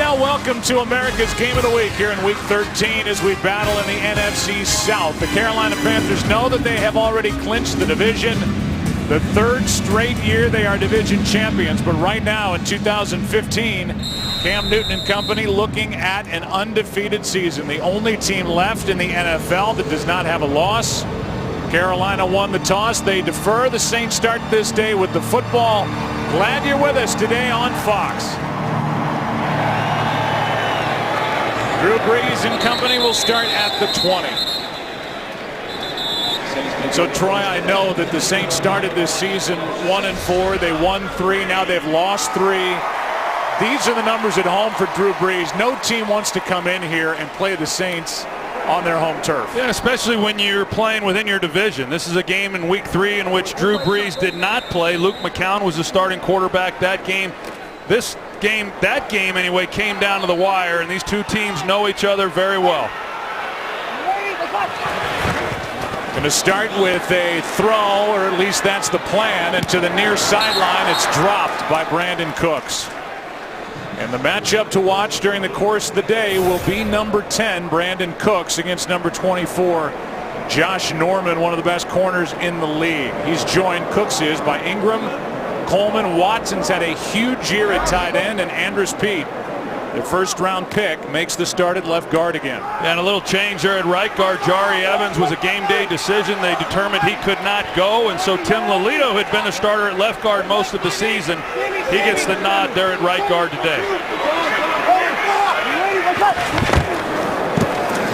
now welcome to America's Game of the Week here in Week 13 as we battle in the NFC South. The Carolina Panthers know that they have already clinched the division. The third straight year they are division champions, but right now in 2015, Cam Newton and company looking at an undefeated season. The only team left in the NFL that does not have a loss. Carolina won the toss. They defer. The Saints start this day with the football. Glad you're with us today on Fox. Drew Brees and company will start at the 20. And so, Troy, I know that the Saints started this season 1-4. They won 3. Now they've lost 3. These are the numbers at home for Drew Brees. No team wants to come in here and play the Saints on their home turf. Yeah, especially when you're playing within your division. This is a game in Week 3 in which Drew Brees did not play. Luke McCown was the starting quarterback that game. That game anyway, came down to the wire, and these two teams know each other very well. Going to start with a throw, or at least that's the plan, and to the near sideline. It's dropped by Brandon Cooks. And the matchup to watch during the course of the day will be number 10, Brandon Cooks, against number 24, Josh Norman, one of the best corners in the league. He's joined, Cooks is, by Ingram, Coleman. Watson's had a huge year at tight end, and Andrus Peat, the first-round pick, makes the start at left guard again. And a little change there at right guard. Jari Evans was a game-day decision. They determined he could not go, and so Tim Lelito had been the starter at left guard most of the season. He gets the nod there at right guard today.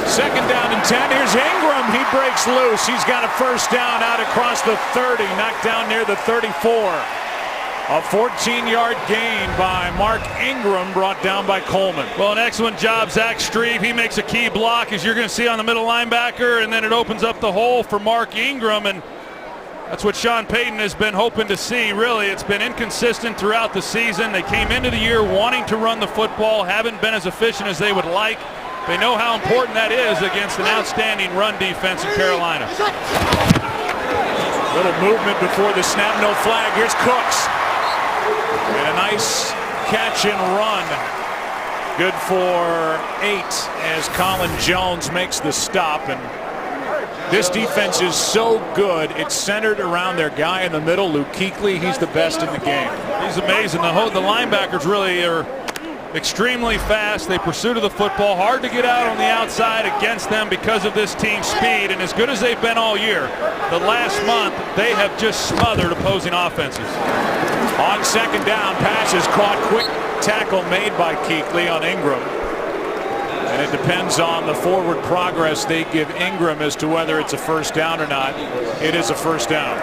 Second down and 10. Here's Ingram. He breaks loose. He's got a first down out across the 30, knocked down near the 34. A 14-yard gain by Mark Ingram, brought down by Coleman. Well, an excellent job, Zach Strieve. He makes a key block, as you're going to see on the middle linebacker, and then it opens up the hole for Mark Ingram, and that's what Sean Payton has been hoping to see, really. It's been inconsistent throughout the season. They came into the year wanting to run the football, haven't been as efficient as they would like. They know how important that is against an outstanding run defense in Carolina. Little movement before the snap, no flag. Here's Cooks. And a nice catch and run. Good for 8 as Colin Jones makes the stop. And this defense is so good. It's centered around their guy in the middle, Luke Kuechly. He's the best in the game. He's amazing. The linebackers really are extremely fast. They pursue to the football. Hard to get out on the outside against them because of this team's speed. And as good as they've been all year, the last month they have just smothered opposing offenses. On second down, pass is caught. Quick tackle made by Kuechly on Ingram. And it depends on the forward progress they give Ingram as to whether it's a first down or not. It is a first down.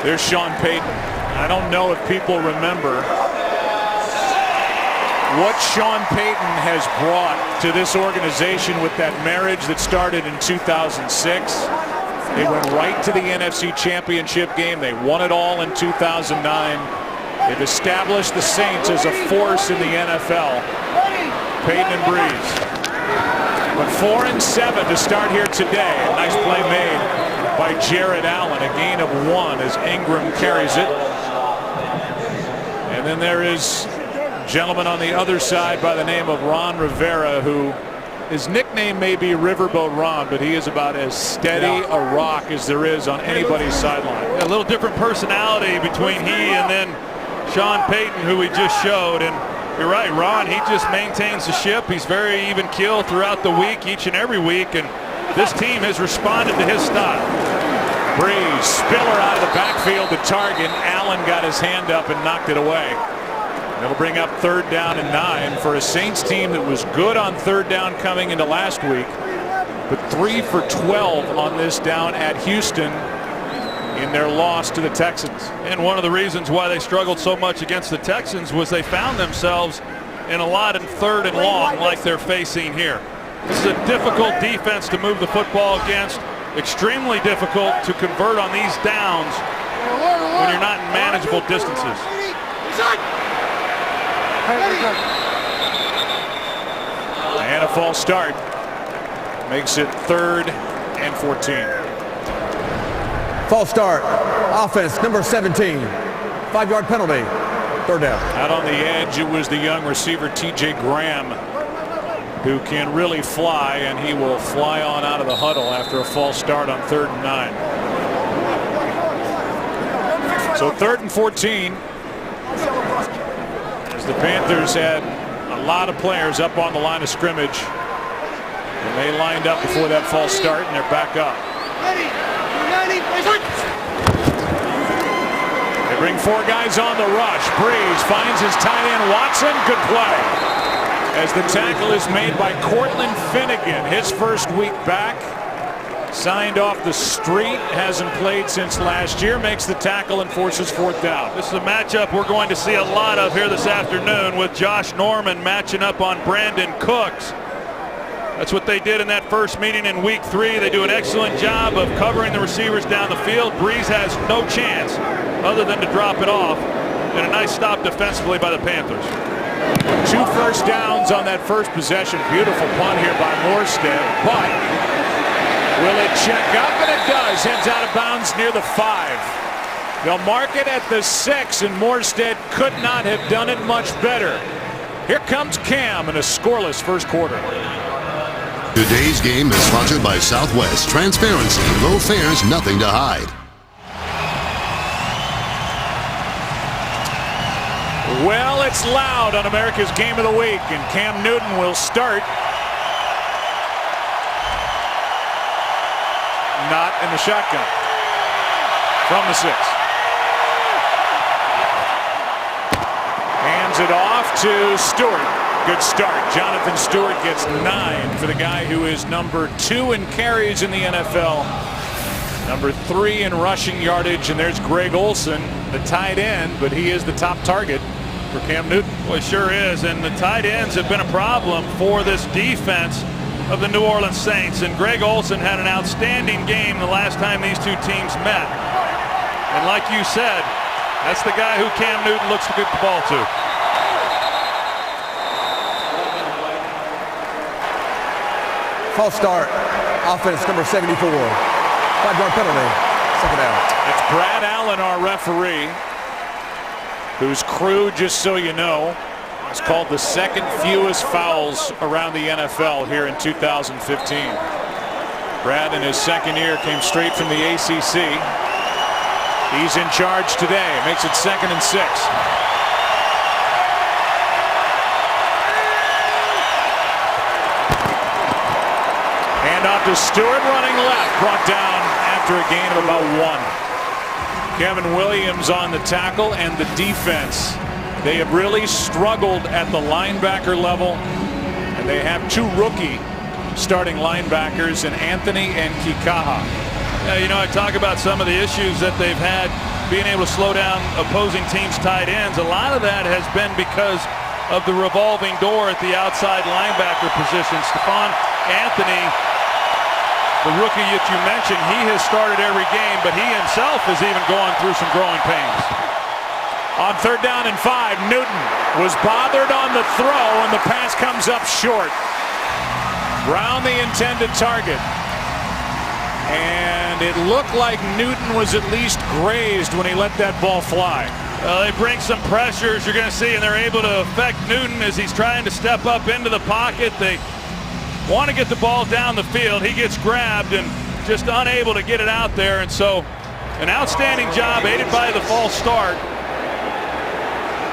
There's Sean Payton. I don't know if people remember what Sean Payton has brought to this organization with that marriage that started in 2006. They went right to the NFC Championship game. They won it all in 2009. They've established the Saints as a force in the NFL. Payton and Brees. But 4-7 to start here today. A nice play made by Jared Allen. A gain of 1 as Ingram carries it. And then there is a gentleman on the other side by the name of Ron Rivera, who his nickname may be Riverboat Ron, but he is about as steady a rock as there is on anybody's sideline. A little different personality between he and then Sean Payton, who we just showed. And you're right, Ron, he just maintains the ship. He's very even keel throughout the week, each and every week, and this team has responded to his style. Brees, Spiller out of the backfield to target. Allen got his hand up and knocked it away. It'll bring up third down and 9 for a Saints team that was good on third down coming into last week, but 3 for 12 on this down at Houston in their loss to the Texans. And one of the reasons why they struggled so much against the Texans was they found themselves in a lot in third and long like they're facing here. This is a difficult defense to move the football against, extremely difficult to convert on these downs when you're not in manageable distances. And a false start makes it 3rd and 14. False start. Offense number 17. 5-yard penalty. Third down. Out on the edge, it was the young receiver T.J. Graham who can really fly, and he will fly on out of the huddle after a false start on 3rd and 9. So 3rd and 14. As the Panthers had a lot of players up on the line of scrimmage. And they lined up before that false start, and they're back up. They bring 4 guys on the rush. Breeze finds his tight end Watson. Good play. As the tackle is made by Cortland Finnegan. His first week back. Signed off the street. Hasn't played since last year. Makes the tackle and forces 4th down. This is a matchup we're going to see a lot of here this afternoon with Josh Norman matching up on Brandon Cooks. That's what they did in that first meeting in week 3. They do an excellent job of covering the receivers down the field. Breeze has no chance other than to drop it off. And a nice stop defensively by the Panthers. 2 first downs on that first possession. Beautiful punt here by Morstead. But will it check up? And it does. Heads out of bounds near the 5. They'll mark it at the 6, and Morstead could not have done it much better. Here comes Cam in a scoreless first quarter. Today's game is sponsored by Southwest. Transparency, low fares, nothing to hide. Well, it's loud on America's Game of the Week, and Cam Newton will start. Not in the shotgun. From the 6. Hands it off to Stewart. Good start. Jonathan Stewart gets 9 for the guy who is number 2 in carries in the NFL. Number 3 in rushing yardage. And there's Greg Olsen, the tight end, but he is the top target for Cam Newton. Well, he sure is. And the tight ends have been a problem for this defense of the New Orleans Saints. And Greg Olsen had an outstanding game the last time these 2 teams met. And like you said, that's the guy who Cam Newton looks to get the ball to. False start. Offense number 74. 5-yard penalty. 2nd down. It's Brad Allen, our referee, whose crew, just so you know, has called the 2nd fewest fouls around the NFL here in 2015. Brad, in his 2nd year, came straight from the ACC. He's in charge today. Makes it 2nd and 6. Off to Stewart, running left, brought down after a gain of about 1. Kevin Williams on the tackle, and the defense. They have really struggled at the linebacker level, and they have 2 rookie starting linebackers in Anthony and Kikaha. Yeah, you know, I talk about some of the issues that they've had being able to slow down opposing teams' tight ends. A lot of that has been because of the revolving door at the outside linebacker position. Stephon Anthony, the rookie that you mentioned, he has started every game, but he himself is even going through some growing pains. On 3rd down and 5, Newton was bothered on the throw, and the pass comes up short. Round the intended target. And it looked like Newton was at least grazed when he let that ball fly. They bring some pressures, you're going to see, and they're able to affect Newton as he's trying to step up into the pocket. They want to get the ball down the field. He gets grabbed and just unable to get it out there. And so an outstanding job aided by the false start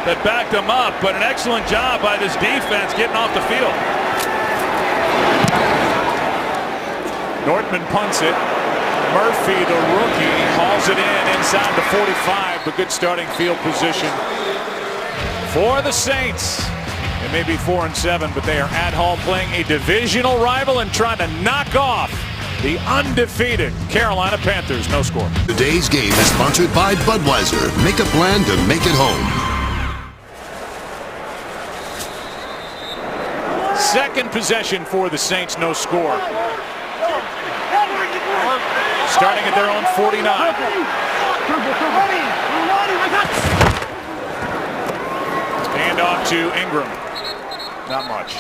that backed him up, but an excellent job by this defense getting off the field. Nortman punts it. Murphy, the rookie, hauls it in inside the 45, but good starting field position for the Saints. It may be 4-7, but they are at home playing a divisional rival and trying to knock off the undefeated Carolina Panthers. No score. Today's game is sponsored by Budweiser. Make a plan to make it home. 2nd possession for the Saints. No score. Starting at their own 49. Hand off to Ingram. Not much.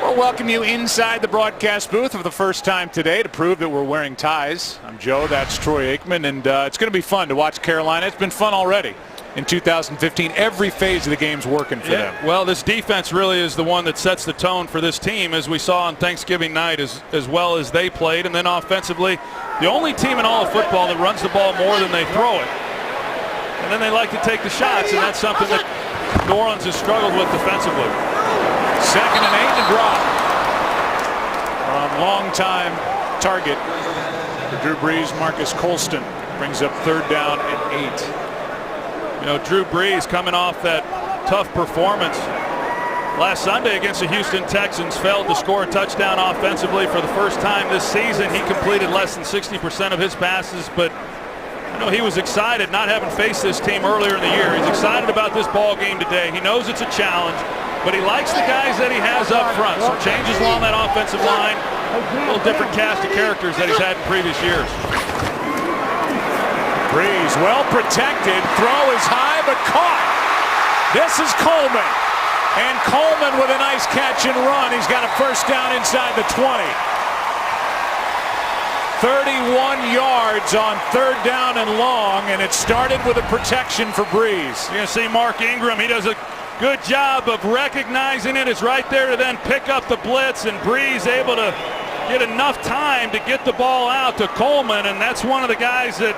We'll welcome you inside the broadcast booth for the first time today to prove that we're wearing ties. I'm Joe, that's Troy Aikman, and it's going to be fun to watch Carolina. It's been fun already. in 2015. Every phase of the game's working for them. Well, this defense really is the one that sets the tone for this team, as we saw on Thanksgiving night, as well as they played. And then offensively, the only team in all of football that runs the ball more than they throw it. And then they like to take the shots, and that's something that New Orleans has struggled with defensively. 2nd and 8 to drop. Long-time target for Drew Brees, Marcus Colston brings up 3rd down and 8. You know, Drew Brees coming off that tough performance last Sunday against the Houston Texans, failed to score a touchdown offensively for the first time this season. He completed less than 60% of his passes, but I know he was excited not having faced this team earlier in the year. He's excited about this ball game today. He knows it's a challenge, but he likes the guys that he has up front. Some changes along that offensive line, a little different cast of characters that he's had in previous years. Brees well protected, throw is high but caught. This is Coleman, and Coleman with a nice catch and run. He's got a 1st down inside the 20. 31 yards on 3rd down and long, and it started with a protection for Brees. You're going to see Mark Ingram. He does a good job of recognizing it. It's right there to then pick up the blitz, and Brees able to get enough time to get the ball out to Coleman, and that's one of the guys that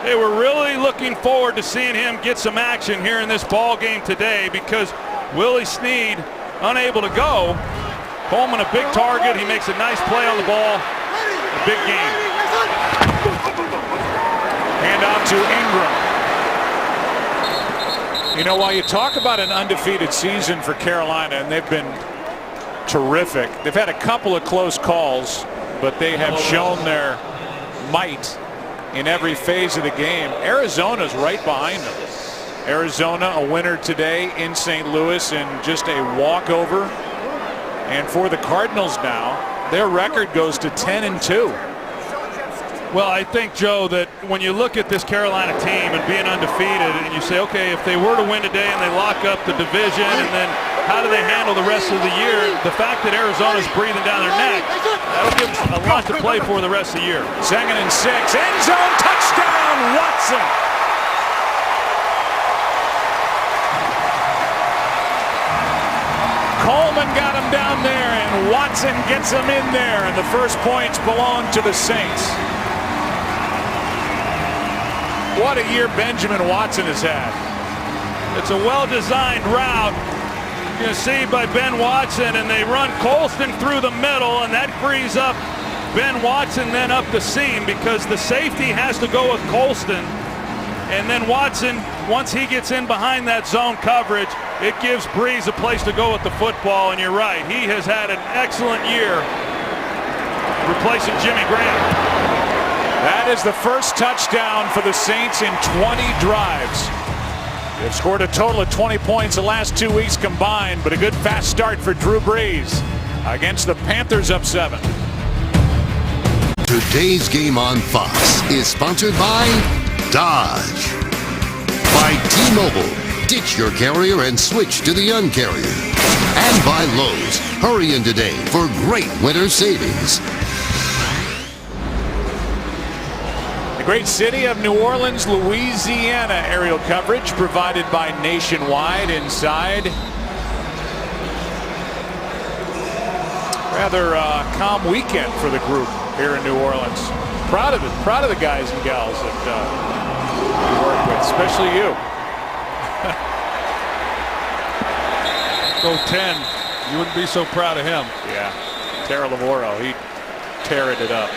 they were really looking forward to seeing him get some action here in this ball game today, because Willie Snead unable to go. Coleman a big target. He makes a nice play on the ball. A big game. Hand off to Ingram. You know, while you talk about an undefeated season for Carolina, and they've been terrific, they've had a couple of close calls, but they have shown their might in every phase of the game. Arizona's right behind them. Arizona a winner today in St. Louis in just a walkover. And for the Cardinals now, their record goes to 10-2. Well, I think, Joe, that when you look at this Carolina team and being undefeated, and you say, okay, if they were to win today and they lock up the division, and then how do they handle the rest of the year? The fact that Arizona's breathing down their neck, that'll give them a lot to play for the rest of the year. 2nd and 6, end zone touchdown, Watson. Coleman got him down there, and Watson gets him in there, and the first points belong to the Saints. What a year Benjamin Watson has had. It's a well-designed route. You can see by Ben Watson, and they run Colston through the middle, and that frees up Ben Watson then up the seam, because the safety has to go with Colston. And then Watson, once he gets in behind that zone coverage, it gives Brees a place to go with the football. And you're right, he has had an excellent year replacing Jimmy Graham. That is the first touchdown for the Saints in 20 drives. They've scored a total of 20 points the last 2 weeks combined, but a good fast start for Drew Brees against the Panthers up 7. Today's game on Fox is sponsored by Dodge. By T-Mobile, ditch your carrier and switch to the Un-carrier. And by Lowe's, hurry in today for great winter savings. The great city of New Orleans, Louisiana aerial coverage provided by Nationwide. Inside, rather calm weekend for the group here in New Orleans. Proud of it. Proud of the guys and gals that we work with, especially you. Go 10. You wouldn't be so proud of him. Yeah, Tara Lavoro, he tearing it up.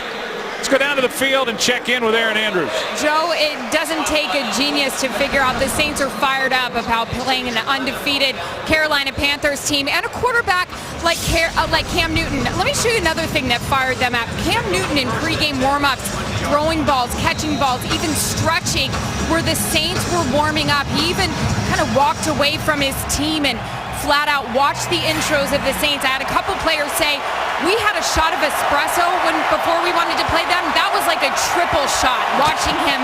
Let's go down to the field and check in with Aaron Andrews. Joe, it doesn't take a genius to figure out the Saints are fired up about playing an undefeated Carolina Panthers team and a quarterback like Cam Newton. Let me show you another thing that fired them up. Cam Newton in pregame warmups, throwing balls, catching balls, even stretching, where the Saints were warming up. He even kind of walked away from his team and flat out watched the intros of the Saints. I had a couple players say, we had a shot of espresso before we wanted to play them. That was like a triple shot, watching him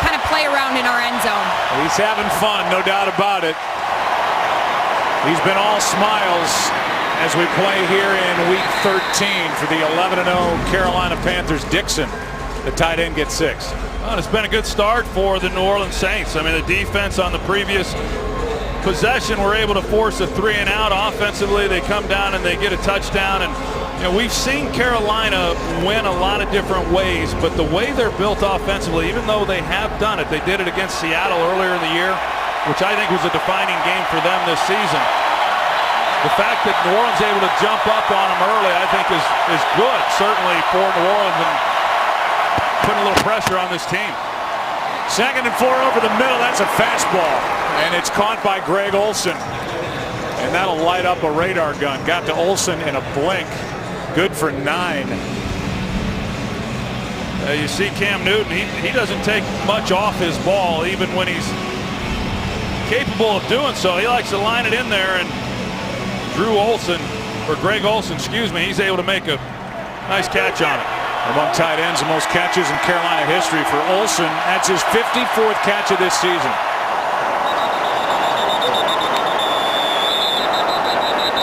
kind of play around in our end zone. He's having fun, no doubt about it. He's been all smiles as we play here in Week 13 for the 11-0 Carolina Panthers. Dixon The tight end gets 6. Well, it's been a good start for the New Orleans Saints. I mean, the defense on the previous possession were able to force a 3-and-out. Offensively, they come down and they get a touchdown. And we've seen Carolina win a lot of different ways, but the way they're built offensively, even though they have done it, they did it against Seattle earlier in the year, which I think was a defining game for them this season. The fact that New Orleans able to jump up on them early, I think is good, certainly for New Orleans, and putting a little pressure on this team. 2nd and 4 over the middle. That's a fastball, and it's caught by Greg Olsen, and that'll light up a radar gun. Got to Olsen in a blink. Good for 9. You see Cam Newton, he doesn't take much off his ball, even when he's capable of doing so. He likes to line it in there, and Greg Olsen, excuse me, he's able to make a nice catch on it. Among tight ends, the most catches in Carolina history for Olsen. That's his 54th catch of this season.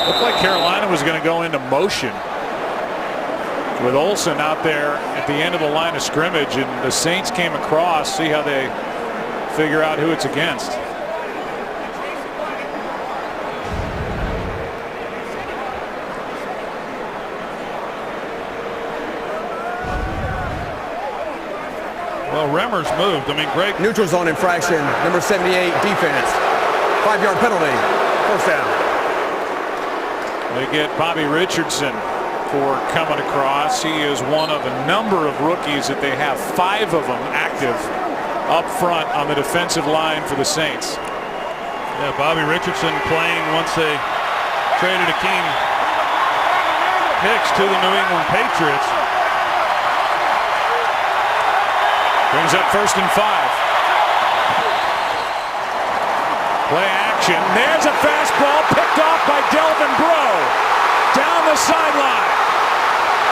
Looked like Carolina was going to go into motion with Olsen out there at the end of the line of scrimmage, and the Saints came across. See how they figure out who it's against. Well, Remmers moved. I mean, Greg. Neutral zone infraction, number 78, defense. 5-yard penalty, 1st down. They get Bobby Richardson for coming across. He is one of a number of rookies that they have 5 of them active up front on the defensive line for the Saints. Yeah, Bobby Richardson playing once they traded Akeem Hicks to the New England Patriots. Brings up 1st and 5. Play action. There's a fastball picked off by Delvin Breaux. Down the sideline.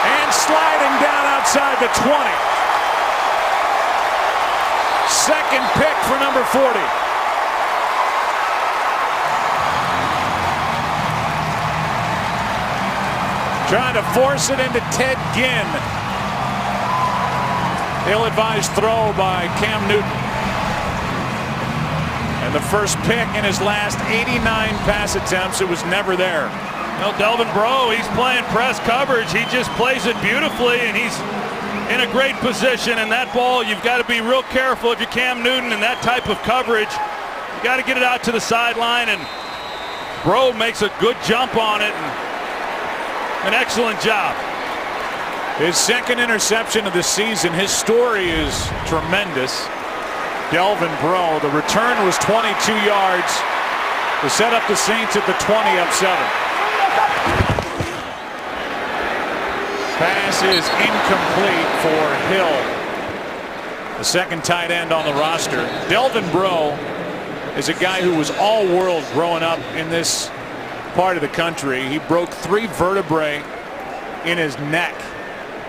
And sliding down outside the 20. 2nd pick for number 40. Trying to force it into Ted Ginn. Ill-advised throw by Cam Newton. And the first pick in his last 89 pass attempts. It was never there. Well, Delvin Breaux, he's playing press coverage. He just plays it beautifully, and he's in a great position. And that ball, you've got to be real careful if you're Cam Newton in that type of coverage. You got to get it out to the sideline, and Breaux makes a good jump on it. And an excellent job. His 2nd interception of the season. His story is tremendous. Delvin Breaux, the return was 22 yards to set up the Saints at the 20, up 7. Pass is incomplete for Hill, the 2nd tight end on the roster. Delvin Breaux is a guy who was all world growing up in this part of the country. He broke 3 vertebrae in his neck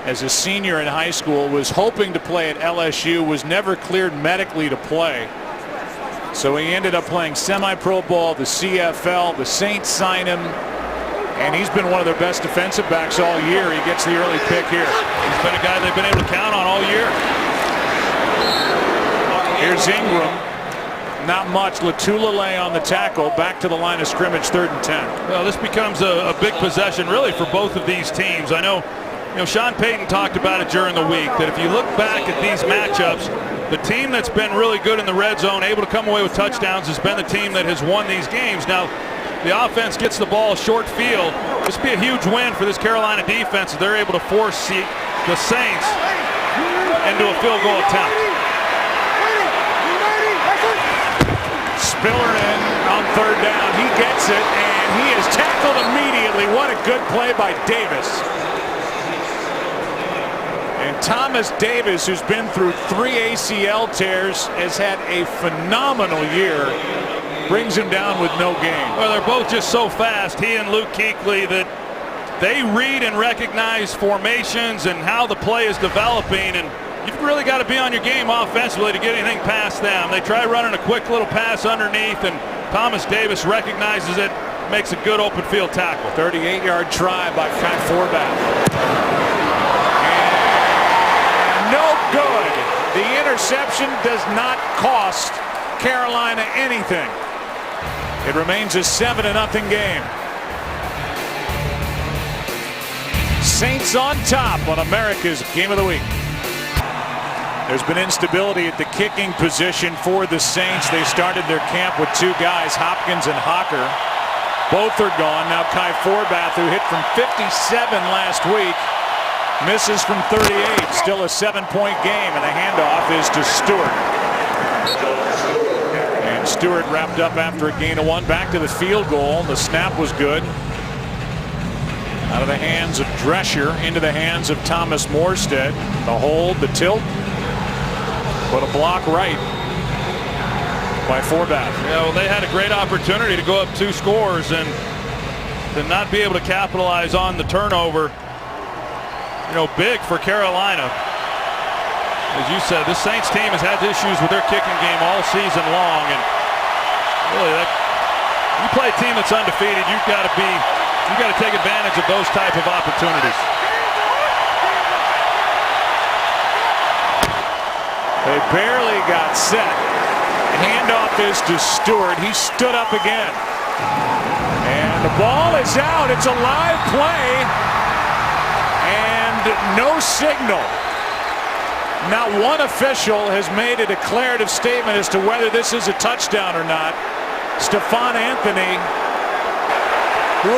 as a senior in high school, was hoping to play at LSU, was never cleared medically to play. So he ended up playing semi-pro ball, the CFL. The Saints signed him, and he's been one of their best defensive backs all year. He gets the early pick here. He's been a guy they've been able to count on all year. Here's Ingram. Not much. Latulele on the tackle. Back to the line of scrimmage, 3rd and 10. Well, this becomes a big possession really for both of these teams. I know, Sean Payton talked about it during the week, that if you look back at these matchups, the team that's been really good in the red zone, able to come away with touchdowns, has been the team that has won these games. Now, the offense gets the ball short field. This would be a huge win for this Carolina defense if they're able to force the Saints into a field goal attempt. Spiller in on 3rd down. He gets it, and he is tackled immediately. What a good play by Davis. And Thomas Davis, who's been through 3 ACL tears, has had a phenomenal year. Brings him down with no gain. Well, they're both just so fast, he and Luke Kuechly, that they read and recognize formations and how the play is developing. And you've really got to be on your game offensively to get anything past them. They try running a quick little pass underneath, and Thomas Davis recognizes it, makes a good open field tackle. 38-yard try by Pat Forbath. No The interception does not cost Carolina anything. It remains a 7-0 game. Saints on top on America's Game of the Week. There's been instability at the kicking position for the Saints. They started their camp with two guys, Hopkins and Hocker. Both are gone. Now Kai Forbath, who hit from 57 last week, misses from 38. Still a 7-point game, and the handoff is to Stewart. And Stewart wrapped up after a gain of 1. Back to the field goal. The snap was good. Out of the hands of Drescher into the hands of Thomas Morstead. The hold, the tilt. But a block right by Forbath. Yeah, well, they had a great opportunity to go up 2 scores and to not be able to capitalize on the turnover. You know, big for Carolina. As you said, this Saints team has had issues with their kicking game all season long, and really, you play a team that's undefeated, you've got to take advantage of those type of opportunities. They barely got set. Handoff is to Stewart. He stood up again. And the ball is out. It's a live play. And no signal. Not one official has made a declarative statement as to whether this is a touchdown or not. Stephon Anthony.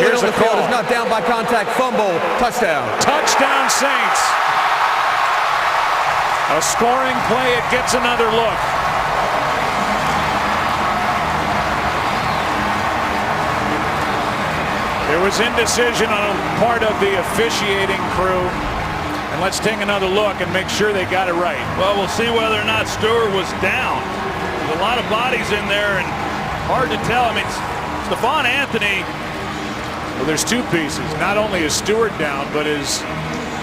Here's the call. Is not down by contact. Fumble. Touchdown. Touchdown Saints. A scoring play. It gets another look. There was indecision on part of the officiating crew. And let's take another look and make sure they got it right. Well, we'll see whether or not Stewart was down. There's a lot of bodies in there and hard to tell. I mean, Stephon Anthony. Well, there's 2 pieces. Not only is Stewart down, but is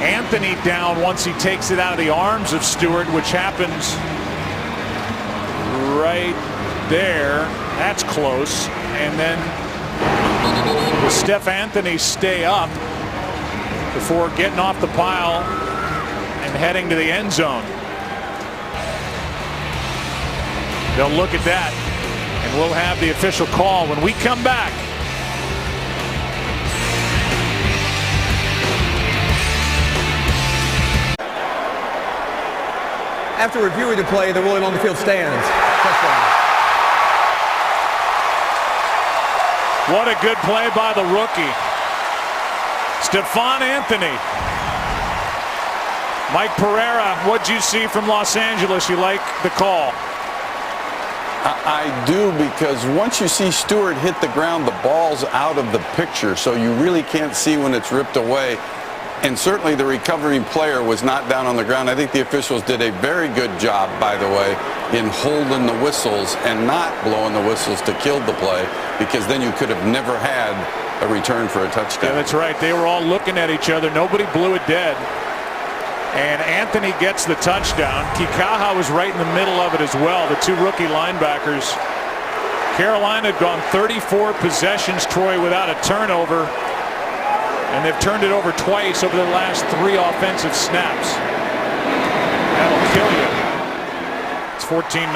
Anthony down once he takes it out of the arms of Stewart, which happens right there. That's close. And then will Steph Anthony stay up before getting off the pile and heading to the end zone? They'll look at that, and we'll have the official call when we come back. After reviewing the play, the ruling on the field stands. Touchdown. What a good play by the rookie. Stephon Anthony. Mike Pereira, what'd you see from Los Angeles? You like the call? I do, because once you see Stewart hit the ground, the ball's out of the picture, so you really can't see when it's ripped away. And certainly the recovering player was not down on the ground. I think the officials did a very good job, by the way, in holding the whistles and not blowing the whistles to kill the play, because then you could have never had a return for a touchdown. Yeah, that's right. They were all looking at each other. Nobody blew it dead. And Anthony gets the touchdown. Kikaha was right in the middle of it as well. The 2 rookie linebackers. Carolina had gone 34 possessions, Troy, without a turnover. And they've turned it over twice over the last 3 offensive snaps. That'll kill you. It's 14-0.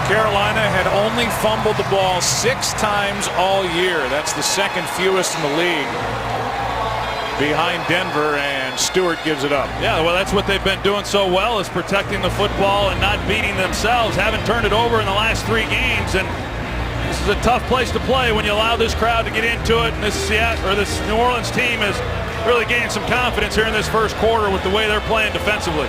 Carolina had only fumbled the ball 6 times all year. That's the 2nd fewest in the league, behind Denver, and Stewart gives it up. Yeah, well, that's what they've been doing so well, is protecting the football and not beating themselves. Haven't turned it over in the last 3 games, and this is a tough place to play when you allow this crowd to get into it. And this New Orleans team has really gained some confidence here in this first quarter with the way they're playing defensively.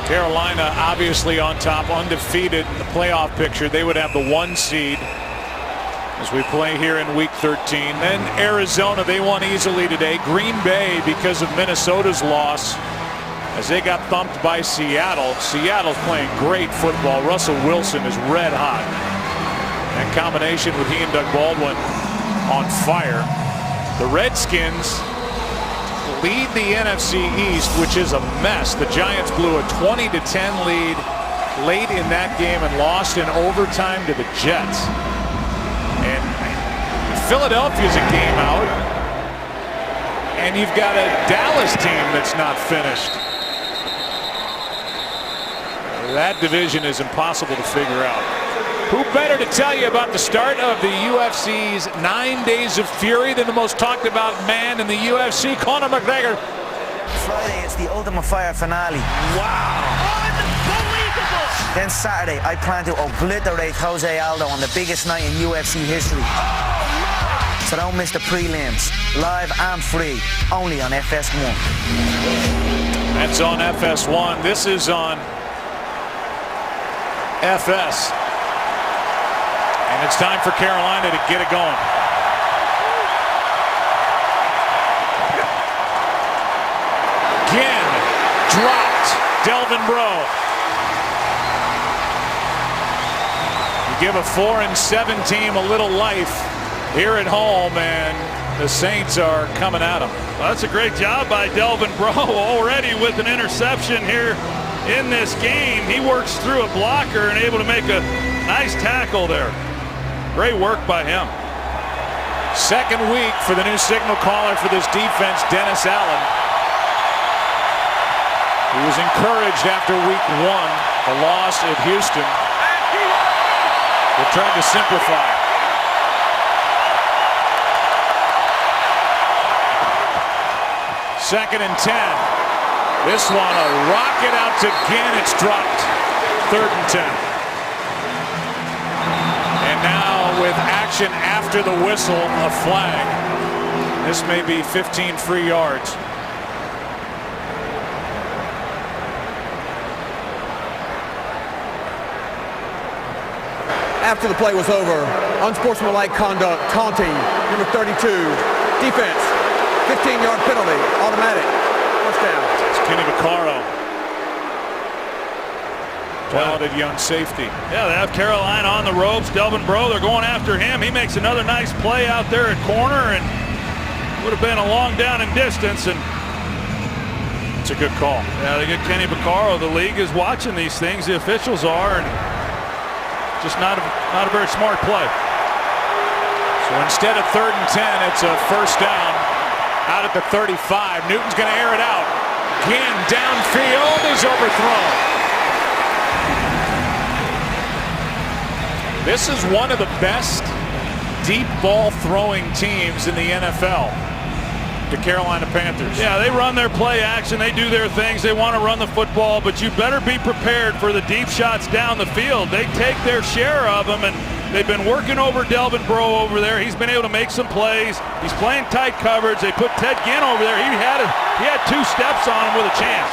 Carolina obviously on top, undefeated in the playoff picture. They would have the 1 seed as we play here in week 13. Then Arizona, they won easily today. Green Bay, because of Minnesota's loss, as they got thumped by Seattle. Seattle's playing great football. Russell Wilson is red hot. And combination with he and Doug Baldwin on fire. The Redskins lead the NFC East, which is a mess. The Giants blew a 20-10 lead late in that game and lost in overtime to the Jets. And Philadelphia's a game out. and you've got a Dallas team that's not finished. That division is impossible to figure out. Who better to tell you about the start of the UFC's 9 Days of Fury than the most talked about man in the UFC, Conor McGregor. Friday, it's the Ultimate Fire finale. Wow. Oh, then Saturday, I plan to obliterate Jose Aldo on the biggest night in UFC history. So don't miss the prelims. Live and free, only on FS1. That's on FS1. This is on FS. And it's time for Carolina to get it going. Again, dropped. Delvin Breaux. You give a 4-7 team a little life here at home, and the Saints are coming at them. Well, that's a great job by Delvin Breaux already with an interception here in this game. He works through a blocker and able to make a nice tackle there. Great work by him. Second week for the new signal caller for this defense, Dennis Allen. He was encouraged after week 1, the loss at Houston. They tried to simplify. Second and 10. This one, a rocket out to Ginn. It's dropped. Third and 10. And now with action after the whistle, a flag. This may be 15 free yards. After the play was over, unsportsmanlike conduct, taunting, number 32, defense, 15-yard penalty, automatic, first down. It's Kenny Vaccaro. Talented young safety. Yeah, they have Carolina on the ropes. Delvin Breaux, they're going after him. He makes another nice play out there at corner, and would have been a long down and distance. And it's a good call. Yeah, they get Kenny Vaccaro. The league is watching these things. The officials are, and just not a very smart play. So instead of 3rd and 10, it's a first down out at the 35. Newton's going to air it out. Ginn downfield is overthrown. This is one of the best deep ball throwing teams in the NFL. The Carolina Panthers. Yeah, they run their play action. They do their things. They want to run the football, but you better be prepared for the deep shots down the field. They take their share of them, and they've been working over Delvin Breaux over there. He's been able to make some plays. He's playing tight coverage. They put Ted Ginn over there. He had 2 steps on him with a chance.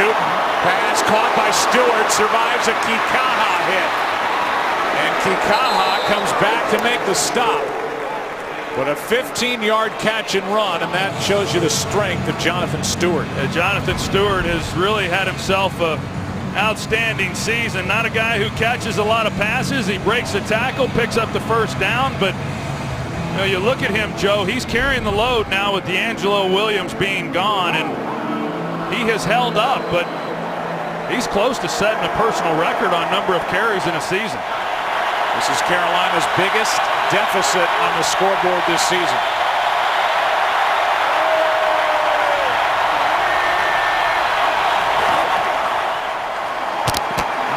Newton, pass caught by Stewart, survives a Kikaha hit. And Kikaha comes back to make the stop. But a 15-yard catch and run, and that shows you the strength of Jonathan Stewart. Jonathan Stewart has really had himself a outstanding season. Not a guy who catches a lot of passes. He breaks the tackle, picks up the first down, but you look at him, Joe, he's carrying the load now with D'Angelo Williams being gone, and he has held up, but he's close to setting a personal record on number of carries in a season. This is Carolina's biggest deficit on the scoreboard this season.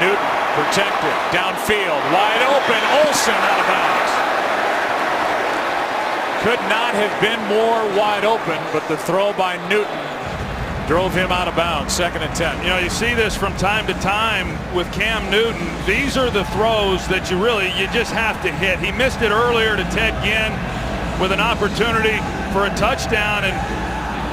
Newton protected, downfield, wide open, Olsen out of bounds. Could not have been more wide open, but the throw by Newton drove him out of bounds. 2nd and 10. You see this from time to time with Cam Newton. These are the throws that you just have to hit. He missed it earlier to Ted Ginn with an opportunity for a touchdown, and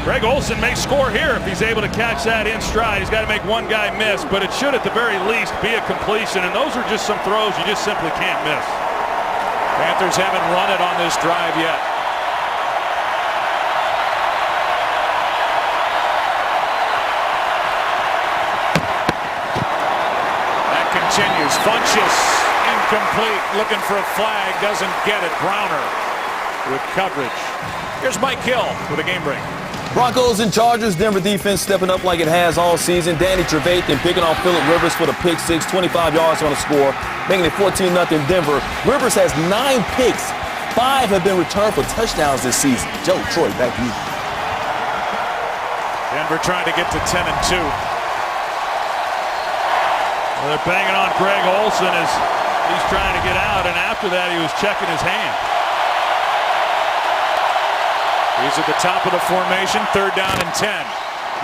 Greg Olsen may score here if he's able to catch that in stride. He's got to make one guy miss, but it should at the very least be a completion, and those are just some throws you just simply can't miss. Panthers haven't run it on this drive yet. Continues. Funchess incomplete. Looking for a flag. Doesn't get it. Browner with coverage. Here's Mike Hill with a game break. Broncos and Chargers. Denver defense stepping up like it has all season. Danny Trevathan picking off Phillip Rivers for the pick six. 25 yards on the score, making it 14-0 Denver. Rivers has 9 picks, 5 have been returned for touchdowns this season. Joe, Troy, back to you. Denver trying to get to 10-2. Well, they're banging on Greg Olsen as he's trying to get out, and after that he was checking his hand. He's at the top of the formation, 3rd down and 10.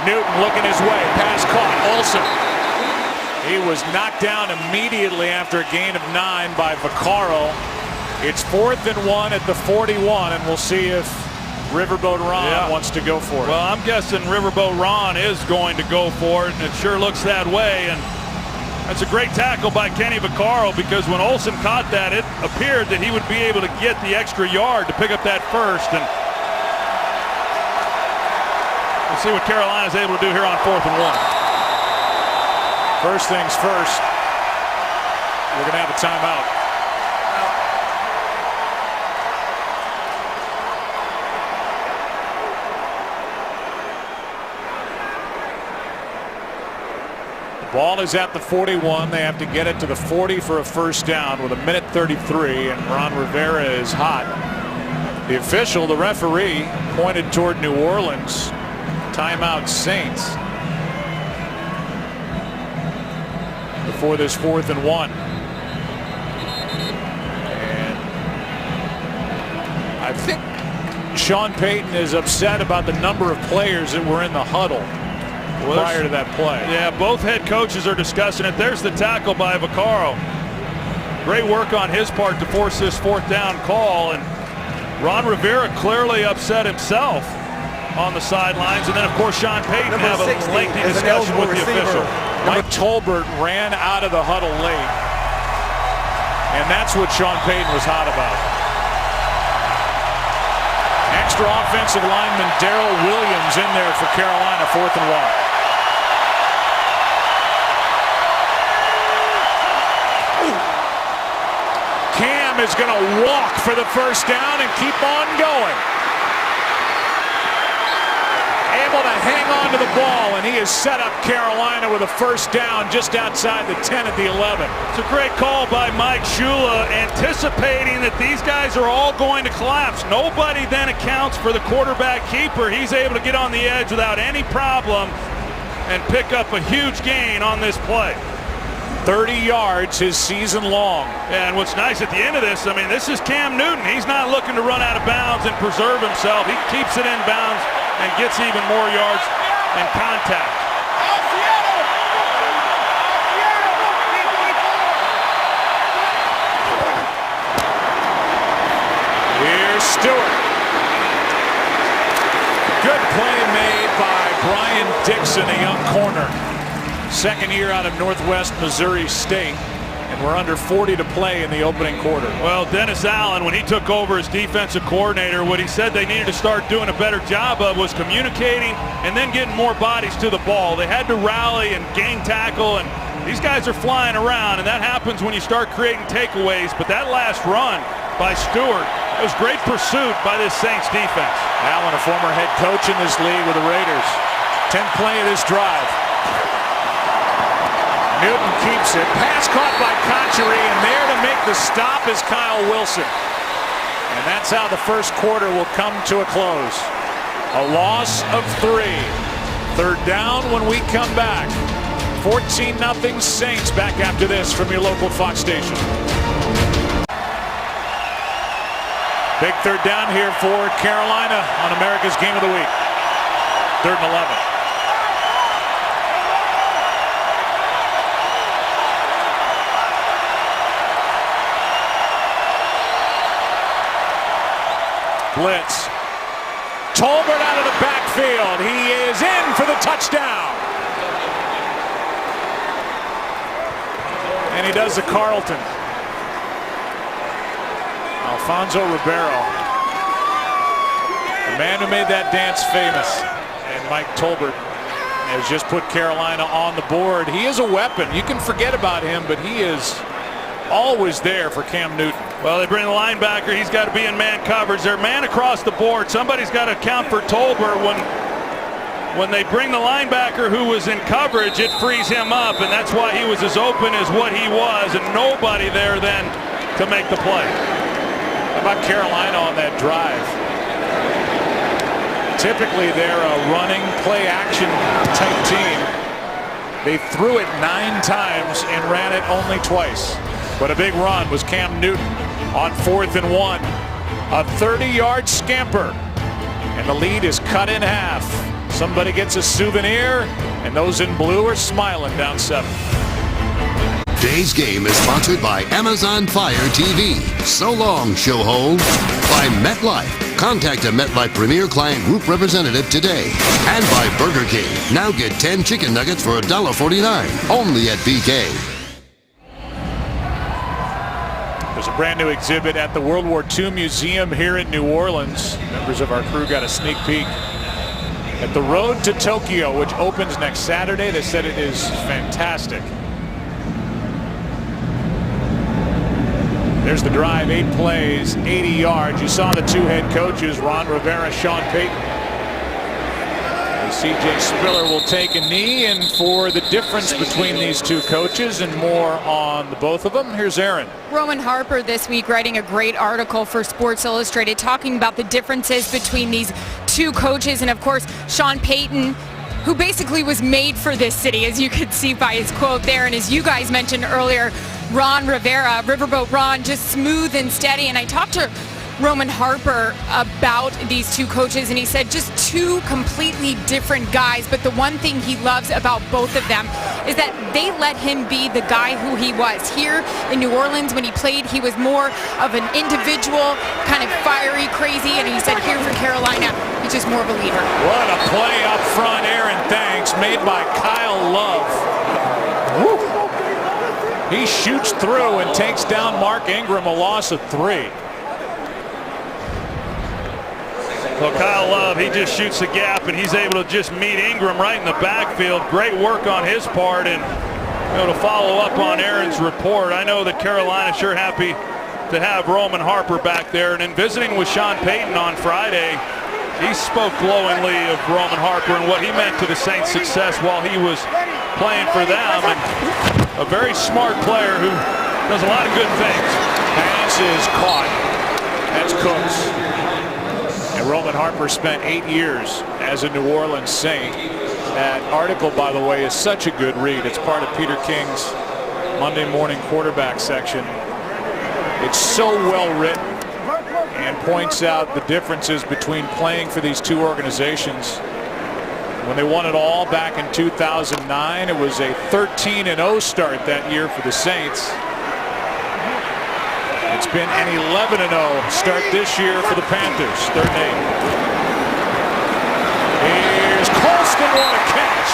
Newton looking his way, pass caught, Olsen. He was knocked down immediately after a gain of 9 by Vaccaro. It's 4th and 1 at the 41, and we'll see if Riverboat Ron wants to go for it. Well, I'm guessing Riverboat Ron is going to go for it, and it sure looks that way. And that's a great tackle by Kenny Vaccaro, because when Olsen caught that, it appeared that he would be able to get the extra yard to pick up that first. And we'll see what Carolina's able to do here on 4th and 1. First things first, we're going to have a timeout. The ball is at the 41. They have to get it to the 40 for a first down with 1:33, and Ron Rivera is hot. The official, the referee, pointed toward New Orleans. Timeout Saints. For this 4th and 1. And I think Sean Payton is upset about the number of players that were in the huddle prior to that play. Yeah, both head coaches are discussing it. There's the tackle by Vaccaro. Great work on his part to force this 4th down call, and Ron Rivera clearly upset himself on the sidelines. And then of course Sean Payton have a lengthy discussion with the official. Mike Tolbert ran out of the huddle late, and that's what Sean Payton was hot about. Extra offensive lineman Darrell Williams in there for Carolina, 4th and 1. Cam is going to walk for the first down and keep on going. Able to hang on to the ball, and he has set up Carolina with a first down just outside the 10 at the 11. It's a great call by Mike Shula, anticipating that these guys are all going to collapse. Nobody then accounts for the quarterback keeper. He's able to get on the edge without any problem and pick up a huge gain on this play. 30 yards his season long. And what's nice at the end of this, I mean, this is Cam Newton. He's not looking to run out of bounds and preserve himself. He keeps it in bounds and gets even more yards and contact. Here's Stewart. Good play made by Brian Dixon, a young corner. 2nd year out of Northwest Missouri State. And we're under 40 to play in the opening quarter. Well, Dennis Allen, when he took over as defensive coordinator, what he said they needed to start doing a better job of was communicating and then getting more bodies to the ball. They had to rally and gain tackle, and these guys are flying around, and that happens when you start creating takeaways. But that last run by Stewart, it was great pursuit by this Saints defense. Allen, a former head coach in this league with the Raiders. 10th play of this drive. Newton keeps it. Pass caught by Conchery, and there to make the stop is Kyle Wilson. And that's how the first quarter will come to a close. A loss of 3. 3rd down when we come back. 14-0 Saints back after this from your local Fox station. Big 3rd down here for Carolina on America's Game of the Week. 3rd and 11. Blitz. Tolbert out of the backfield. He is in for the touchdown. And he does the Carlton. Alfonso Ribeiro. The man who made that dance famous. And Mike Tolbert has just put Carolina on the board. He is a weapon. You can forget about him, but he is always there for Cam Newton. Well, they bring the linebacker. He's got to be in man coverage. They're man across the board. Somebody's got to account for Tolbert. When they bring the linebacker who was in coverage, it frees him up, and that's why he was as open as what he was, and nobody there then to make the play. How about Carolina on that drive? Typically, they're a running, play-action type team. They threw it 9 times and ran it only twice. But a big run was Cam Newton on 4th and 1. A 30-yard scamper. And the lead is cut in half. Somebody gets a souvenir, and those in blue are smiling down 7. Today's game is sponsored by Amazon Fire TV. So long, showhole. By MetLife. Contact a MetLife Premier Client Group representative today. And by Burger King. Now get 10 chicken nuggets for $1.49. Only at BK. There's a brand new exhibit at the World War II Museum here in New Orleans. Members of our crew got a sneak peek at the Road to Tokyo, which opens next Saturday. They said it is fantastic. There's the drive, 8 plays, 80 yards. You saw the 2 head coaches, Ron Rivera, Sean Payton. C.J. Spiller will take a knee, and for the difference between these 2 coaches and more on the both of them, here's Aaron. Roman Harper this week writing a great article for Sports Illustrated talking about the differences between these 2 coaches, and of course Sean Payton, who basically was made for this city, as you could see by his quote there, and as you guys mentioned earlier, Ron Rivera, Riverboat Ron, just smooth and steady. And I talked to Roman Harper about these 2 coaches, and he said just 2 completely different guys, but the one thing he loves about both of them is that they let him be the guy who he was. Here in New Orleans when he played, he was more of an individual, kind of fiery, crazy, and he said here for Carolina, he's just more of a leader. What a play up front, Aaron, thanks, made by Kyle Love. Woo. He shoots through and takes down Mark Ingram, a loss of 3. Well, Kyle Love, he just shoots the gap, and he's able to just meet Ingram right in the backfield. Great work on his part, and to follow up on Aaron's report, I know that Carolina's sure happy to have Roman Harper back there. And in visiting with Sean Payton on Friday, he spoke glowingly of Roman Harper and what he meant to the Saints' success while he was playing for them. And a very smart player who does a lot of good things. Pass is caught. That's Cooks. And Roman Harper spent 8 years as a New Orleans Saint. That article, by the way, is such a good read. It's part of Peter King's Monday morning quarterback section. It's so well written and points out the differences between playing for these 2 organizations. When they won it all back in 2009, it was a 13-0 start that year for the Saints. It's been an 11-0 start this year for the Panthers, 3rd and 8. Here's Colston, what a catch.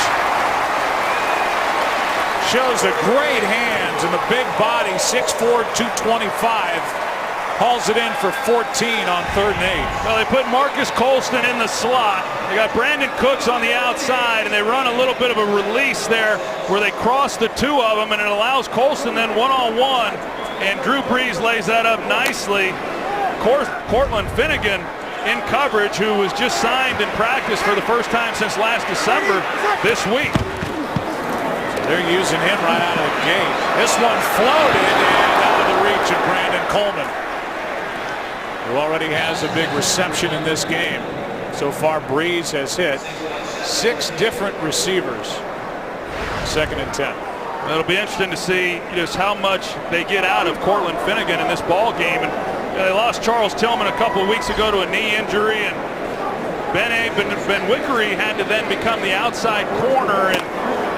Shows the great hands and the big body, 6'4", 225. Hauls it in for 14 on 3rd and 8. Well, they put Marcus Colston in the slot. They got Brandon Cooks on the outside, and they run a little bit of a release there where they cross the 2 of them, and it allows Colston then one-on-one, and Drew Brees lays that up nicely. Cortland Finnegan in coverage, who was just signed in practice for the first time since last December this week. So they're using him right out of the gate. This one floated and out of the reach of Brandon Coleman, who already has a big reception in this game. So far, Breeze has hit 6 different receivers. 2nd and 10. It'll be interesting to see just how much they get out of Cortland Finnegan in this ball game. And they lost Charles Tillman a couple of weeks ago to a knee injury, and Ben Wickery had to then become the outside corner and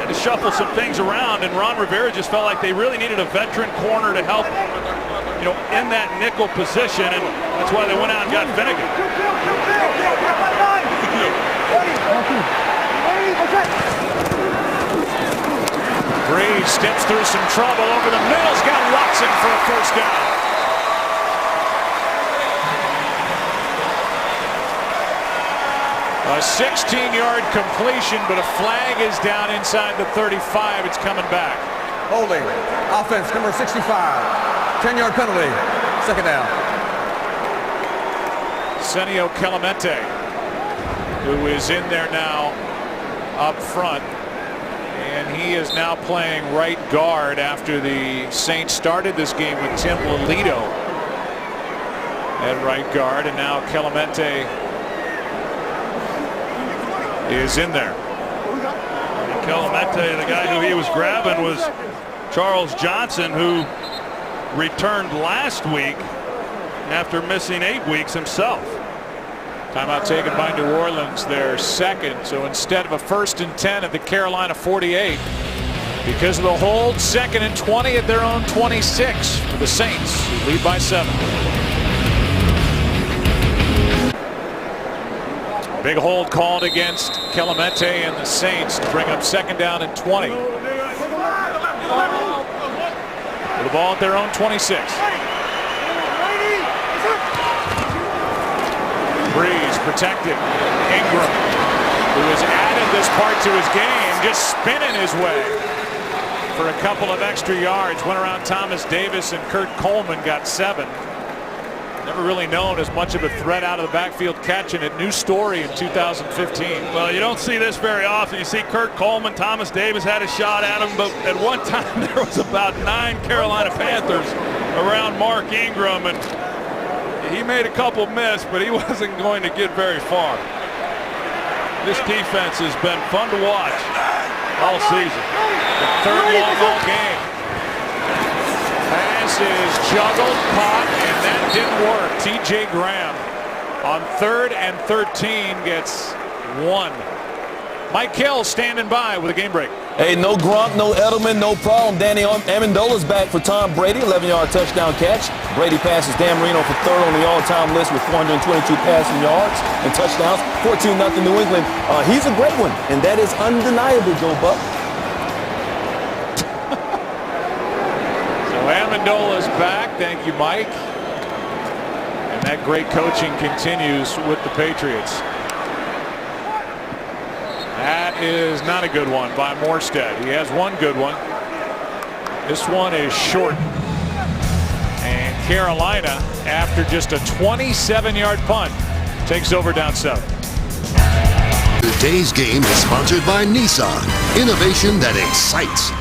had to shuffle some things around. And Ron Rivera just felt like they really needed a veteran corner to help, in that nickel position, and that's why they went out and got Finnegan. Breeze steps through some trouble over the middle's got Watson for a 1st down. A 16-yard completion, but a flag is down inside the 35. It's coming back. Holding. Offense number 65. 10-yard penalty. 2nd down. Senio Clemente, who is in there now up front. And he is now playing right guard after the Saints started this game with Tim Lolito. at right guard, and now Clemente is in there. Clemente, the guy who he was grabbing was Charles Johnson, who returned last week after missing 8 weeks himself. Timeout taken by New Orleans, their second. So instead of a 1st and 10 at the Carolina 48, because of the hold, 2nd and 20 at their own 26 for the Saints, who lead by 7. Big hold called against Clemente and the Saints to bring up 2nd down and 20. With the ball at their own 26. Breeze protected. Ingram, who has added this part to his game, just spinning his way for a couple of extra yards. Went around Thomas Davis, and Kurt Coleman got 7. Never really known as much of a threat out of the backfield catching it. New story in 2015. Well, you don't see this very often. You see Kurt Coleman, Thomas Davis had a shot at him, but at one time there was about 9 Carolina Panthers around Mark Ingram, and he made a couple miss, but he wasn't going to get very far. This defense has been fun to watch all season. The 3rd long ball game. Pass is juggled, caught, and that didn't work. T.J. Graham on 3rd and 13 gets 1. Mike Hill standing by with a game break. Hey, no Gronk, no Edelman, no problem. Danny Amendola's back for Tom Brady, 11-yard touchdown catch. Brady passes Dan Marino for 3rd on the all-time list with 422 passing yards and touchdowns. 14-0 New England. He's a great one, and that is undeniable, Joe Buck. So Amendola's back. Thank you, Mike. And that great coaching continues with the Patriots. That is not a good one by Morstead. He has one good one. This one is short. And Carolina, after just a 27-yard punt, takes over down 7. Today's game is sponsored by Nissan. Innovation that excites.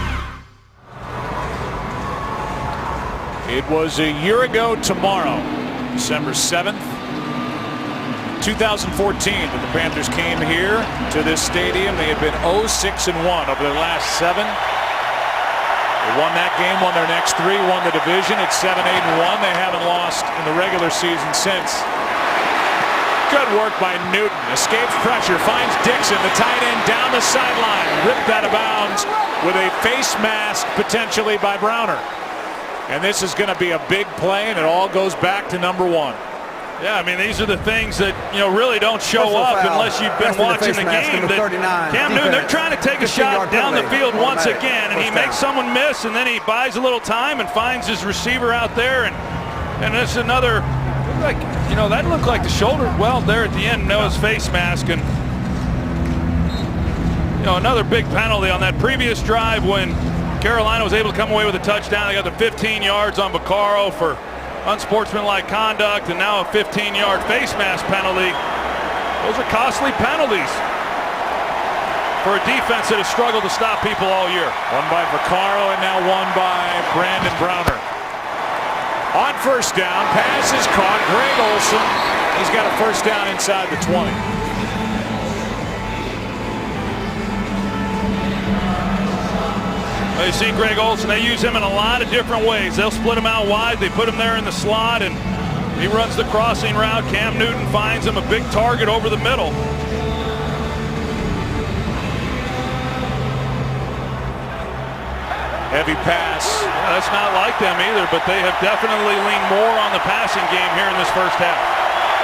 It was a year ago tomorrow, December 7th, 2014, that the Panthers came here to this stadium. They had been 0-6-1 over their last 7. They won that game, won their next 3, won the division at 7-8-1. They haven't lost in the regular season since. Good work by Newton. Escapes pressure, finds Dixon, the tight end, down the sideline. Ripped out of bounds with a face mask potentially by Browner. And this is going to be a big play, and it all goes back to number 1. Yeah, I mean, these are the things that, really don't show up unless you've been watching the game. Cam Newton, they're trying to take a shot down the field once again, and he makes someone miss, and then he buys a little time and finds his receiver out there, and it's another, that looked like the shoulder. Well, there at the end, Noah's face mask, and another big penalty on that previous drive when Carolina was able to come away with a touchdown. They got the 15 yards on Vaccaro for unsportsmanlike conduct, and now a 15-yard face mask penalty. Those are costly penalties for a defense that has struggled to stop people all year. One by Vaccaro and now one by Brandon Browner. On 1st down, pass is caught. Greg Olsen, he's got a 1st down inside the 20. You see Greg Olsen, they use him in a lot of different ways. They'll split him out wide, they put him there in the slot, and he runs the crossing route. Cam Newton finds him a big target over the middle. Heavy pass. That's not like them either, but they have definitely leaned more on the passing game here in this first half.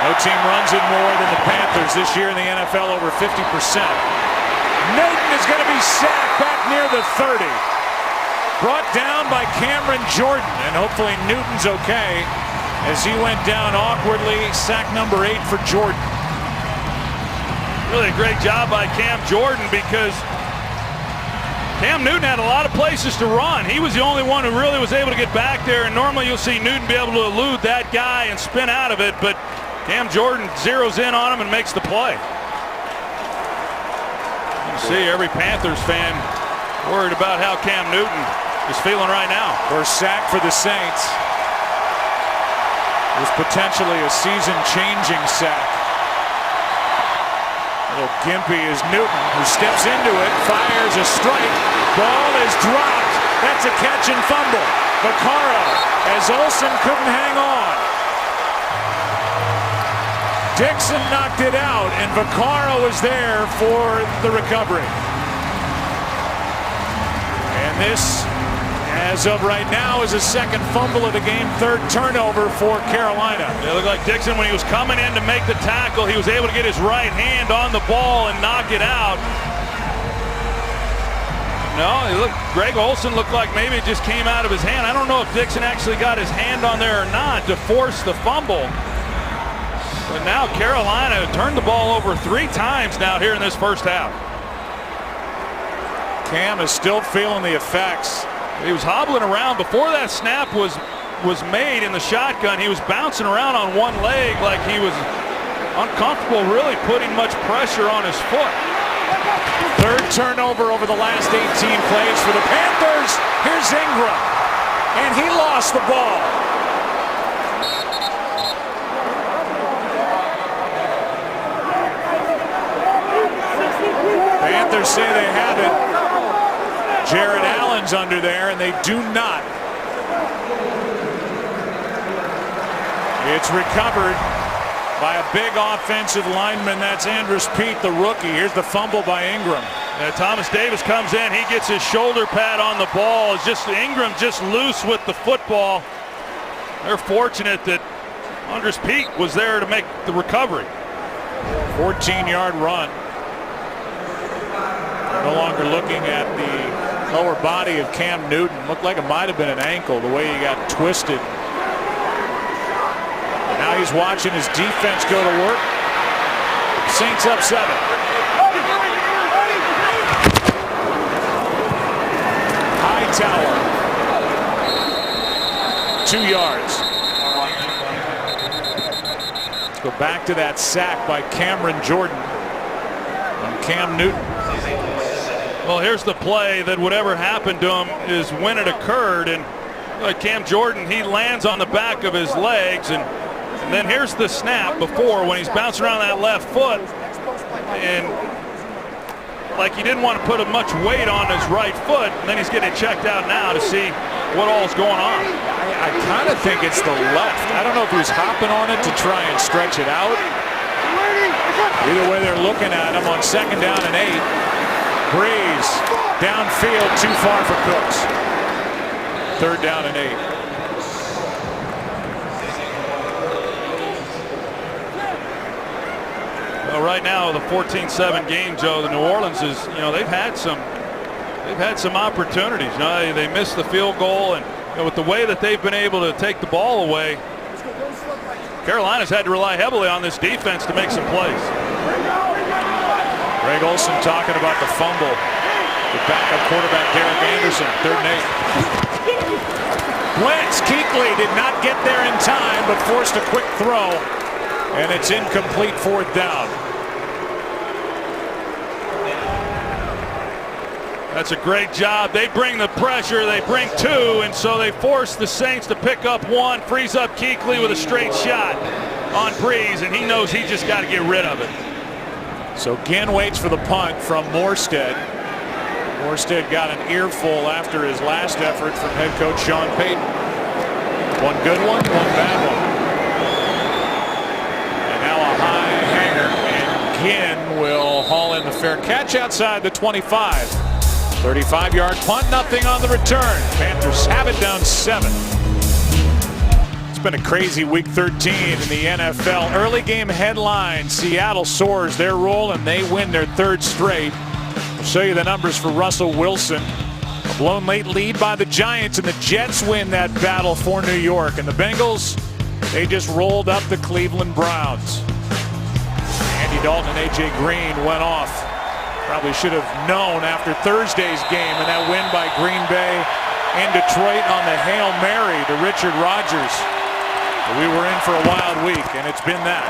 No team runs it more than the Panthers this year in the NFL, over 50%. Newton is going to be sacked back near the 30. Brought down by Cameron Jordan, and hopefully Newton's okay as he went down awkwardly. Sack number 8 for Jordan. Really a great job by Cam Jordan, because Cam Newton had a lot of places to run. He was the only one who really was able to get back there, and normally you'll see Newton be able to elude that guy and spin out of it, but Cam Jordan zeroes in on him and makes the play. You see every Panthers fan worried about how Cam Newton is feeling right now. First sack for the Saints. was potentially a season-changing sack. A little gimpy is Newton, who steps into it, fires a strike. Ball is dropped. That's a catch and fumble. Vaccaro, as Olsen couldn't hang on. Dixon knocked it out, and Vaccaro was there for the recovery. And this, as of right now, is a second fumble of the game, third turnover for Carolina. It looked like Dixon, when he was coming in to make the tackle, he was able to get his right hand on the ball and knock it out. No, Greg Olsen looked like maybe it just came out of his hand. I don't know if Dixon actually got his hand on there or not to force the fumble. But now Carolina turned the ball over 3 times now here in this first half. Cam is still feeling the effects. He was hobbling around before that snap was made in the shotgun. He was bouncing around on one leg like he was uncomfortable really putting much pressure on his foot. Third turnover over the last 18 plays for the Panthers. Here's Ingram, and he lost the ball. Panthers say they have it. Jared Allen's under there, and they do not. It's recovered by a big offensive lineman. That's Andrus Peat, the rookie. Here's the fumble by Ingram. Thomas Davis comes in. He gets his shoulder pad on the ball. It's just Ingram just loose with the football. They're fortunate that Andrus Peat was there to make the recovery. 14-yard run. They're no longer looking at the lower body of Cam Newton. Looked like it might have been an ankle, the way he got twisted. Now he's watching his defense go to work. Saints up 7. Hightower. 2 yards. Let's go back to that sack by Cameron Jordan on Cam Newton. Well, here's the play that whatever happened to him is when it occurred, and Cam Jordan, he lands on the back of his legs, and then here's the snap before when he's bouncing around that left foot, and like he didn't want to put much weight on his right foot, and then he's getting checked out now to see what all's going on. I kind of think it's the left. I don't know if he was hopping on it to try and stretch it out. Either way, they're looking at him on 2nd down and 8. Breeze downfield, too far for Cooks. 3rd down and 8. Well, right now, the 14-7 game, Joe, the New Orleans is, they've had some opportunities. They missed the field goal, and with the way that they've been able to take the ball away, Carolina's had to rely heavily on this defense to make some plays. Greg Olsen talking about the fumble. The backup quarterback Derek Anderson, 3rd and 8. Wentz, Kuechly did not get there in time, but forced a quick throw, and it's incomplete, 4th down. That's a great job. They bring the pressure, they bring 2, and so they force the Saints to pick up 1, frees up Kuechly with a straight shot on Breeze, and he knows he just got to get rid of it. So Ginn waits for the punt from Morstead. Morstead got an earful after his last effort from head coach Sean Payton. One good one, one bad one. And now a high hanger, and Ginn will haul in the fair catch outside the 25. 35-yard punt, nothing on the return. Panthers have it down 7. It's been a crazy week 13 in the NFL. Early game headline, Seattle soars their roll and they win their 3rd straight. I'll show you the numbers for Russell Wilson. A blown late lead by the Giants, and the Jets win that battle for New York. And the Bengals, they just rolled up the Cleveland Browns. Andy Dalton and A.J. Green went off. Probably should have known after Thursday's game and that win by Green Bay in Detroit on the Hail Mary to Richard Rodgers. But we were in for a wild week, and it's been that.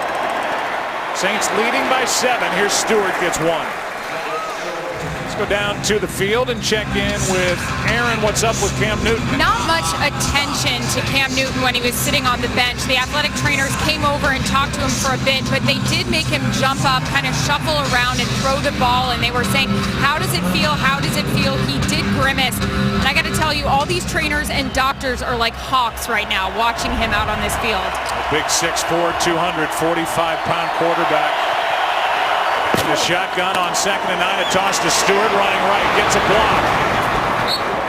Saints leading by 7. Here's Stewart, gets 1. Let's go down to the field and check in with Aaron. What's up with Cam Newton? Not much attention to Cam Newton when he was sitting on the bench. The athletic trainers came over and talked to him for a bit, but they did make him jump up, kind of shuffle around and throw the ball, and they were saying, how does it feel? How does it feel? He did grimace. And I got to tell you, all these trainers and doctors are like hawks right now watching him out on this field. A big 6'4", 245-pound quarterback. In the shotgun on 2nd and 9, a toss to Stewart, running right, gets a block.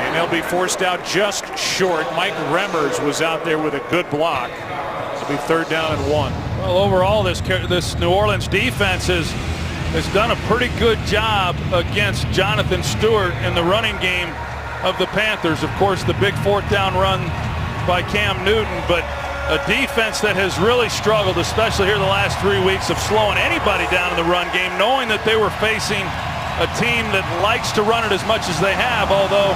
And he'll be forced out just short. Mike Remmers was out there with a good block. It'll be 3rd down and 1. Well, overall, this New Orleans defense has done a pretty good job against Jonathan Stewart in the running game of the Panthers. Of course, the big 4th down run by Cam Newton, but a defense that has really struggled, especially here the last 3 weeks, of slowing anybody down in the run game, knowing that they were facing a team that likes to run it as much as they have, although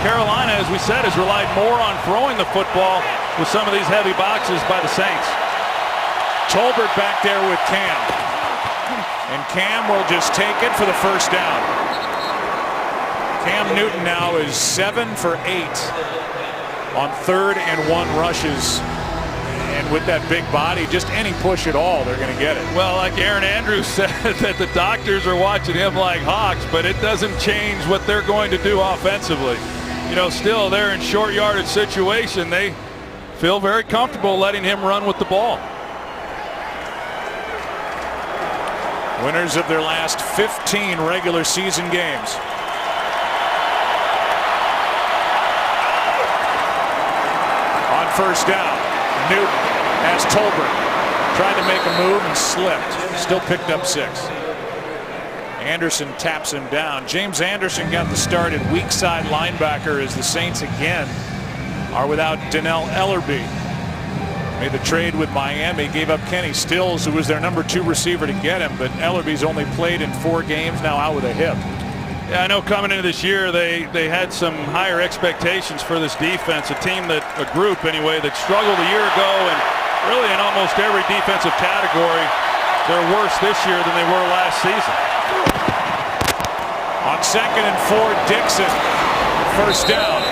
Carolina, as we said, has relied more on throwing the football with some of these heavy boxes by the Saints. Tolbert back there with Cam. And Cam will just take it for the 1st down. Cam Newton now is 7 for 8 on 3rd and 1 rushes. And with that big body, just any push at all, they're going to get it. Well, like Aaron Andrews said, that the doctors are watching him like hawks, but it doesn't change what they're going to do offensively. You know, still they're in short yardage situation. They feel very comfortable letting him run with the ball. Winners of their last 15 regular season games. On 1st down, Newton has Tolbert. Tried to make a move and slipped. Still picked up 6. Anderson taps him down. James Anderson got the start at weak side linebacker as the Saints again are without Donnell Ellerbe. Made the trade with Miami, gave up Kenny Stills, who was their number 2 receiver, to get him, but Ellerbe's only played in 4 games, now out with a hip. Yeah, I know coming into this year they had some higher expectations for this defense, a group anyway, that struggled a year ago, and really in almost every defensive category they're worse this year than they were last season. On 2nd and 4, Dixon, 1st down.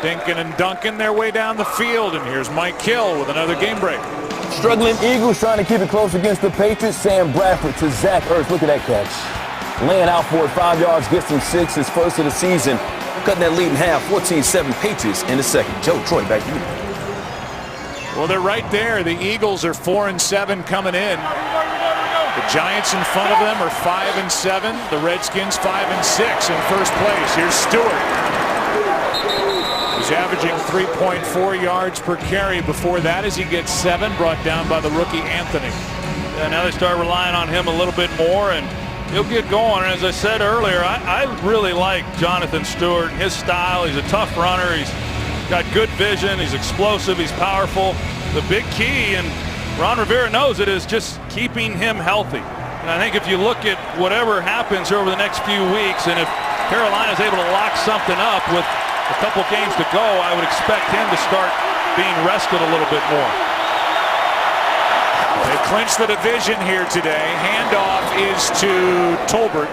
Dinkin and Duncan their way down the field, and here's Mike Hill with another game break. Struggling Eagles trying to keep it close against the Patriots. Sam Bradford to Zach Ertz. Look at that catch. Laying out for it, 5 yards, gets him 6, his first of the season. Cutting that lead in half, 14-7 Patriots in the 2nd. Joe, Troy, back to you. Well, they're right there. The Eagles are 4-7 coming in. The Giants in front of them are 5-7. The Redskins 5-6 in first place. Here's Stewart. He's averaging 3.4 yards per carry. Before that, as he gets 7, brought down by the rookie Anthony. Yeah, now they start relying on him a little bit more, and he'll get going. And as I said earlier, I really like Jonathan Stewart, his style. He's a tough runner. He's got good vision. He's explosive. He's powerful. The big key, and Ron Rivera knows it, is just keeping him healthy. And I think if you look at whatever happens over the next few weeks, and if Carolina's able to lock something up with a couple games to go, I would expect him to start being rested a little bit more. They clinched the division here today. Handoff is to Tolbert.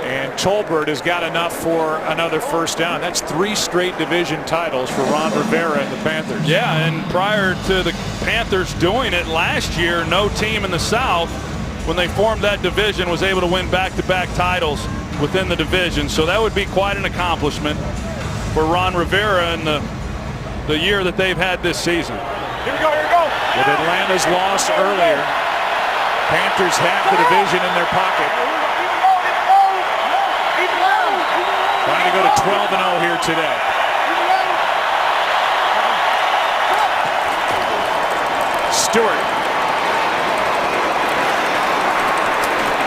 And Tolbert has got enough for another 1st down. That's 3 straight division titles for Ron Rivera and the Panthers. Yeah, and prior to the Panthers doing it last year, no team in the South, when they formed that division, was able to win back-to-back titles within the division. So that would be quite an accomplishment for Ron Rivera in the year that they've had this season. Here we go. With Atlanta's loss earlier, Panthers have the division in their pocket. Trying to go to 12-0 here today. Stewart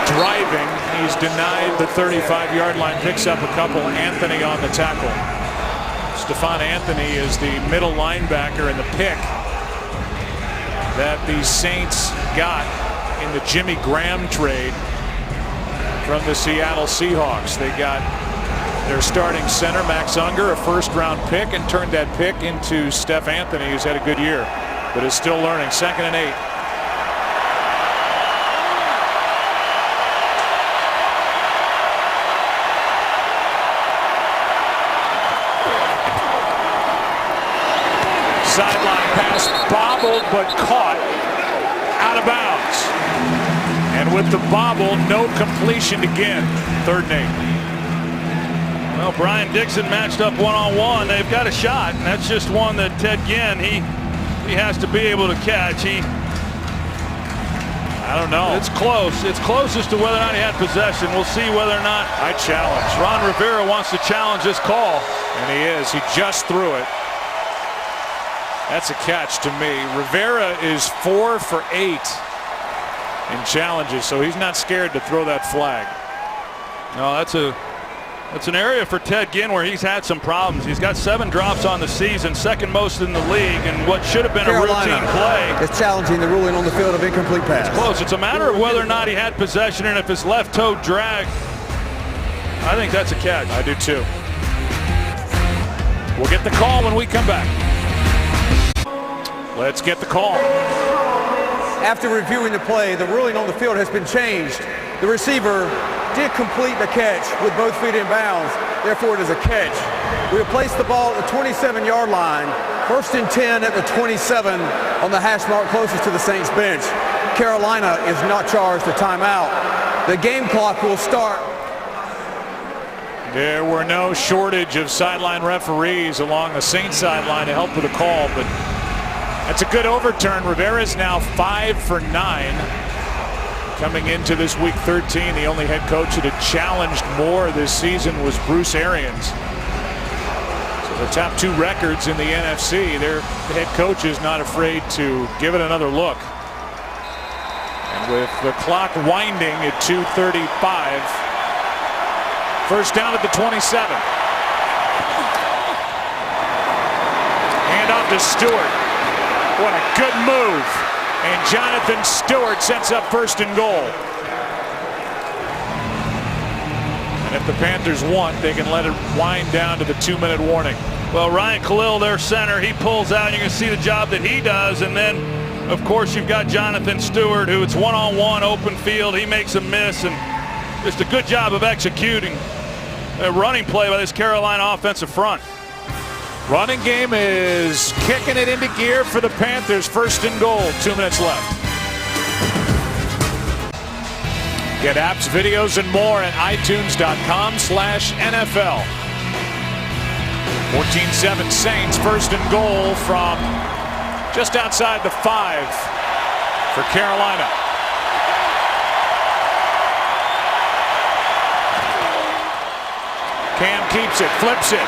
driving. He's denied the 35-yard line. Picks up a couple. Anthony on the tackle. Stephon Anthony is the middle linebacker, and the pick that the Saints got in the Jimmy Graham trade from the Seattle Seahawks. They got their starting center, Max Unger, a 1st-round pick, and turned that pick into Steph Anthony, who's had a good year, but is still learning. 2nd and 8. sideline pass bobbled but caught out of bounds. And with the bobble, no completion again. 3rd and 8. Well, Brian Dixon matched up one-on-one. They've got a shot, and that's just one that Ted Ginn, he has to be able to catch. I don't know. It's close. It's close as to whether or not he had possession. We'll see whether or not. I challenge. Ron Rivera wants to challenge this call. And he is. He just threw it. That's a catch to me. Rivera is 4 for 8 in challenges, so he's not scared to throw that flag. No, that's an area for Ted Ginn where he's had some problems. He's got 7 drops on the season, 2nd most in the league, and what should have been Carolina a routine play. is challenging the ruling on the field of incomplete pass. Close. It's a matter of whether or not he had possession, and if his left toe dragged. I think that's a catch. I do too. We'll get the call when we come back. Let's get the call. After reviewing the play, the ruling on the field has been changed. The receiver did complete the catch with both feet in bounds. Therefore, it is a catch. We have placed the ball at the 27-yard line. 1st and 10 at the 27 on the hash mark closest to the Saints bench. Carolina is not charged a timeout. The game clock will start. There were no shortage of sideline referees along the Saints sideline to help with the call, but that's a good overturn. Rivera's now 5 for 9. Coming into this week 13, the only head coach that had challenged more this season was Bruce Arians. So the top 2 records in the NFC, their head coach is not afraid to give it another look. And with the clock winding at 2:35, 1st down at the 27. Hand off to Stewart. What a good move. And Jonathan Stewart sets up 1st and goal. And if the Panthers want, they can let it wind down to the 2-minute warning. Well, Ryan Khalil, their center, he pulls out. You can see the job that he does. And then, of course, you've got Jonathan Stewart, who it's one-on-one, open field. He makes a miss, and just a good job of executing a running play by this Carolina offensive front. Running game is kicking it into gear for the Panthers. 1st and goal, 2 minutes left. Get apps, videos, and more at itunes.com/NFL. 14-7 Saints, 1st and goal from just outside the 5 for Carolina. Cam keeps it, flips it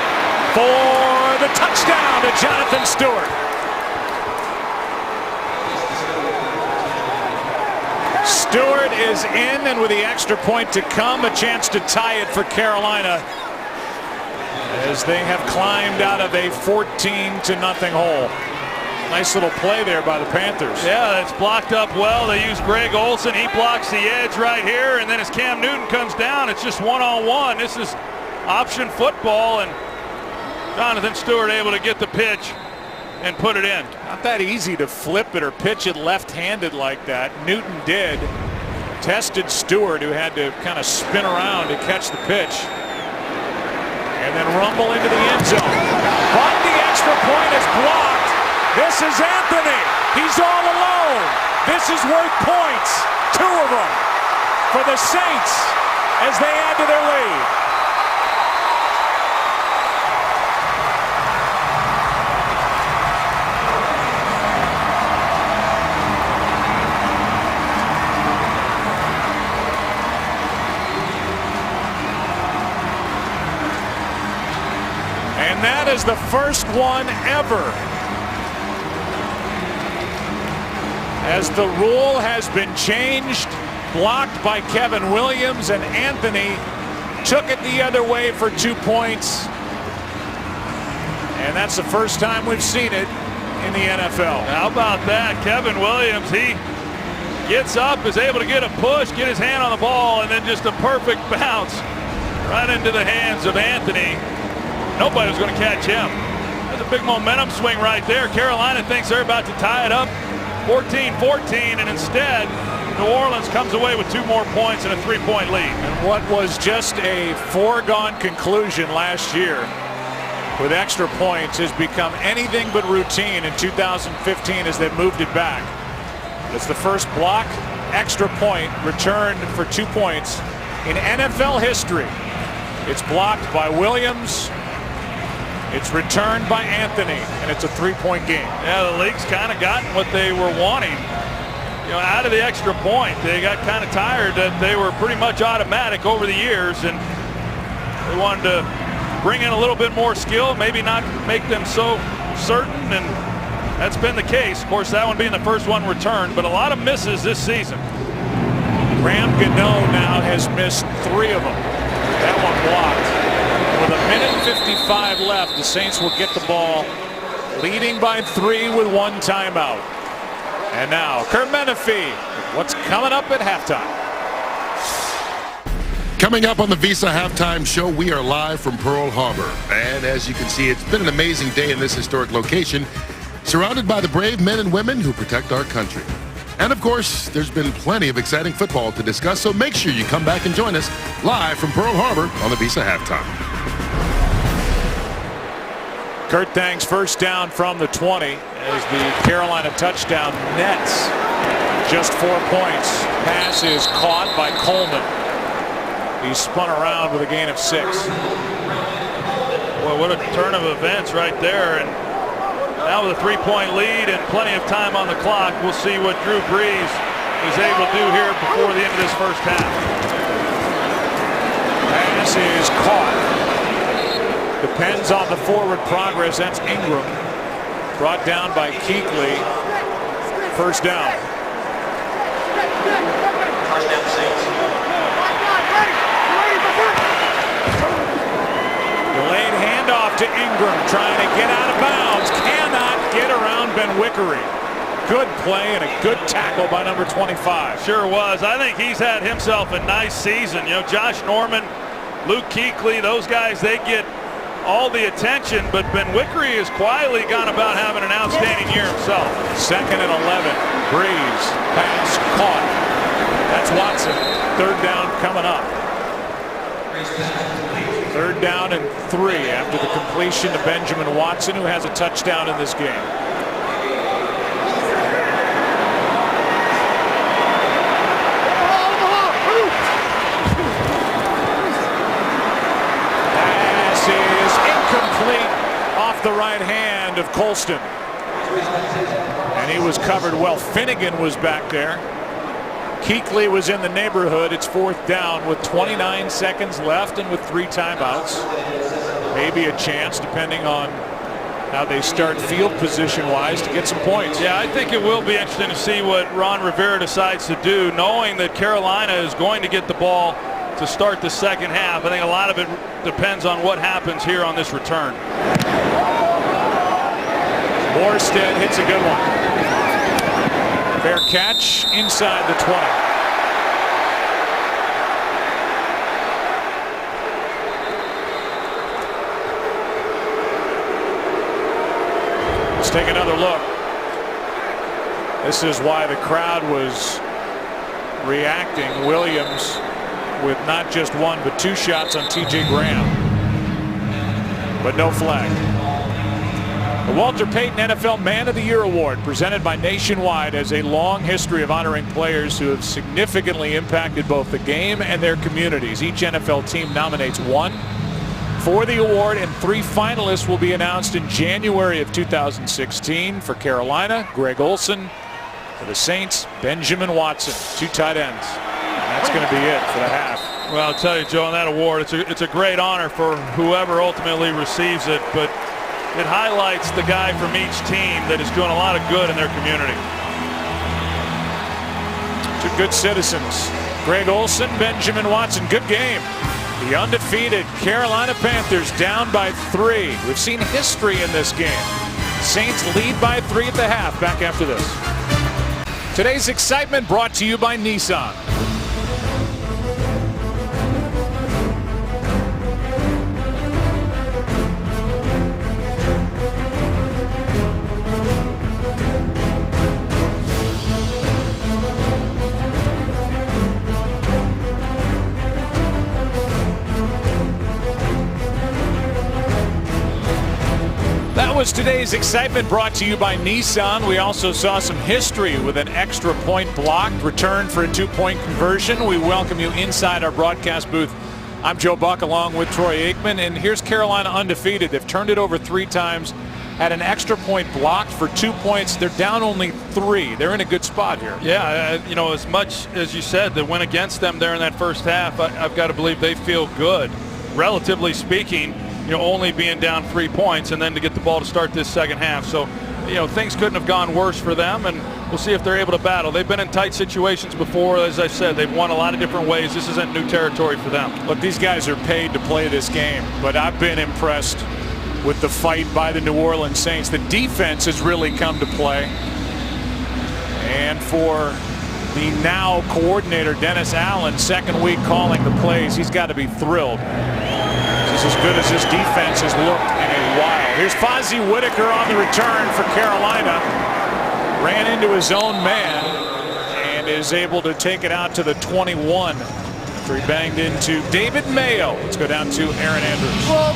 for the touchdown to Jonathan Stewart. Stewart is in, and with the extra point to come, a chance to tie it for Carolina as they have climbed out of a 14-0 hole. Nice little play there by the Panthers. Yeah, that's blocked up well. They use Greg Olsen. He blocks the edge right here, and then as Cam Newton comes down, it's just one-on-one. This is option football, and Jonathan Stewart able to get the pitch and put it in. Not that easy to flip it or pitch it left-handed like that. Newton did. Tested Stewart, who had to kind of spin around to catch the pitch. And then rumble into the end zone. But the extra point is blocked. This is Anthony. He's all alone. This is worth points. 2 of them for the Saints as they add to their lead. And that is the first one ever, as the rule has been changed. Blocked by Kevin Williams, and Anthony took it the other way for 2 points. And that's the first time we've seen it in the NFL. How about that? Kevin Williams, he gets up, is able to get a push, get his hand on the ball, and then just a perfect bounce right into the hands of Anthony. Nobody was going to catch him. That's a big momentum swing right there. Carolina thinks they're about to tie it up 14-14, and instead New Orleans comes away with 2 more points and a 3-point lead. And what was just a foregone conclusion last year with extra points has become anything but routine in 2015 as they've moved it back. It's the first block extra point returned for 2 points in NFL history. It's blocked by Williams. It's returned by Anthony, and it's a 3-point game. Yeah, the league's kind of gotten what they were wanting. You know, out of the extra point, they got kind of tired that they were pretty much automatic over the years, and they wanted to bring in a little bit more skill, maybe not make them so certain, and that's been the case. Of course, that one being the first one returned, but a lot of misses this season. Graham Gano now has missed 3 of them. That one blocked. With a minute 55 left, the Saints will get the ball, leading by 3 with 1 timeout. And now, Kurt Menefee, what's coming up at halftime? Coming up on the Visa Halftime Show, we are live from Pearl Harbor. And as you can see, it's been an amazing day in this historic location, surrounded by the brave men and women who protect our country. And of course, there's been plenty of exciting football to discuss, so make sure you come back and join us live from Pearl Harbor on the Visa Halftime. Kurt Thanks first down from the 20 as the Carolina touchdown nets just 4 points. Pass is caught by Coleman. He spun around with a gain of 6. Well, what a turn of events right there. And now with a 3-point lead and plenty of time on the clock, we'll see what Drew Brees is able to do here before the end of this first half. Pass is caught. Depends on the forward progress. That's Ingram. Brought down by Kuechly. First down. Delayed handoff to Ingram, trying to get out of bounds. Cannot get around Ben Wickery. Good play and a good tackle by number 25. Sure was. I think he's had himself a nice season. You know, Josh Norman, Luke Kuechly, those guys, they get all the attention, but Ben Wickery has quietly gone about having an outstanding year himself. 2nd and 11. Brees, pass caught. That's Watson. 3rd down coming up. 3rd down and 3 after the completion to Benjamin Watson, who has a touchdown in this game. Off the right hand of Colston. And he was covered well. Finnegan was back there. Kuechly was in the neighborhood. It's 4th down with 29 seconds left and with 3 timeouts. Maybe a chance, depending on how they start field position-wise, to get some points. Yeah, I think it will be interesting to see what Ron Rivera decides to do, knowing that Carolina is going to get the ball to start the second half. I think a lot of it depends on what happens here on this return. Morstead hits a good one. Fair catch inside the 20. Let's take another look. This is why the crowd was reacting. Williams with not just 1 but 2 shots on T.J. Graham, but no flag. The Walter Payton NFL Man of the Year Award, presented by Nationwide, has a long history of honoring players who have significantly impacted both the game and their communities. Each NFL team nominates 1 for the award, and 3 finalists will be announced in January of 2016. For Carolina, Greg Olsen. For the Saints, Benjamin Watson. 2 tight ends. That's going to be it for the half. Well, I'll tell you, Joe, on that award, it's a great honor for whoever ultimately receives it, but it highlights the guy from each team that is doing a lot of good in their community. 2 good citizens. Greg Olsen, Benjamin Watson. Good game. The undefeated Carolina Panthers down by 3. We've seen history in this game. Saints lead by 3 at the half. Back after this. Today's excitement brought to you by Nissan. It's today's excitement brought to you by Nissan. We also saw some history with an extra point blocked, returned for a 2-point conversion. We welcome you inside our broadcast booth. I'm Joe Buck along with Troy Aikman, and here's Carolina undefeated. They've turned it over 3 times, had an extra point blocked for 2 points. They're down only 3. They're in a good spot here. Yeah, you know, as much as you said that went against them there in that first half, I've got to believe they feel good, relatively speaking, you know, only being down 3 points and then to get the ball to start this second half. So, you know, things couldn't have gone worse for them, and we'll see if they're able to battle. They've been in tight situations before. As I said, they've won a lot of different ways. This isn't new territory for them. Look, these guys are paid to play this game, but I've been impressed with the fight by the New Orleans Saints. The defense has really come to play. And for the now coordinator, Dennis Allen, second week calling the plays, he's got to be thrilled. This is as good as his defense has looked in a while. Here's Fozzie Whitaker on the return for Carolina. Ran into his own man and is able to take it out to the 21 after he banged into David Mayo. Let's go down to Aaron Andrews. Well,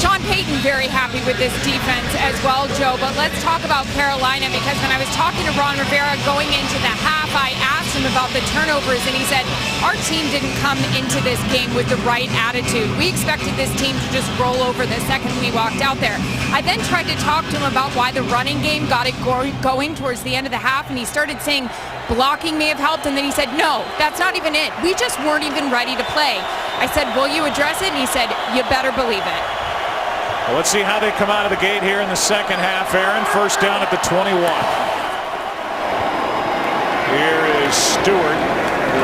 Sean Payton very happy with this defense as well, Joe. But let's talk about Carolina, because when I was talking to Ron Rivera going into the half, I asked him about the turnovers, and he said, our team didn't come into this game with the right attitude. We expected this team to just roll over the second we walked out there. I then tried to talk to him about why the running game got it going towards the end of the half, and he started saying blocking may have helped, and then he said, no, that's not even it. We just weren't even ready to play. I said, will you address it? And he said, you better believe it. Well, let's see how they come out of the gate here in the second half. Aaron, first down at the 21. Here is Stewart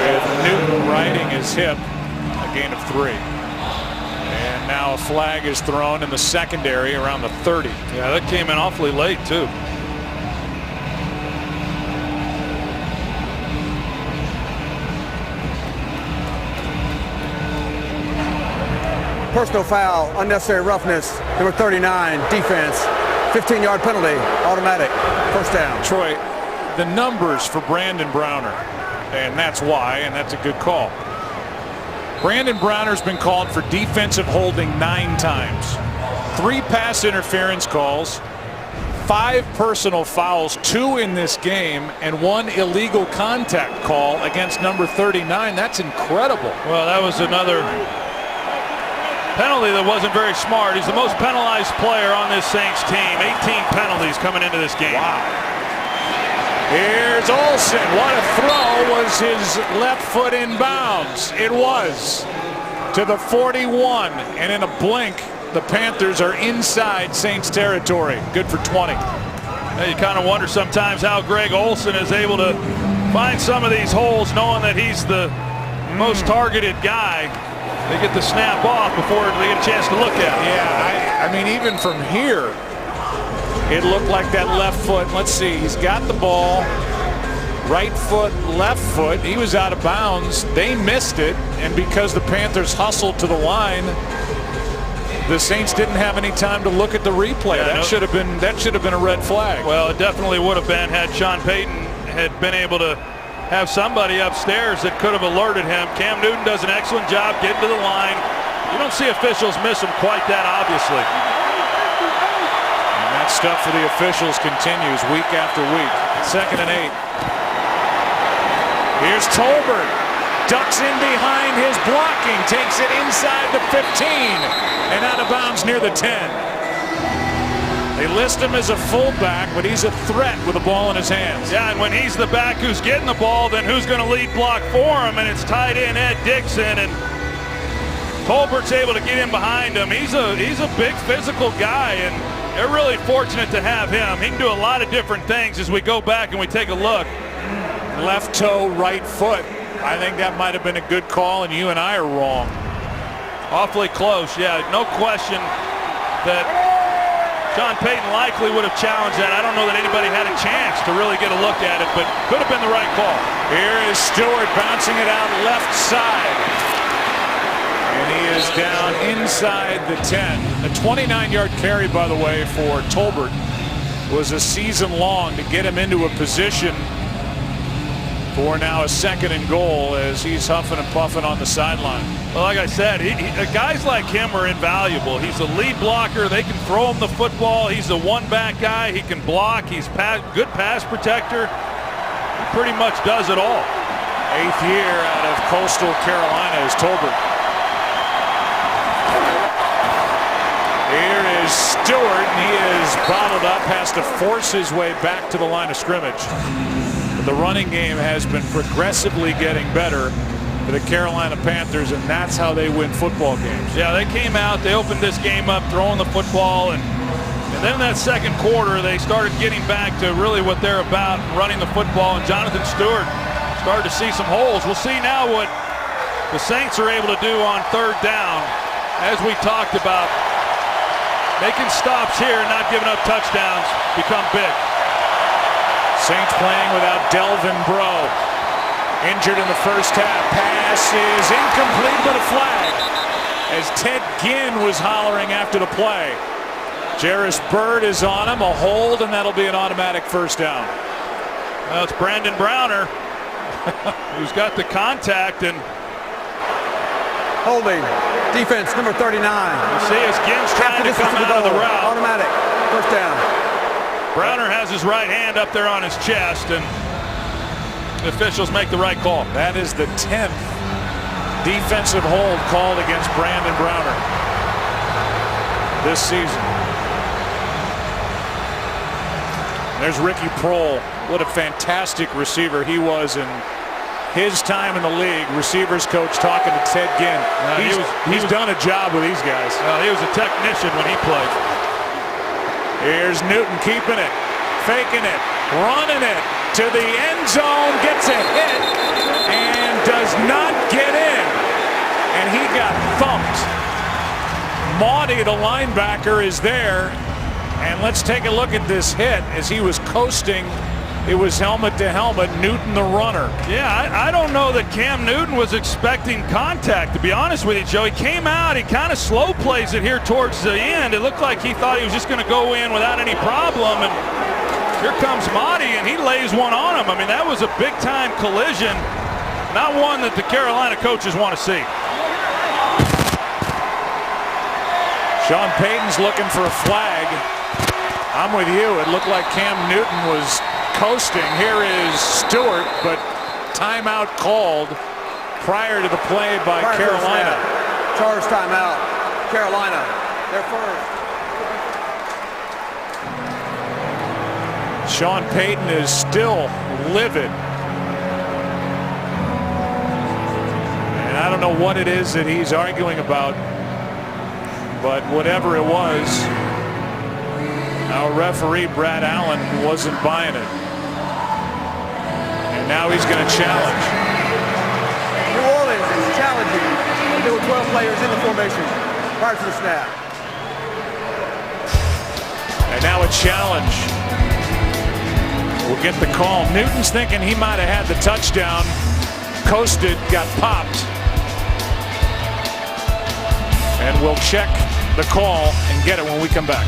with Newton riding his hip, a gain of 3. And now a flag is thrown in the secondary around the 30. Yeah, that came in awfully late, too. Personal foul, unnecessary roughness, number 39, defense, 15-yard penalty, automatic, first down. Troy, the numbers for Brandon Browner, and that's why, and that's a good call. Brandon Browner's been called for defensive holding 9 times, 3 pass interference calls, 5 personal fouls, 2 in this game, and 1 illegal contact call against number 39. That's incredible. Well, that was another penalty that wasn't very smart. He's the most penalized player on this Saints team. 18 penalties coming into this game. Wow. Here's Olsen. What a throw. Was his left foot in bounds? It was. To the 41. And in a blink, the Panthers are inside Saints territory. Good for 20. Now you kind of wonder sometimes how Greg Olsen is able to find some of these holes, knowing that he's the most targeted guy. They get the snap off before they get a chance to look at it. Yeah, I mean, even from here, it looked like that left foot. Let's see, he's got the ball. Right foot, left foot. He was out of bounds. They missed it, and because the Panthers hustled to the line, the Saints didn't have any time to look at the replay. Yeah, that should have been a red flag. Well, it definitely would have been had Sean Payton had been able to have somebody upstairs that could have alerted him. Cam Newton does an excellent job getting to the line. You don't see officials miss him quite that obviously. And that stuff for the officials continues week after week. 2nd and 8. Here's Tolbert. Ducks in behind his blocking. Takes it inside the 15. And out of bounds near the 10. They list him as a fullback, but he's a threat with the ball in his hands. Yeah, and when he's the back who's getting the ball, then who's going to lead block for him? And it's tight end Ed Dixon, and Tolbert's able to get in behind him. He's a big physical guy, and they're really fortunate to have him. He can do a lot of different things as we go back and we take a look. Left toe, right foot. I think that might have been a good call, and you and I are wrong. Awfully close, yeah, no question that Sean Payton likely would have challenged that. I don't know that anybody had a chance to really get a look at it, but could have been the right call. Here is Stewart bouncing it out left side. And he is down inside the 10. A 29-yard carry, by the way, for Tolbert was a season long to get him into a position For now a 2nd and goal as he's huffing and puffing on the sideline. Well, like I said, guys like him are invaluable. He's a lead blocker. They can throw him the football. He's a one-back guy. He can block. He's good pass protector. He pretty much does it all. 8th year out of Coastal Carolina is Tolbert. Here is Stewart, and he is bottled up, has to force his way back to the line of scrimmage. But the running game has been progressively getting better for the Carolina Panthers, and that's how they win football games. Yeah, they came out, they opened this game up throwing the football, and then in that 2nd quarter they started getting back to really what they're about, running the football, and Jonathan Stewart started to see some holes. We'll see now what the Saints are able to do on 3rd down. As we talked about, making stops here, not giving up touchdowns, become big. Saints playing without Delvin Breaux. Injured in the first half. Pass is incomplete, but a flag. As Ted Ginn was hollering after the play. Jarris Byrd is on him, a hold, and that'll be an automatic 1st down. Well, it's Brandon Browner who's got the contact, and Holding. Defense number 39. you see as Ginn's trying to come out of the route. Automatic. 1st down. Browner has his right hand up there on his chest, and the officials make the right call. That is the 10th defensive hold called against Brandon Browner this season. There's Ricky Prohl. What a fantastic receiver he was in his time in the league. Receivers coach talking to Ted Ginn. He's done a job with these guys. He was a technician when he played. Here's Newton keeping it, faking it, running it to the end zone, gets a hit, and does not get in. And he got thumped. Maudie, the linebacker, is there. And let's take a look at this hit as he was coasting. It was helmet to helmet. Newton, the runner. Yeah, I don't know that Cam Newton was expecting contact, to be honest with you, Joe. He came out, he kind of slow plays it here towards the end. It looked like he thought he was just going to go in without any problem, and here comes Maudie, and he lays one on him. I mean, that was a big-time collision, not one that the Carolina coaches want to see. Sean Payton's looking for a flag. I'm with you. It looked like Cam Newton was coasting. Here is Stewart, but timeout called prior to the play by Carolina. Charge timeout. Carolina, they're first. Sean Payton is still livid. And I don't know what it is that he's arguing about, but whatever it was, our referee, Brad Allen, wasn't buying it. And now he's going to challenge. New Orleans is challenging. There were 12 players in the formation prior to the snap. And now a challenge. We'll get the call. Newton's thinking he might have had the touchdown. Coasted, got popped. And we'll check the call and get it when we come back.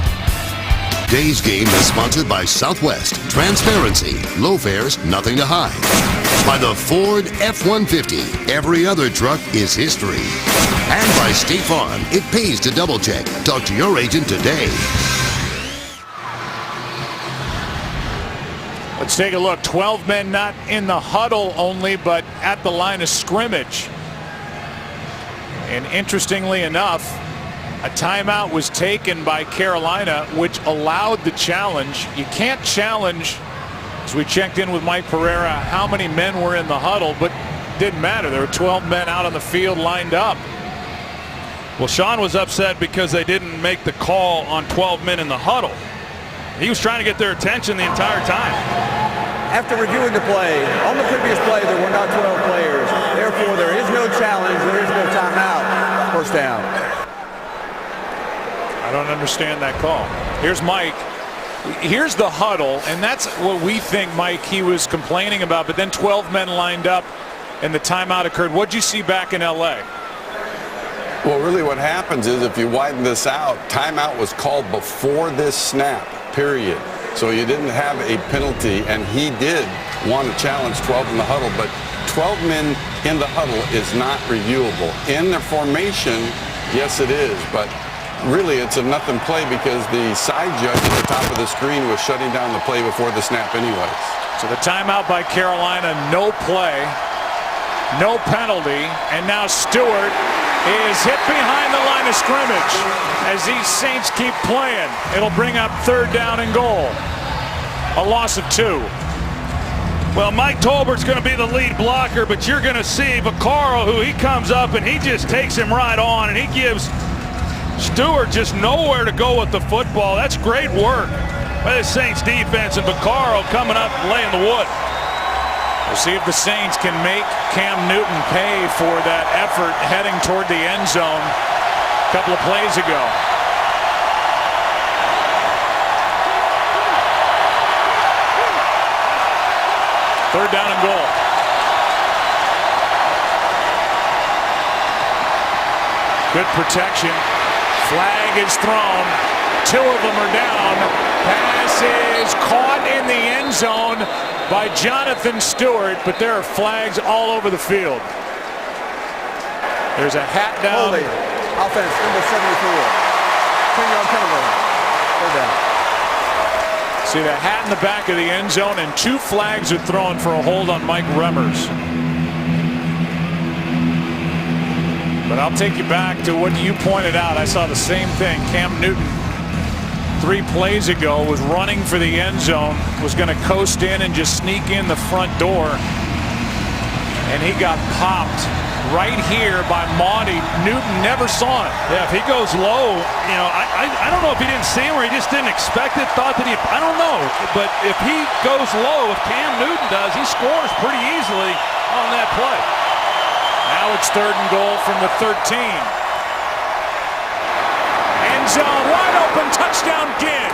Today's game is sponsored by Southwest. Transparency. Low fares, nothing to hide. By the Ford F-150. Every other truck is history. And by State Farm. It pays to double check. Talk to your agent today. Let's take a look. 12 men not in the huddle only, but at the line of scrimmage. And interestingly enough, a timeout was taken by Carolina, which allowed the challenge. You can't challenge, as we checked in with Mike Pereira, how many men were in the huddle, but it didn't matter. There were 12 men out on the field lined up. Well, Sean was upset because they didn't make the call on 12 men in the huddle. He was trying to get their attention the entire time. After reviewing the play, on the previous play there were not 12 players. Therefore, there is no challenge, there is no timeout. 1st down. I don't understand that call. Here's Mike. Here's the huddle, and that's what we think, Mike, he was complaining about. But then 12 men lined up, and the timeout occurred. What'd you see back in L.A.? Well, really what happens is if you widen this out, timeout was called before this snap, period. So you didn't have a penalty, and he did want to challenge 12 in the huddle, but 12 men in the huddle is not reviewable. In the formation, yes it is, but really it's a nothing play because the side judge at the top of the screen was shutting down the play before the snap anyways. So the timeout by Carolina, no play, no penalty, and now Stewart is hit behind the line of scrimmage as these Saints keep playing. It'll bring up 3rd down and goal. A loss of 2. Well, Mike Tolbert's going to be the lead blocker, but you're going to see Vaccaro, who he comes up and he just takes him right on, and he gives Stewart just nowhere to go with the football. That's great work by the Saints defense, and Vaccaro coming up and laying the wood. We'll see if the Saints can make Cam Newton pay for that effort heading toward the end zone a couple of plays ago. Third down and goal. Good protection. Flag is thrown. 2 of them are down. Pass is caught in the end zone by Jonathan Stewart, but there are flags all over the field. There's a hat down. Holding. Offense, number 74. 10-yard penalty. Third down. See the hat in the back of the end zone, and 2 flags are thrown for a hold on Mike Remmers. But I'll take you back to what you pointed out. I saw the same thing. Cam Newton 3 plays ago was running for the end zone, was going to coast in and just sneak in the front door, and he got popped right here by Maudie. Newton never saw it. Yeah, if he goes low, you know, I don't know if he didn't see him or he just didn't expect it, thought that I don't know. But if he goes low, if Cam Newton does, he scores pretty easily on that play. Now it's 3rd and goal from the 13. End zone, wide open, touchdown Ginn.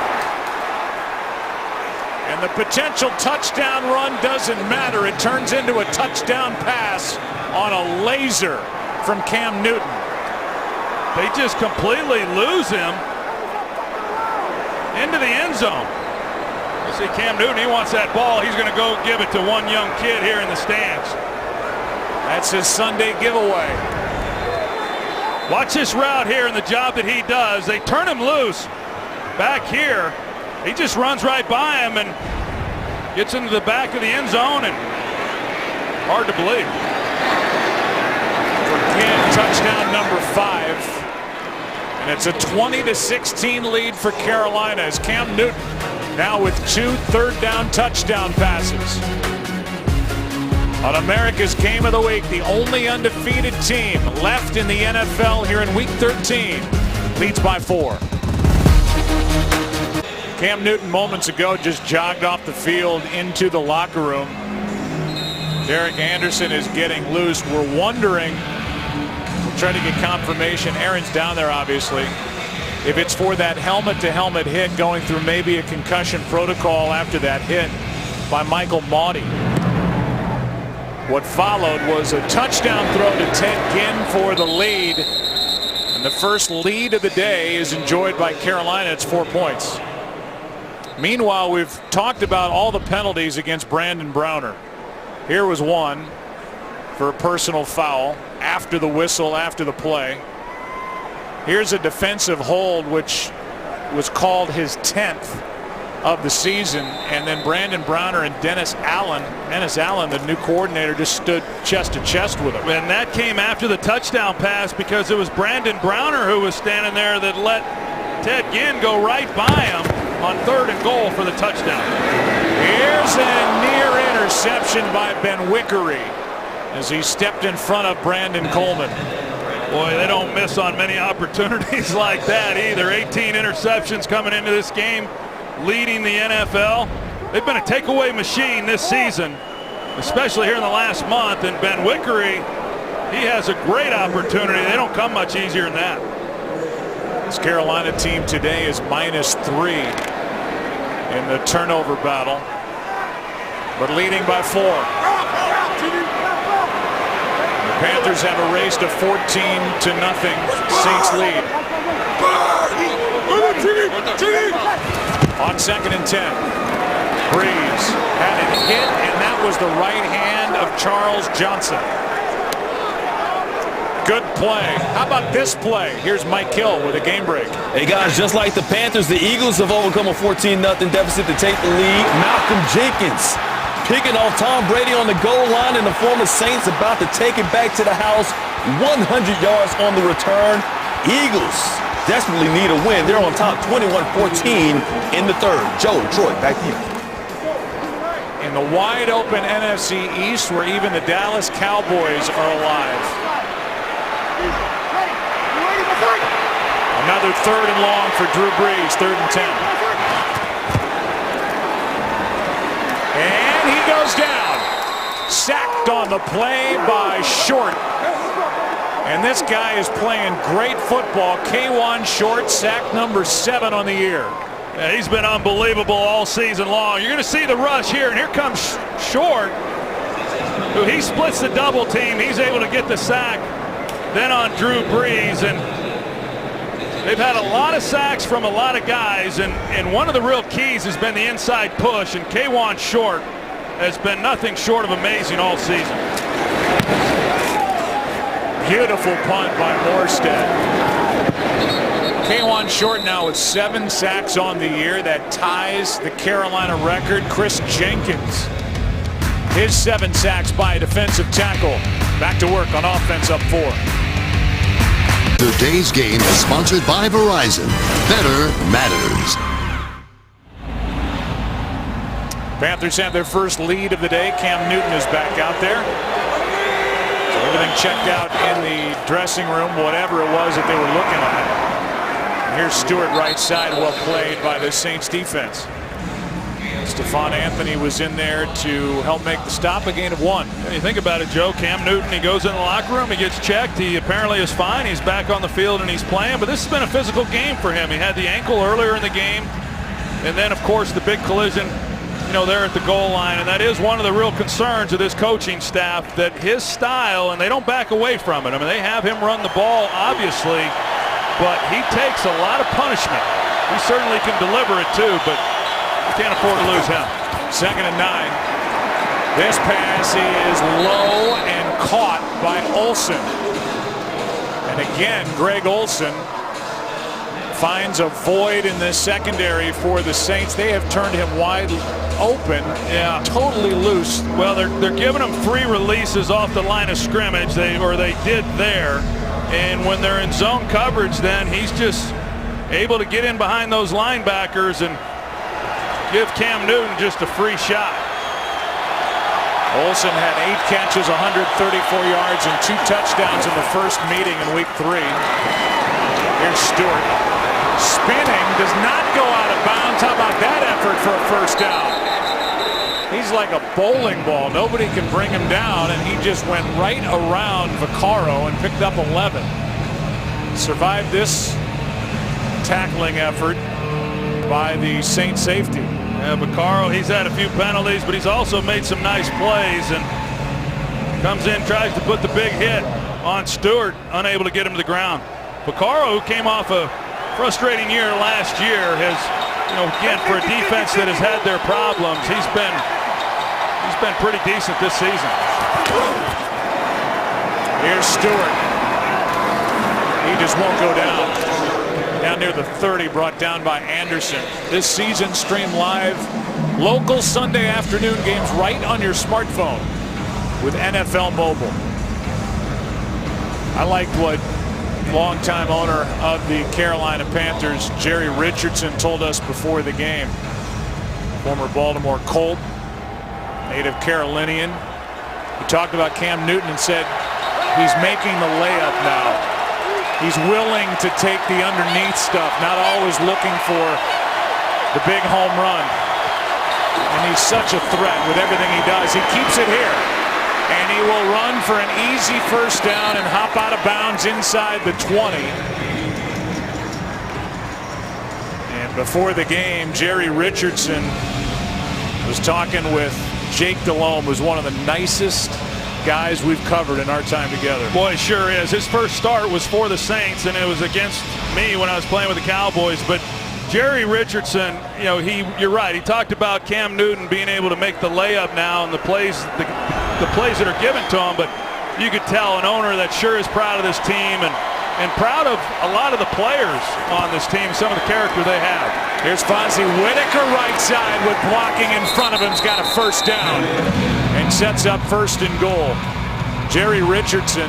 And the potential touchdown run doesn't matter. It turns into a touchdown pass on a laser from Cam Newton. They just completely lose him into the end zone. You see Cam Newton, he wants that ball. He's going to go give it to one young kid here in the stands. That's his Sunday giveaway. Watch this route here and the job that he does. They turn him loose back here. He just runs right by him and gets into the back of the end zone, and hard to believe. Again, touchdown number 5. And it's a 20-16 lead for Carolina as Cam Newton now with 2 third-down touchdown passes. On America's Game of the Week, the only undefeated team left in the NFL here in Week 13 leads by 4. Cam Newton moments ago just jogged off the field into the locker room. Derek Anderson is getting loose. We're wondering, we'll try to get confirmation. Aaron's down there obviously. If it's for that helmet-to-helmet hit, going through maybe a concussion protocol after that hit by Michael Maudie. What followed was a touchdown throw to Ted Ginn for the lead. And the first lead of the day is enjoyed by Carolina. It's 4 points. Meanwhile, we've talked about all the penalties against Brandon Browner. Here was one for a personal foul after the whistle, after the play. Here's a defensive hold, which was called his 10th of the season. And then Brandon Browner and Dennis Allen, the new coordinator, just stood chest to chest with him. And that came after the touchdown pass because it was Brandon Browner who was standing there that let Ted Ginn go right by him on 3rd and goal for the touchdown. Here's a near interception by Ben Wickery as he stepped in front of Brandon Coleman. Boy, they don't miss on many opportunities like that either. 18 interceptions coming into this game, leading the NFL. They've been a takeaway machine this season, especially here in the last month. And Ben Wickery, he has a great opportunity. They don't come much easier than that. This Carolina team today is -3 in the turnover battle, but leading by 4. The Panthers have erased a 14-0 Saints lead. On 2nd and 10. Breeze had it hit, and that was the right hand of Charles Johnson. Good play. How about this play? Here's Mike Hill with a game break. Hey guys, just like the Panthers, the Eagles have overcome a 14-0 deficit to take the lead. Malcolm Jenkins picking off Tom Brady on the goal line, and the former Saints about to take it back to the house. 100 yards on the return. Eagles desperately need a win. They're on top 21-14 in the third. Joe, Troy, back to you. In the wide open NFC East, where even the Dallas Cowboys are alive. Another 3rd and long for Drew Brees, 3rd and 10. And he goes down. Sacked on the play by Short. And this guy is playing great football. K1 Short, sack number 7 on the year. Yeah, he's been unbelievable all season long. You're going to see the rush here, and here comes Short, who he splits the double team. He's able to get the sack. Then on Drew Brees, and they've had a lot of sacks from a lot of guys, and one of the real keys has been the inside push, and K1 Short has been nothing short of amazing all season. Beautiful punt by Morstead. K1 Short now with 7 sacks on the year. That ties the Carolina record. Chris Jenkins, his 7 sacks by a defensive tackle. Back to work on offense, up 4. Today's game is sponsored by Verizon. Better matters. Panthers have their first lead of the day. Cam Newton is back out there. So everything checked out in the dressing room, whatever it was that they were looking at. And here's Stewart right side, well played by the Saints defense. Stephon Anthony was in there to help make the stop, a gain of 1. When you think about it, Joe, Cam Newton, he goes in the locker room, he gets checked, he apparently is fine, he's back on the field and he's playing, but this has been a physical game for him. He had the ankle earlier in the game, and then of course the big collision, there at the goal line, and that is one of the real concerns of this coaching staff, that his style, and they don't back away from it. I mean, they have him run the ball, obviously, but he takes a lot of punishment. He certainly can deliver it too, but can't afford to lose him. 2nd and 9. This pass is low and caught by Olsen. And again, Greg Olsen finds a void in the secondary for the Saints. They have turned him wide open, totally loose. Well, they're giving him 3 releases off the line of scrimmage, they did there. And when they're in zone coverage, then he's just able to get in behind those linebackers and give Cam Newton just a free shot. Olsen had 8 catches, 134 yards, and 2 touchdowns in the first meeting in week 3. Here's Stewart. Spinning, does not go out of bounds. How about that effort for a first down? He's like a bowling ball. Nobody can bring him down, and he just went right around Vaccaro and picked up 11. Survived this tackling effort by the Saints safety. Yeah, Vaccaro, he's had a few penalties, but he's also made some nice plays, and comes in, tries to put the big hit on Stewart, unable to get him to the ground. Vaccaro, who came off a frustrating year last year, has, again, for a defense that has had their problems, he's been pretty decent this season. Here's Stewart. He just won't go down. Down near the 30, brought down by Anderson. This season streamed live, local Sunday afternoon games right on your smartphone with NFL Mobile. I liked what longtime owner of the Carolina Panthers, Jerry Richardson, told us before the game. Former Baltimore Colt, native Carolinian. He talked about Cam Newton and said he's making the layup now. He's willing to take the underneath stuff, not always looking for the big home run. And he's such a threat with everything he does. He keeps it here. And he will run for an easy first down and hop out of bounds inside the 20. And before the game, Jerry Richardson was talking with Jake Delhomme, who's one of the nicest guys we've covered in our time together. Boy, it sure is. His first start was for the Saints, and it was against me when I was playing with the Cowboys. But Jerry Richardson, you're right. He talked about Cam Newton being able to make the layup now and the plays that are given to him, but you could tell an owner that sure is proud of this team and proud of a lot of the players on this team, some of the character they have. Here's Fonzie Whitaker right side with blocking in front of him. He's got a first down and sets up 1st and goal. Jerry Richardson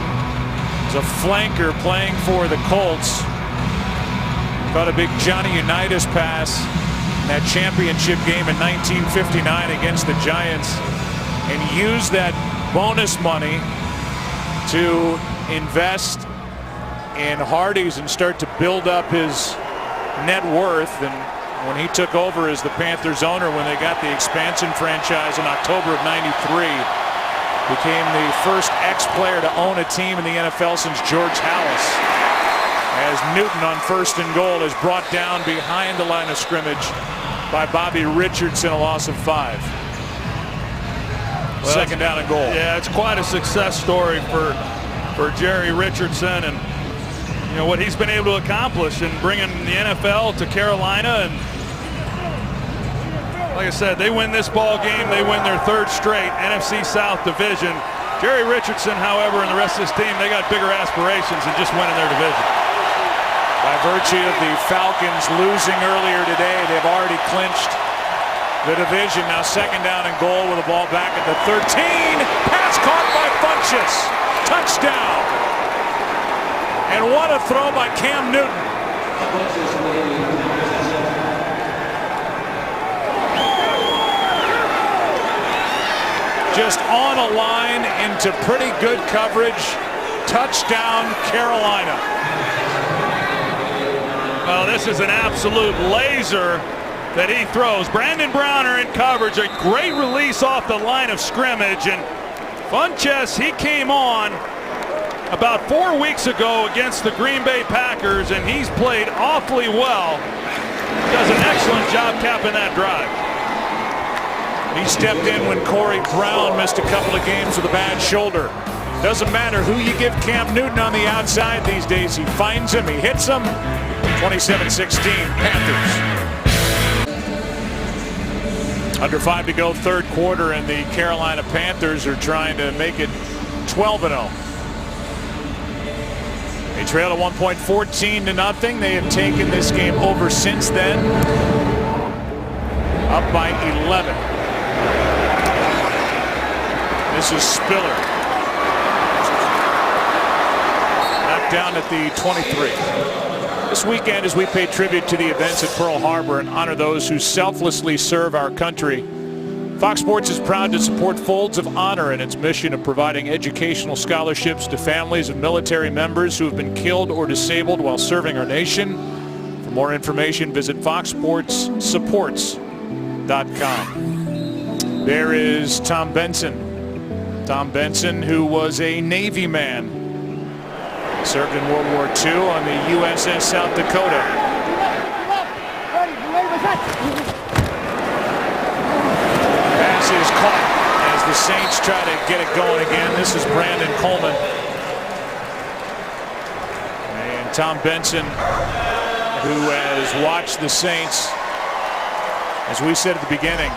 is a flanker playing for the Colts. Caught a big Johnny Unitas pass in that championship game in 1959 against the Giants and used that bonus money to invest in Hardee's and start to build up his net worth. And when he took over as the Panthers owner, when they got the expansion franchise in October of '93, became the first ex-player to own a team in the NFL since George Halas. As Newton on 1st and goal is brought down behind the line of scrimmage by Bobby Richardson, a loss of 5. Well, 2nd down and goal. Yeah, it's quite a success story for Jerry Richardson and what he's been able to accomplish in bringing the NFL to Carolina. And like I said, they win this ball game, they win their 3rd straight NFC South division. Jerry Richardson, however, and the rest of his team, they got bigger aspirations than just winning their division. By virtue of the Falcons losing earlier today, they've already clinched the division. Now 2nd down and goal with the ball back at the 13. Pass caught by Funchess. Touchdown. And what a throw by Cam Newton. Just on a line into pretty good coverage. Touchdown, Carolina. Well, this is an absolute laser that he throws. Brandon Browner in coverage, a great release off the line of scrimmage, and Funchess, he came on about 4 weeks ago against the Green Bay Packers, and he's played awfully well. Does an excellent job capping that drive. He stepped in when Corey Brown missed a couple of games with a bad shoulder. Doesn't matter who you give Cam Newton on the outside these days. He finds him, he hits him. 27-16 Panthers. Under 5 to go, 3rd quarter, and the Carolina Panthers are trying to make it 12-0. They trail at one point 14-0. They have taken this game over since then. Up by 11. This is Spiller. Knocked down at the 23. This weekend, as we pay tribute to the events at Pearl Harbor and honor those who selflessly serve our country, Fox Sports is proud to support Folds of Honor in its mission of providing educational scholarships to families of military members who have been killed or disabled while serving our nation. For more information, visit foxsportssupports.com. There is Tom Benson. Tom Benson, who was a Navy man. Served in World War II on the USS South Dakota. Pass is caught as the Saints try to get it going again. This is Brandon Coleman. And Tom Benson, who has watched the Saints, as we said at the beginning,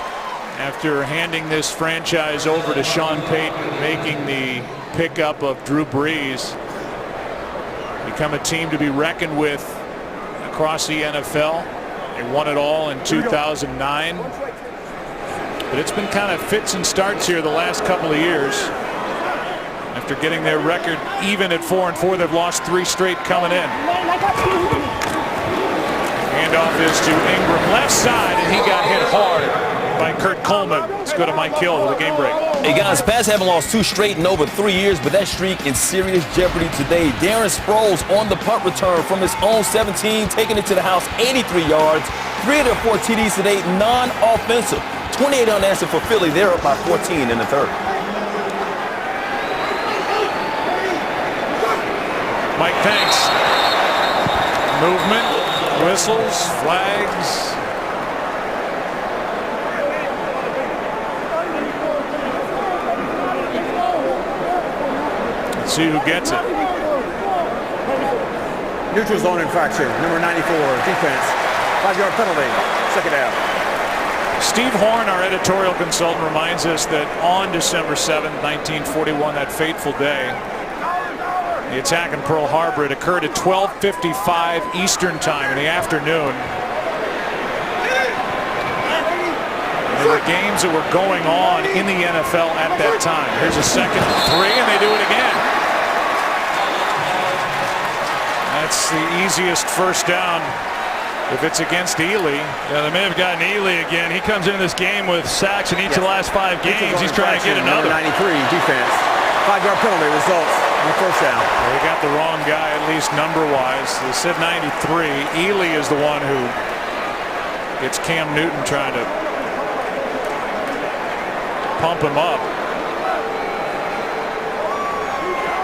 after handing this franchise over to Sean Payton, making the pickup of Drew Brees, become a team to be reckoned with across the NFL. They won it all in 2009. But it's been kind of fits and starts here the last couple of years. After getting their record even at 4-4, they've lost 3 straight coming in. Handoff is to Ingram left side, and he got hit hard by Kurt Coleman. Let's go to Mike Hill with a game break. Hey guys, Pats haven't lost 2 straight in over 3 years, but that streak in serious jeopardy today. Darren Sproles on the punt return from his own 17, taking it to the house, 83 yards. 3 of their 4 TDs today, non-offensive. 28 unanswered for Philly. They're up by 14 in the 3rd. Mike, thanks. Movement, whistles, flags. Let's see who gets it. Neutral zone infraction, number 94, defense. 5-yard penalty. Second down. Steve Horn, our editorial consultant, reminds us that on December 7th, 1941, that fateful day, the attack in Pearl Harbor, it occurred at 12:55 Eastern Time in the afternoon. There were games that were going on in the NFL at that time. Here's a 2nd and 3, and they do it again. That's the easiest first down if it's against Ely. Yeah, they may have gotten Ely again. He comes into this game with sacks in each of the last 5 games. He's trying to get another. 93 defense. 5-yard penalty results in the first down. They got the wrong guy, at least number-wise. They said 93. Ely is the one who gets Cam Newton trying to pump him up.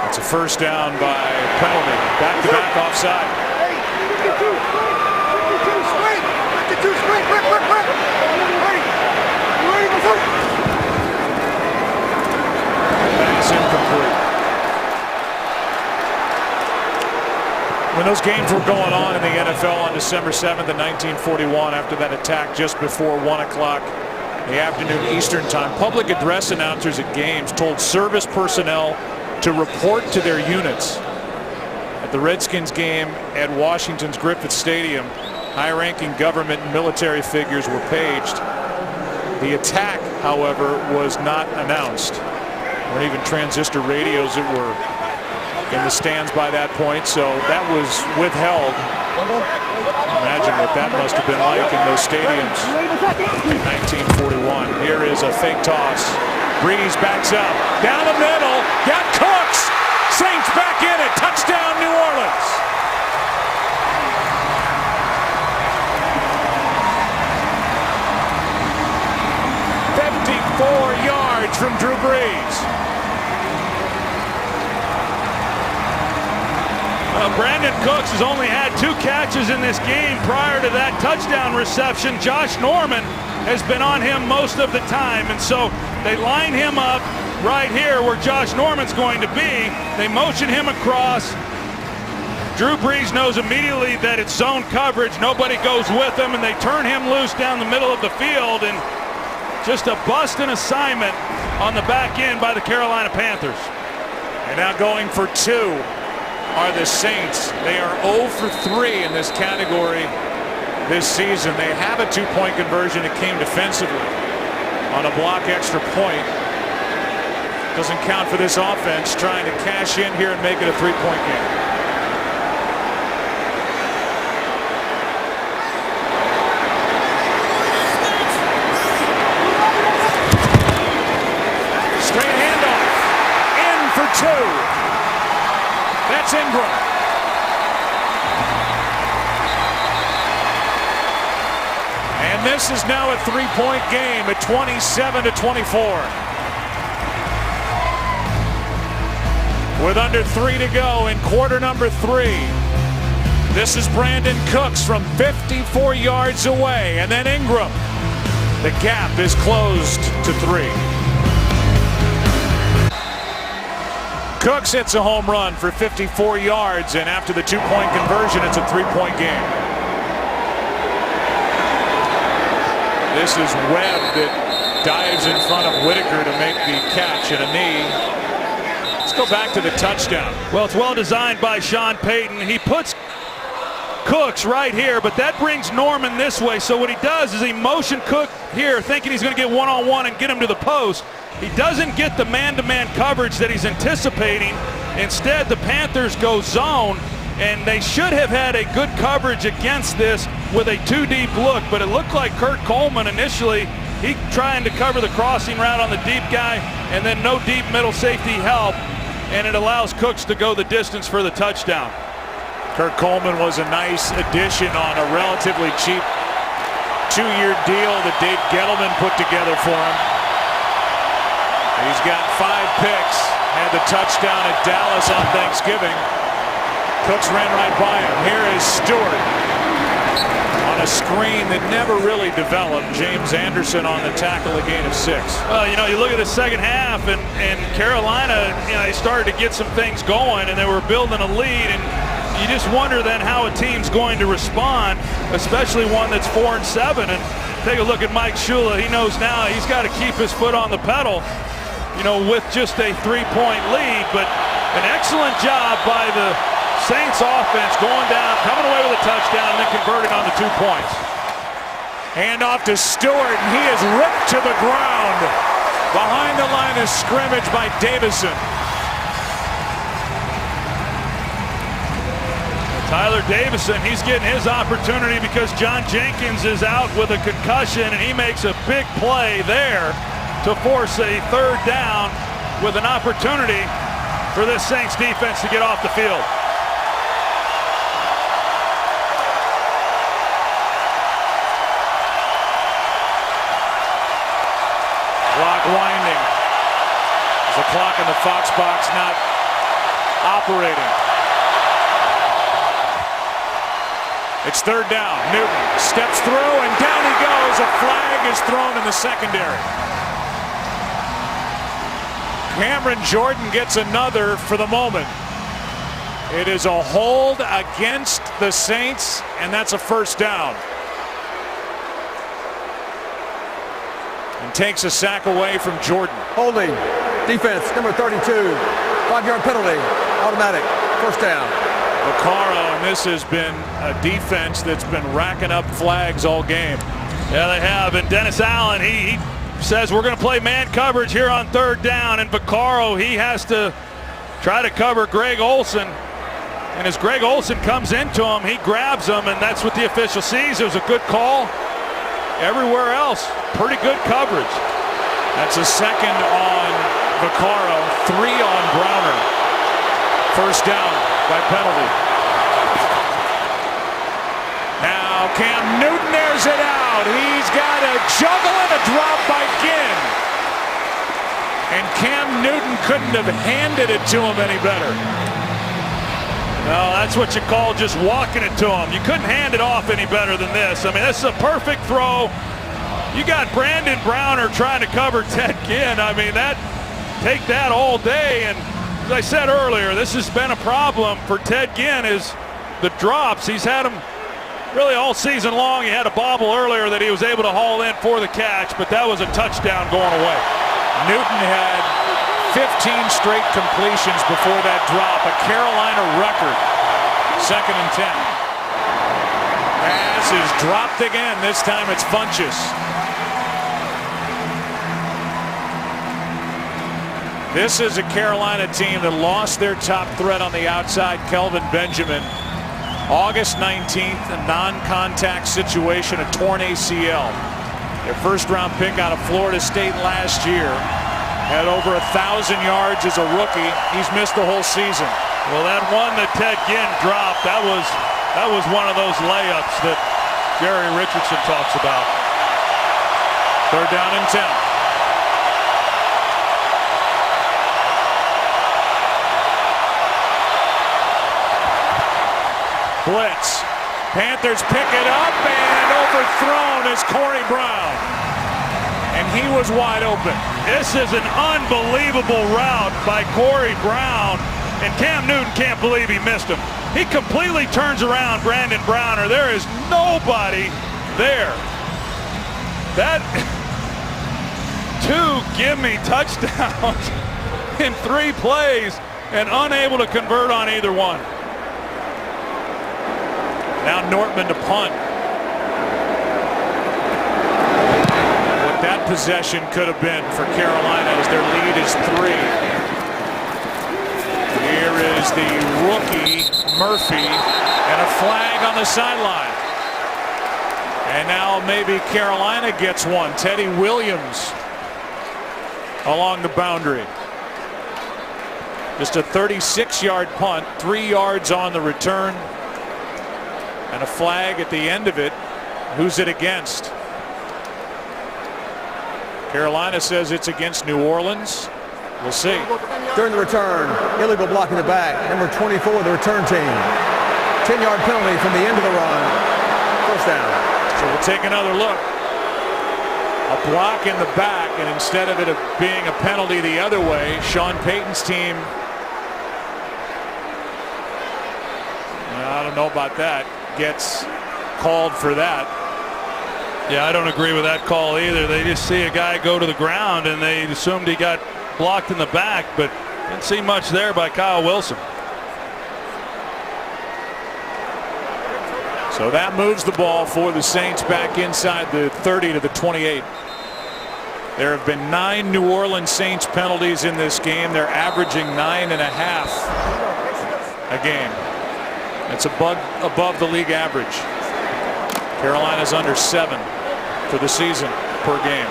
It's a first down by penalty. Back-to-back offside. Pass incomplete. When those games were going on in the NFL on December 7th in 1941, after that attack just before 1 o'clock in the afternoon Eastern Time, public address announcers at games told service personnel to report to their units. At the Redskins game at Washington's Griffith Stadium, high-ranking government and military figures were paged. The attack, however, was not announced. There weren't even transistor radios that were in the stands by that point, so that was withheld. Imagine what that must have been like in those stadiums in 1941. Here is a fake toss. Breeze backs up. Down the middle. Got Cooks. Saints back in it. Touchdown, New Orleans. Yards from Drew Brees. Brandon Cooks has only had 2 catches in this game prior to that touchdown reception. Josh Norman has been on him most of the time, and so they line him up right here where Josh Norman's going to be. They motion him across. Drew Brees knows immediately that it's zone coverage. Nobody goes with him, and they turn him loose down the middle of the field, and just a busting assignment on the back end by the Carolina Panthers. And now going for 2 are the Saints. They are 0 for 3 in this category this season. They have a 2-point conversion. It came defensively on a block extra point. Doesn't count for this offense, trying to cash in here and make it a 3-point game. Straight handoff. In for 2. That's Ingram. And this is now a 3-point game at 27-24. With under 3 to go in quarter number 3. This is Brandon Cooks from 54 yards away. And then Ingram. The gap is closed to 3. Cooks hits a home run for 54 yards, and after the 2-point conversion, it's a 3-point game. This is Webb that dives in front of Whitaker to make the catch and a knee. Let's go back to the touchdown. Well, it's well designed by Sean Payton. He puts Cooks right here, but that brings Norman this way. So what he does is he motion Cook here, thinking he's going to get one-on-one and get him to the post. He doesn't get the man-to-man coverage that he's anticipating. Instead, the Panthers go zone, and they should have had a good coverage against this with a 2-deep look, but it looked like Kurt Coleman initially, he trying to cover the crossing route on the deep guy, and then no deep middle safety help, and it allows Cooks to go the distance for the touchdown. Kurt Coleman was a nice addition on a relatively cheap 2-year deal that Dave Gettleman put together for him. He's got 5 picks, had the touchdown at Dallas on Thanksgiving. Cooks ran right by him. Here is Stewart on a screen that never really developed. James Anderson on the tackle, a gain of 6. Well, you know, you look at the second half, and Carolina, you know, they started to get some things going, and they were building a lead, and you just wonder then how a team's going to respond, especially one that's 4-7. And take a look at Mike Shula. He knows now he's got to keep his foot on the pedal, with just a 3-point lead. But an excellent job by the Saints offense going down, coming away with a touchdown, and then converting on the 2 points. Hand off to Stewart, and he is ripped to the ground behind the line of scrimmage by Davison. Tyler Davison, he's getting his opportunity because John Jenkins is out with a concussion, and he makes a big play there to force a 3rd down with an opportunity for this Saints defense to get off the field. Clock winding. There's a clock in the Fox box not operating. It's 3rd down. Newton steps through, and down he goes. A flag is thrown in the secondary. Cameron Jordan gets another for the moment. It is a hold against the Saints, and that's a 1st down. And takes a sack away from Jordan. Holding. Defense, number 32. 5-yard penalty. Automatic. 1st down. Vaccaro, and this has been a defense that's been racking up flags all game. Yeah, they have. And Dennis Allen, he says we're going to play man coverage here on 3rd down. And Vaccaro, he has to try to cover Greg Olsen. And as Greg Olsen comes into him, he grabs him, and that's what the official sees. It was a good call. Everywhere else, pretty good coverage. That's a 2nd on Vaccaro, 3 on Browner. 1st down by penalty. Now Cam Newton airs it out. He's got a juggle and a drop by Ginn. And Cam Newton couldn't have handed it to him any better. No, that's what you call just walking it to him. You couldn't hand it off any better than this. I mean, this is a perfect throw. You got Brandon Browner trying to cover Ted Ginn. I mean, take that all day. And as I said earlier, this has been a problem for Ted Ginn is the drops. He's had them really all season long. He had a bobble earlier that he was able to haul in for the catch, but that was a touchdown going away. Newton had 15 straight completions before that drop, a Carolina record. 2nd and 10. Pass is dropped again. This time it's Funchess. This is a Carolina team that lost their top threat on the outside, Kelvin Benjamin. August 19th, a non-contact situation, a torn ACL. Their 1st-round pick out of Florida State last year. Had over 1,000 yards as a rookie. He's missed the whole season. Well, that one that Ted Ginn dropped, that was one of those layups that Jerry Richardson talks about. 3rd down and 10. Blitz. Panthers pick it up, and overthrown is Corey Brown. And he was wide open. This is an unbelievable route by Corey Brown, and Cam Newton can't believe he missed him. He completely turns around Brandon Browner. There is nobody there. That 2 give-me touchdowns in 3 plays and unable to convert on either one. Now Nortman to punt. What that possession could have been for Carolina as their lead is 3. Here is the rookie Murphy and a flag on the sideline. And now maybe Carolina gets one. Teddy Williams along the boundary. Just a 36-yard punt, 3 yards on the return. And a flag at the end of it. Who's it against? Carolina says it's against New Orleans. We'll see. During the return, illegal block in the back. Number 24, the return team. 10-yard penalty from the end of the run. 1st down. So we'll take another look. A block in the back, and instead of it being a penalty the other way, Sean Payton's team don't know about that, gets called for that. Yeah, I don't agree with that call either. They just see a guy go to the ground and they assumed he got blocked in the back, but didn't see much there by Kyle Wilson. So that moves the ball for the Saints back inside the 30 to the 28. There have been 9 New Orleans Saints penalties in this game. They're averaging 9.5 a game. That's above the league average. Carolina's under 7 for the season per game.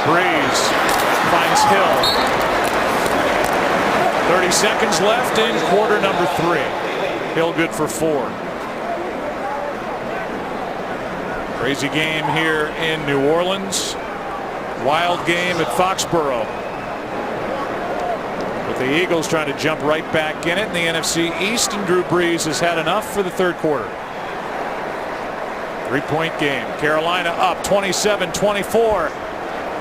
Breeze finds Hill. 30 seconds left in quarter number 3. Hill good for 4. Crazy game here in New Orleans. Wild game at Foxborough. With the Eagles trying to jump right back in it in the NFC East, and Drew Brees has had enough for the third quarter. 3-point game. Carolina up 27-24.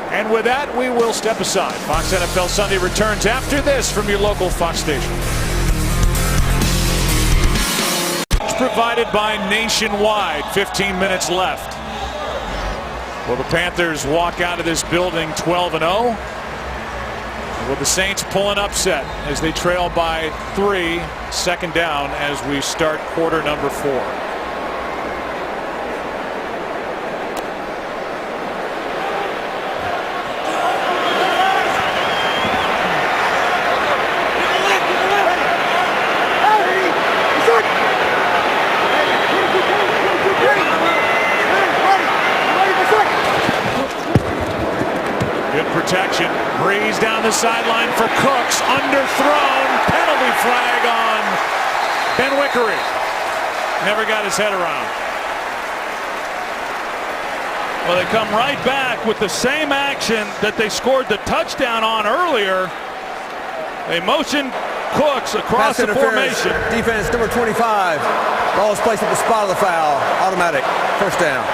And with that, we will step aside. Fox NFL Sunday returns after this from your local Fox station. It's provided by Nationwide. 15 minutes left. Will the Panthers walk out of this building 12-0? Will the Saints pull an upset as they trail by 3, second down as we start quarter number 4? Protection. Breeze down the sideline for Cooks. Underthrown. Penalty flag on Ben Wickery. Never got his head around. Well, they come right back with the same action that they scored the touchdown on earlier. They motion Cooks across the formation. Defense number 25. Ball is placed at the spot of the foul. Automatic. First down.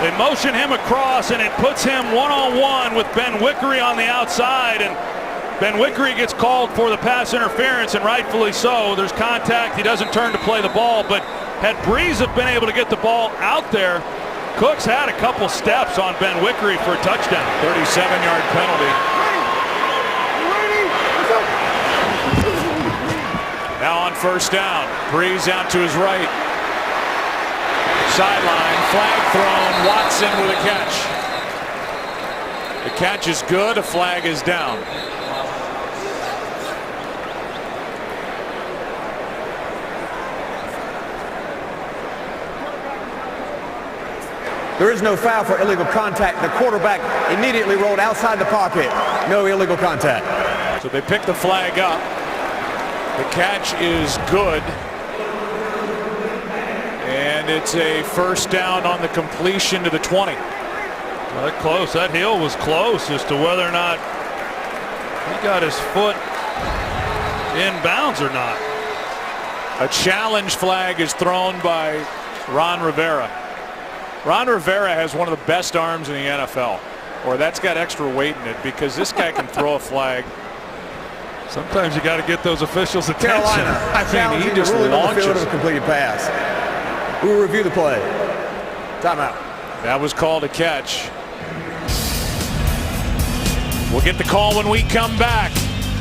They motion him across, and it puts him one-on-one with Ben Wickery on the outside, and Ben Wickery gets called for the pass interference, and rightfully so. There's contact. He doesn't turn to play the ball, but had Breeze have been able to get the ball out there, Cooks had a couple steps on Ben Wickery for a touchdown. 37-yard penalty. Now on first down, Breeze out to his right. Sideline, flag thrown, Watson with a catch. The catch is good, a flag is down. There is no foul for illegal contact. The quarterback immediately rolled outside the pocket. No illegal contact. So they pick the flag up. The catch is good. And it's a first down on the completion to the 20. Well, that close. That heel was close as to whether or not he got his foot in bounds or not. A challenge flag is thrown by Ron Rivera. Ron Rivera has one of the best arms in the NFL, or that's got extra weight in it, because this guy can throw a flag. Sometimes you got to get those officials' attention. Carolina, I mean, he just launches. a completed pass. We will review the play. Timeout. That was called a catch. We'll get the call when we come back.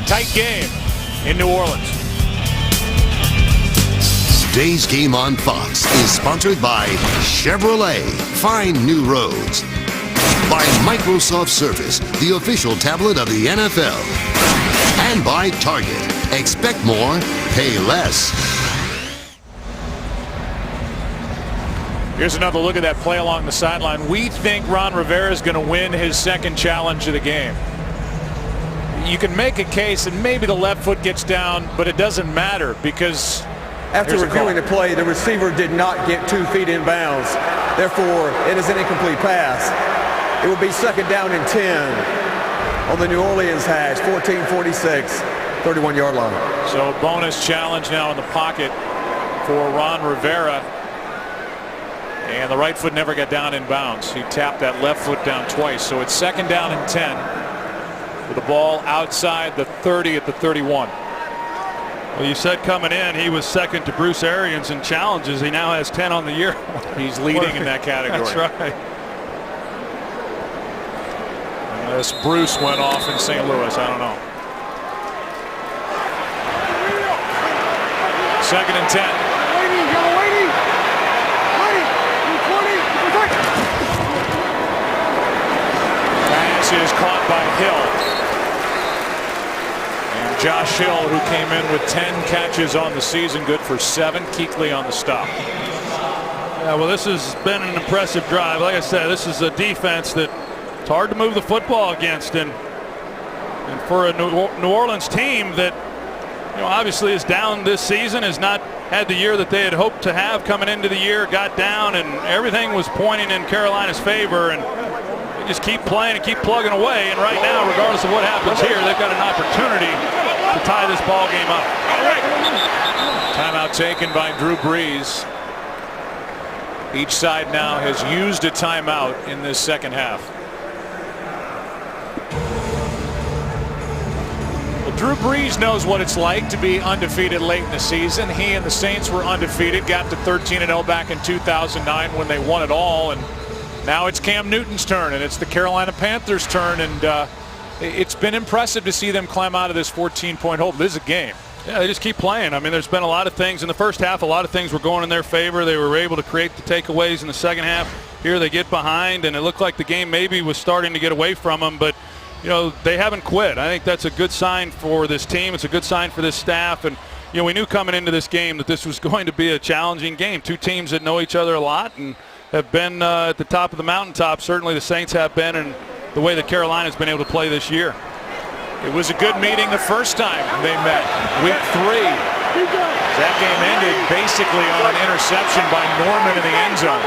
Tight game in New Orleans. Today's game on Fox is sponsored by Chevrolet. Find new roads. By Microsoft Surface, the official tablet of the NFL. And by Target. Expect more, pay less. Here's another look at that play along the sideline. We think Ron Rivera is going to win his second challenge of the game. You can make a case and maybe the left foot gets down, but it doesn't matter because after reviewing the play, the receiver did not get 2 feet in bounds. Therefore, it is an incomplete pass. It will be second down and 10 on the New Orleans hash, 14-46, 31-yard line. So bonus challenge now in the pocket for Ron Rivera. And the right foot never got down in bounds. He tapped that left foot down twice. So it's 2nd down and 10 with the ball outside the 30 at the 31. Well, you said coming in he was second to Bruce Arians in challenges. He now has 10 on the year. He's leading in that category. That's right. Unless Bruce went off in St. Louis, I don't know. 2nd and 10. Pass is caught by Hill. And Josh Hill, who came in with 10 catches on the season, good for 7. Kuechly on the stop. Yeah, well, this has been an impressive drive. Like I said, this is a defense that it's hard to move the football against, and for a New Orleans team that, you know, obviously is down this season, has not had the year that they had hoped to have coming into the year, got down, and everything was pointing in Carolina's favor, and they just keep playing and keep plugging away. And right now, regardless of what happens here, they've got an opportunity to tie this ball game up. Timeout taken by Drew Brees. Each side now has used a timeout in this second half. Drew Brees knows what it's like to be undefeated late in the season. He and the Saints were undefeated, got to 13-0 back in 2009 when they won it all, and now it's Cam Newton's turn, and it's the Carolina Panthers' turn, and it's been impressive to see them climb out of this 14-point hole. This is a game. Yeah, they just keep playing. I mean, there's been a lot of things in the first half. A lot of things were going in their favor. They were able to create the takeaways in the second half. Here they get behind, and it looked like the game maybe was starting to get away from them, but you know, they haven't quit. I think that's a good sign for this team. It's a good sign for this staff. And, you know, we knew coming into this game that this was going to be a challenging game. Two teams that know each other a lot and have been at the top of the mountaintop. Certainly the Saints have been, and the way that Carolina's been able to play this year. It was a good meeting the first time they met, week 3. That game ended basically on an interception by Norman in the end zone.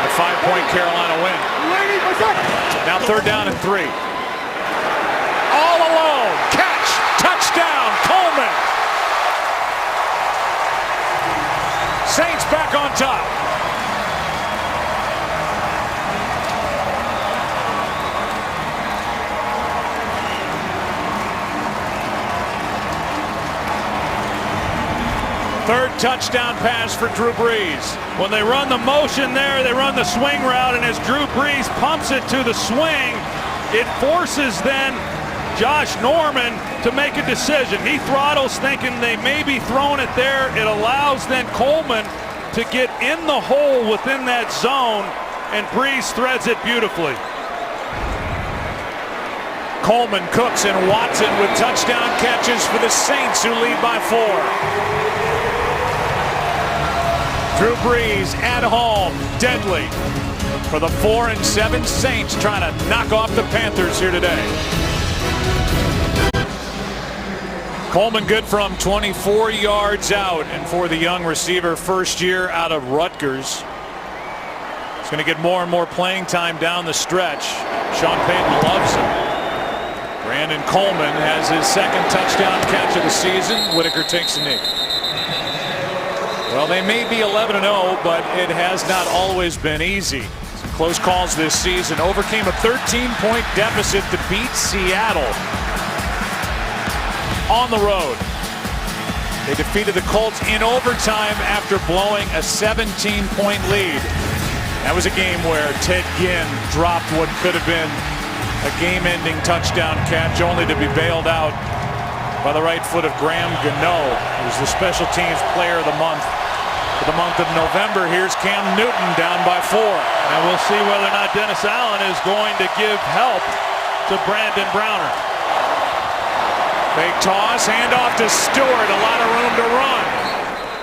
A 5-point Carolina win. Now 3rd down and 3. All alone. Catch. Touchdown. Coleman. Saints back on top. Third touchdown pass for Drew Brees. When they run the motion there, they run the swing route, and as Drew Brees pumps it to the swing, it forces then Josh Norman to make a decision. He throttles thinking they may be throwing it there. It allows then Coleman to get in the hole within that zone, and Brees threads it beautifully. Coleman, Cooks, and Watson with touchdown catches for the Saints, who lead by 4. Drew Brees at home, deadly for the 4-7 Saints, trying to knock off the Panthers here today. Coleman good from 24 yards out, and for the young receiver, first year out of Rutgers, he's going to get more and more playing time down the stretch. Sean Payton loves him. Brandon Coleman has his 2nd touchdown catch of the season. Whitaker takes a knee. Well, they may be 11-0, but it has not always been easy. Some close calls this season. Overcame a 13-point deficit to beat Seattle on the road. They defeated the Colts in overtime after blowing a 17-point lead. That was a game where Ted Ginn dropped what could have been a game-ending touchdown catch, only to be bailed out by the right foot of Graham Gano, who's the special teams player of the month. For the month of November, here's Cam Newton down by 4. And we'll see whether or not Dennis Allen is going to give help to Brandon Browner. Fake toss, handoff to Stewart, a lot of room to run.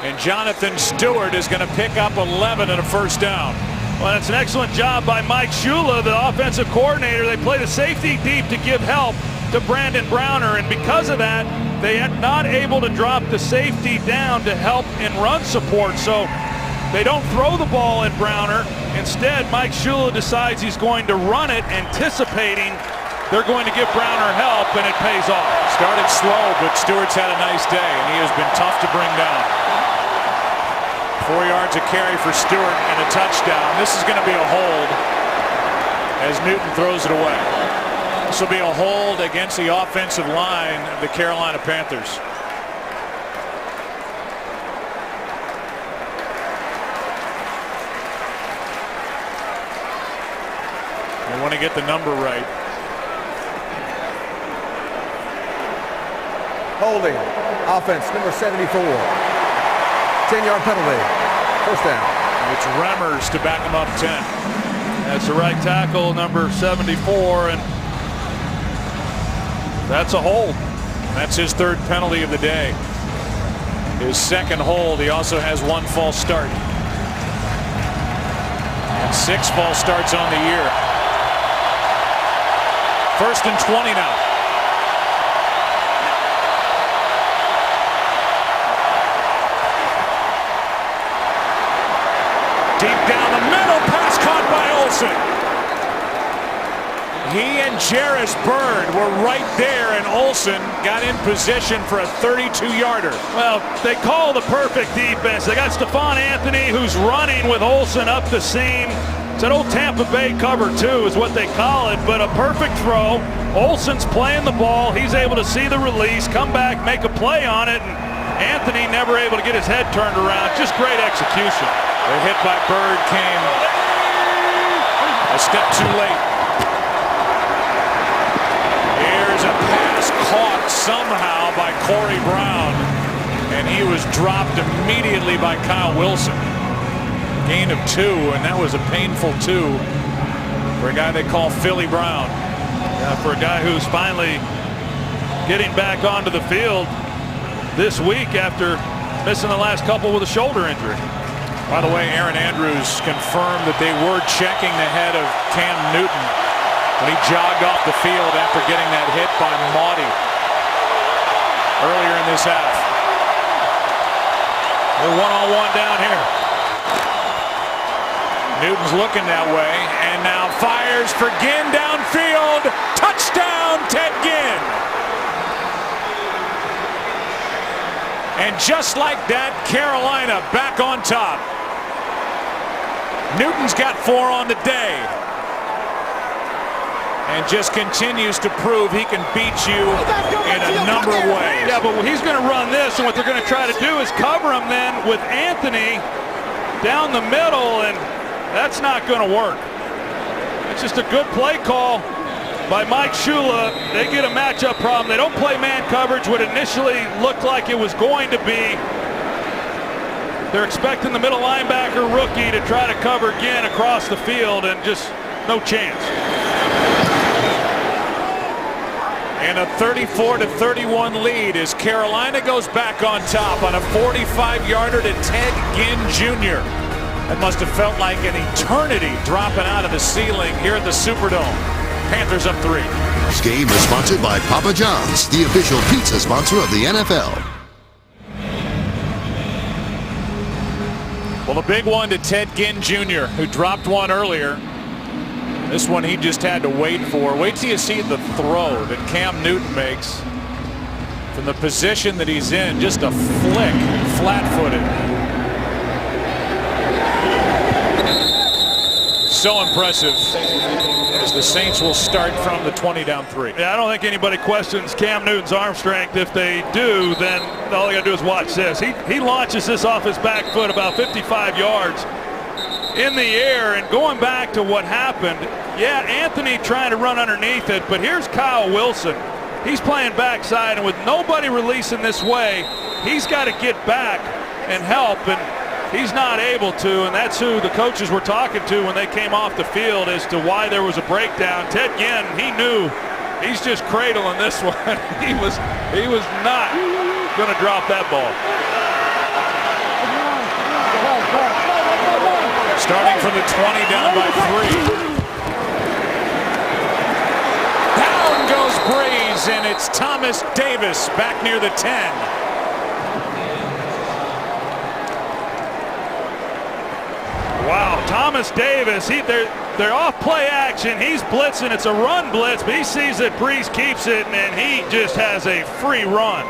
And Jonathan Stewart is going to pick up 11 and a 1st down. Well, it's an excellent job by Mike Shula, the offensive coordinator. They play the safety deep to give help to Brandon Browner, and because of that, they are not able to drop the safety down to help in run support. So they don't throw the ball at Browner. Instead, Mike Shula decides he's going to run it, anticipating they're going to give Browner help, and it pays off. Started slow, but Stewart's had a nice day, and he has been tough to bring down. 4 yards of carry for Stewart and a touchdown. This is going to be a hold as Newton throws it away. This will be a hold against the offensive line of the Carolina Panthers. They want to get the number right. Holding. Offense, number 74. 10-yard penalty. First down. It's Remmers to back him up 10. That's the right tackle, number 74, and that's a hold. That's his third penalty of the day. His second hold. He also has 1 false start. And 6 false starts on the year. First and 20 now. Deep down the middle, pass caught by Olsen. He and Jarris Byrd were right there, and Olsen got in position for a 32-yarder. Well, they call the perfect defense. They got Stephon Anthony, who's running with Olsen up the seam. It's an old Tampa Bay cover 2 is what they call it, but a perfect throw. Olsen's playing the ball. He's able to see the release, come back, make a play on it, and Anthony never able to get his head turned around. Just great execution. The hit by Byrd came a step too late. Here's a pass caught somehow by Corey Brown, and he was dropped immediately by Kyle Wilson. Gain of 2, and that was a painful 2 for a guy they call Philly Brown. Yeah, for a guy who's finally getting back onto the field this week after missing the last couple with a shoulder injury. By the way, Aaron Andrews confirmed that they were checking the head of Cam Newton when he jogged off the field after getting that hit by Maudie earlier in this half. They're one-on-one down here. Newton's looking that way, and now fires for Ginn downfield. Touchdown, Ted Ginn. And just like that, Carolina back on top. Newton's got 4 on the day and just continues to prove he can beat you in a number of ways. Yeah, but he's going to run this, and what they're going to try to do is cover him then with Anthony down the middle, and that's not going to work. It's just a good play call by Mike Shula. They get a matchup problem. They don't play man coverage, what initially looked like it was going to be. They're expecting the middle linebacker rookie to try to cover again across the field, and just no chance. And a 34-31 lead as Carolina goes back on top on a 45-yarder to Ted Ginn Jr. That must have felt like an eternity dropping out of the ceiling here at the Superdome. Panthers up 3. This game is sponsored by Papa John's, the official pizza sponsor of the NFL. Well, a big one to Ted Ginn Jr., who dropped one earlier. This one he just had to wait for. Wait till you see the throw that Cam Newton makes from the position that he's in. Just a flick, flat-footed. So impressive as the Saints will start from the 20 down 3. Yeah, I don't think anybody questions Cam Newton's arm strength. If they do, then all they got to do is watch this. He launches this off his back foot about 55 yards in the air, and going back to what happened, yeah, Anthony trying to run underneath it, but here's Kyle Wilson. He's playing backside, and with nobody releasing this way, he's got to get back and help, and he's not able to, and that's who the coaches were talking to when they came off the field as to why there was a breakdown. Ted Ginn, he knew he's just cradling this one. he was not going to drop that ball. Starting from the 20 down by 3. Down goes Breeze, and it's Thomas Davis back near the 10. Wow, Thomas Davis, they're off play action. He's blitzing. It's a run blitz, but he sees that Breeze keeps it, and he just has a free run.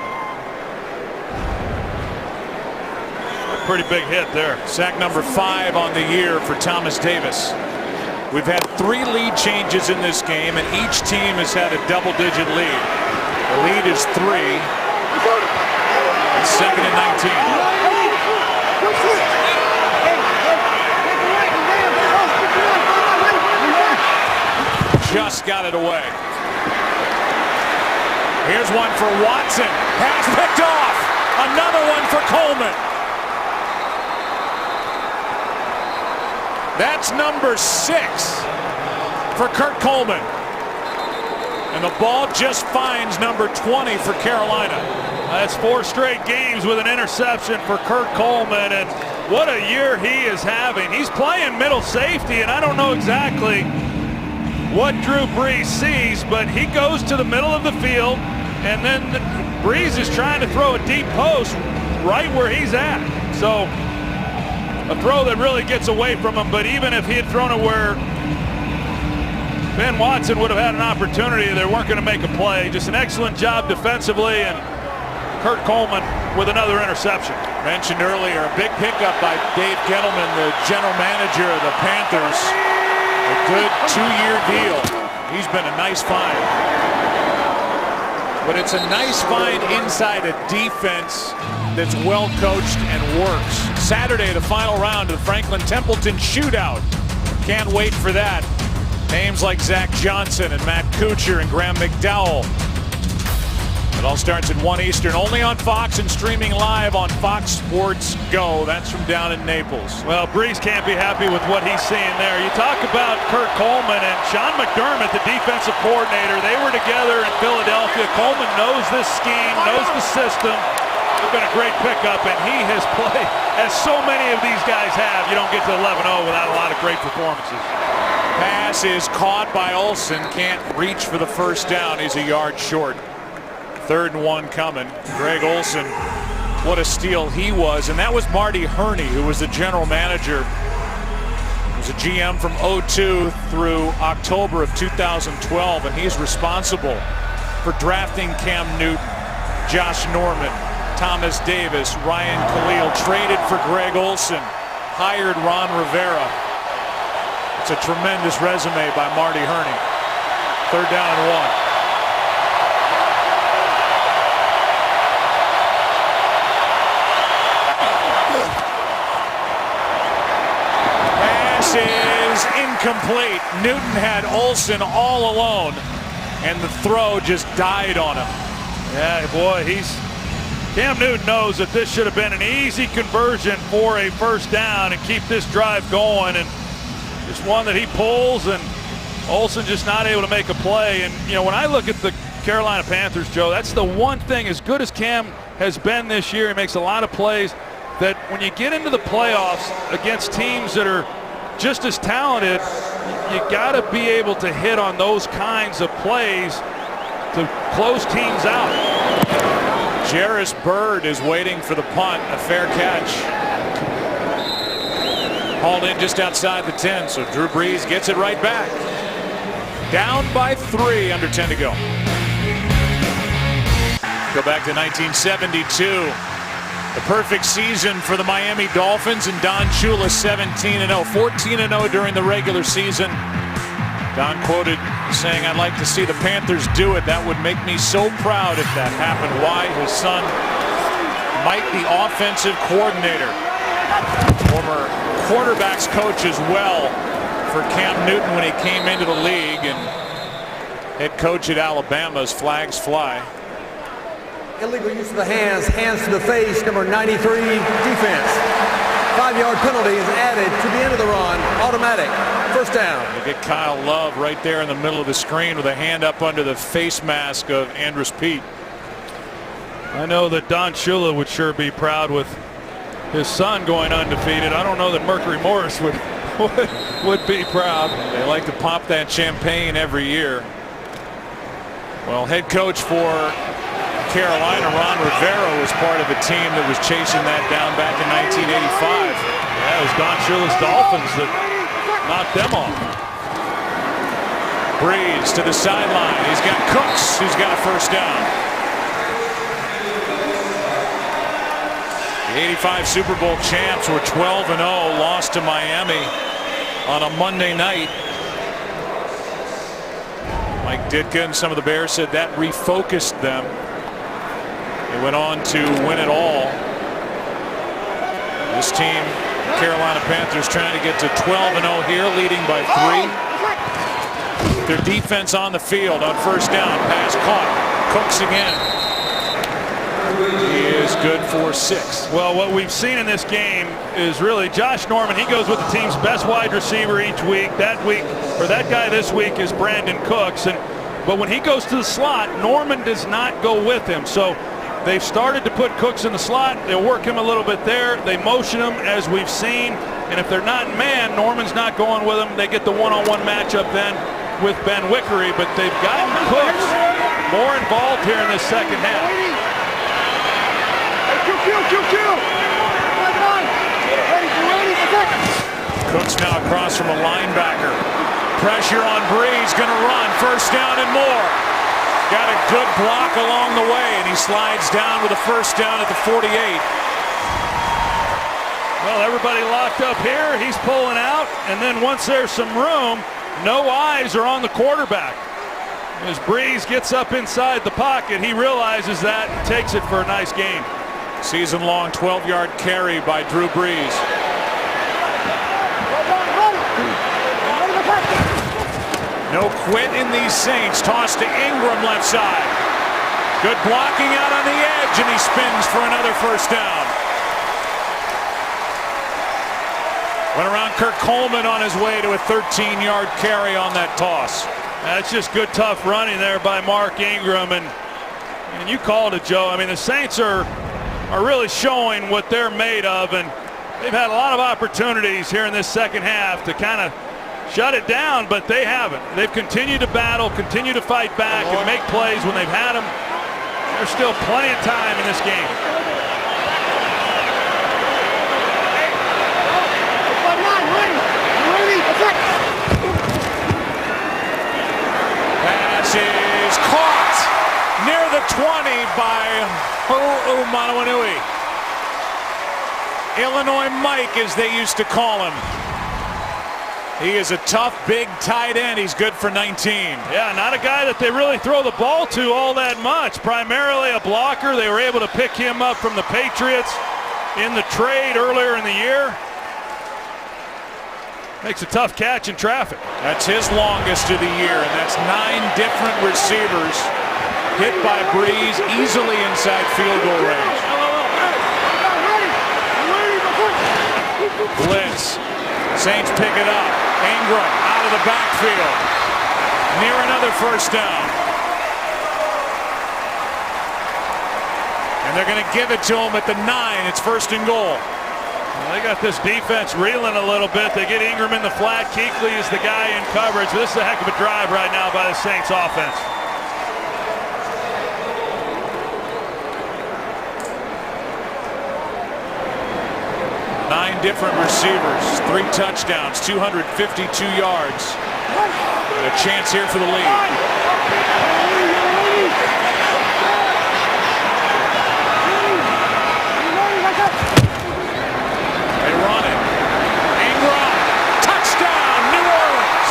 pretty big hit there. Sack number 5 on the year for Thomas Davis. We've had 3 lead changes in this game, and each team has had a double-digit lead. The lead is 3. It's 2nd and 19. Just got it away. Here's one for Watson. Pass picked off. Another one for Coleman. That's number 6 for Kurt Coleman. And the ball just finds number 20 for Carolina. That's 4 straight games with an interception for Kurt Coleman, and what a year he is having. He's playing middle safety, and I don't know exactly what Drew Brees sees, but he goes to the middle of the field, and then Brees is trying to throw a deep post right where he's at. So a throw that really gets away from him, but even if he had thrown it where Ben Watson would have had an opportunity, they weren't going to make a play. Just an excellent job defensively, and Kurt Coleman with another interception. Mentioned earlier, a big pickup by Dave Gettleman, the general manager of the Panthers. A good 2-year deal. He's been a nice find. But it's a nice find inside a defense that's well coached and works. Saturday, the final round of the Franklin Templeton Shootout. Can't wait for that. Names like Zach Johnson and Matt Kuchar and Graham McDowell. It all starts at 1 Eastern, only on Fox and streaming live on Fox Sports Go. That's from down in Naples. Well, Brees can't be happy with what he's seeing there. You talk about Kurt Coleman and Sean McDermott, the defensive coordinator. They were together in Philadelphia. Coleman knows this scheme, knows the system. It's been a great pickup, and he has played, as so many of these guys have. You don't get to 11-0 without a lot of great performances. Pass is caught by Olsen. Can't reach for the first down. He's a yard short. 3rd and 1 coming. Greg Olsen, what a steal he was. And that was Marty Herney, who was the general manager. He was a GM from 2002 through October of 2012, and he's responsible for drafting Cam Newton, Josh Norman, Thomas Davis, Ryan Khalil, traded for Greg Olsen, hired Ron Rivera. It's a tremendous resume by Marty Herney. 3rd down and 1. Is incomplete. Newton had Olsen all alone, and the throw just died on him. Yeah, boy, Cam Newton knows that this should have been an easy conversion for a first down and keep this drive going, and just one that he pulls, and Olsen just not able to make a play. And you know, when I look at the Carolina Panthers, Joe, that's the one thing, as good as Cam has been this year, he makes a lot of plays, that when you get into the playoffs against teams that are just as talented, you got to be able to hit on those kinds of plays to close teams out. Jarris Bird is waiting for the punt, a fair catch. Hauled in just outside the 10, so Drew Brees gets it right back. Down by 3, under 10 to go. Go back to 1972. The perfect season for the Miami Dolphins, and Don Shula 17-0, 14-0 during the regular season. Don quoted saying, "I'd like to see the Panthers do it. That would make me so proud if that happened." Why? His son, Mike, the offensive coordinator, former quarterbacks coach as well for Cam Newton when he came into the league, and head coach at Alabama's flags fly. Illegal use of the hands, hands to the face, number 93, defense. 5-yard penalty is added to the end of the run, automatic, first down. Look at Kyle Love right there in the middle of the screen with a hand up under the face mask of Andrus Peat. I know that Don Shula would sure be proud with his son going undefeated. I don't know that Mercury Morris would be proud. They like to pop that champagne every year. Well, head coach for Carolina, Ron Rivera, was part of a team that was chasing that down back in 1985. Yeah, it was Don Shula's Dolphins that knocked them off. Brees to the sideline. He's got Cooks, who's got a first down. 85 Super Bowl champs were 12-0, lost to Miami on a Monday night. Mike Ditka and some of the Bears said that refocused them. They went on to win it all. This team, Carolina Panthers, trying to get to 12-0 here, leading by 3. Their defense on the field on first down. Pass caught. Cooks again. He is good for 6. Well, what we've seen in this game is really Josh Norman. He goes with the team's best wide receiver each week. That guy this week is Brandon Cooks. But when he goes to the slot, Norman does not go with him. So they've started to put Cooks in the slot. They'll work him a little bit there. They motion him as we've seen. And if they're not man, Norman's not going with him. They get the one-on-one matchup then with Ben Wickery. But they've gotten Cooks more involved here in this second half. Cooks now across from a linebacker. Pressure on Breeze, going to run. First down and more. Got a good block along the way, and he slides down with a first down at the 48. Well, everybody locked up here. He's pulling out, and then once there's some room, no eyes are on the quarterback. As Breeze gets up inside the pocket, he realizes that and takes it for a nice gain. Season-long 12-yard carry by Drew Brees. No quit in these Saints. Toss to Ingram left side. Good blocking out on the edge, and he spins for another first down. Went around Kirk Coleman on his way to a 13-yard carry on that toss. That's just good, tough running there by Mark Ingram. And you called it, Joe. I mean, the Saints are really showing what they're made of, and they've had a lot of opportunities here in this second half to kind of shut it down, but they haven't. They've continued to battle, continue to fight back, and make plays when they've had them. There's still plenty of time in this game. Pass is caught near the 20 by Umanuanui. Illinois Mike, as they used to call him. He is a tough, big tight end. He's good for 19. Yeah, not a guy that they really throw the ball to all that much. Primarily a blocker. They were able to pick him up from the Patriots in the trade earlier in the year. Makes a tough catch in traffic. That's his longest of the year, and that's 9 different receivers hit by Breeze easily inside field goal range. Blitz. Saints pick it up. Ingram out of the backfield. Near another first down. And they're going to give it to him at the 9. It's first and goal. Well, they got this defense reeling a little bit. They get Ingram in the flat. Kuechly is the guy in coverage. This is a heck of a drive right now by the Saints offense. Nine different receivers, 3 touchdowns, 252 yards. And a chance here for the lead. They run it. Ingram, touchdown, New Orleans.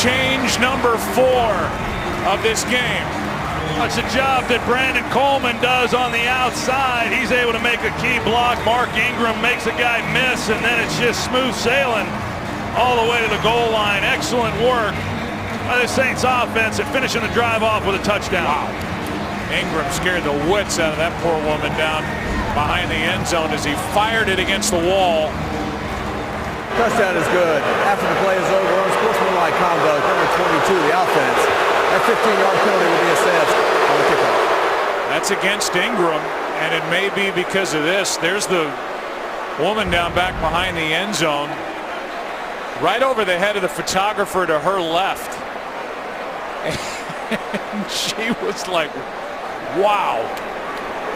Change number 4 of this game. That's a job that Brandon Coleman does on the outside. He's able to make a key block. Mark Ingram makes a guy miss, and then it's just smooth sailing all the way to the goal line. Excellent work by the Saints offense at finishing the drive off with a touchdown. Wow. Ingram scared the wits out of that poor woman down behind the end zone as he fired it against the wall. Touchdown is good. After the play is over, unsportsmanlike conduct, number 22, the offense. That 15-yard penalty will be assessed on the kickoff. That's against Ingram, and it may be because of this. There's the woman down back behind the end zone, right over the head of the photographer to her left. And she was like Wow.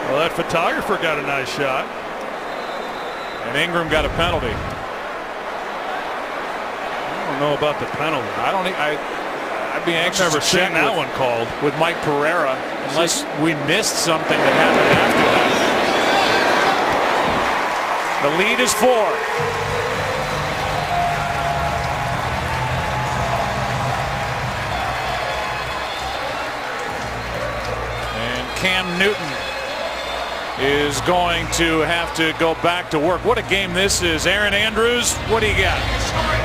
Well, that photographer got a nice shot. And Ingram got a penalty. I don't know about the penalty. I'd be anxious I've never to seen check that one called with Mike Pereira, unless we missed something that happened after that. The lead is 4. And Cam Newton is going to have to go back to work. What a game this is. Aaron Andrews, what do you got?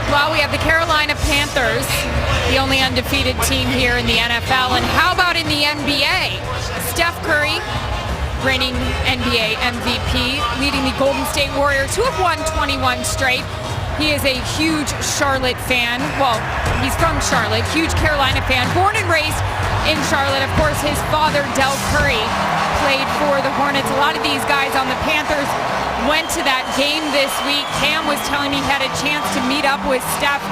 Well, we have the Carolina Panthers, the only undefeated team here in the NFL. And how about in the NBA? Steph Curry, reigning NBA MVP, leading the Golden State Warriors, who have won 21 straight. He is a huge Charlotte fan. Well, he's from Charlotte, huge Carolina fan, born and raised in Charlotte. Of course, his father, Del Curry, played for the Hornets. A lot of these guys on the Panthers went to that game this week. Cam was telling me he had a chance to meet up with Steph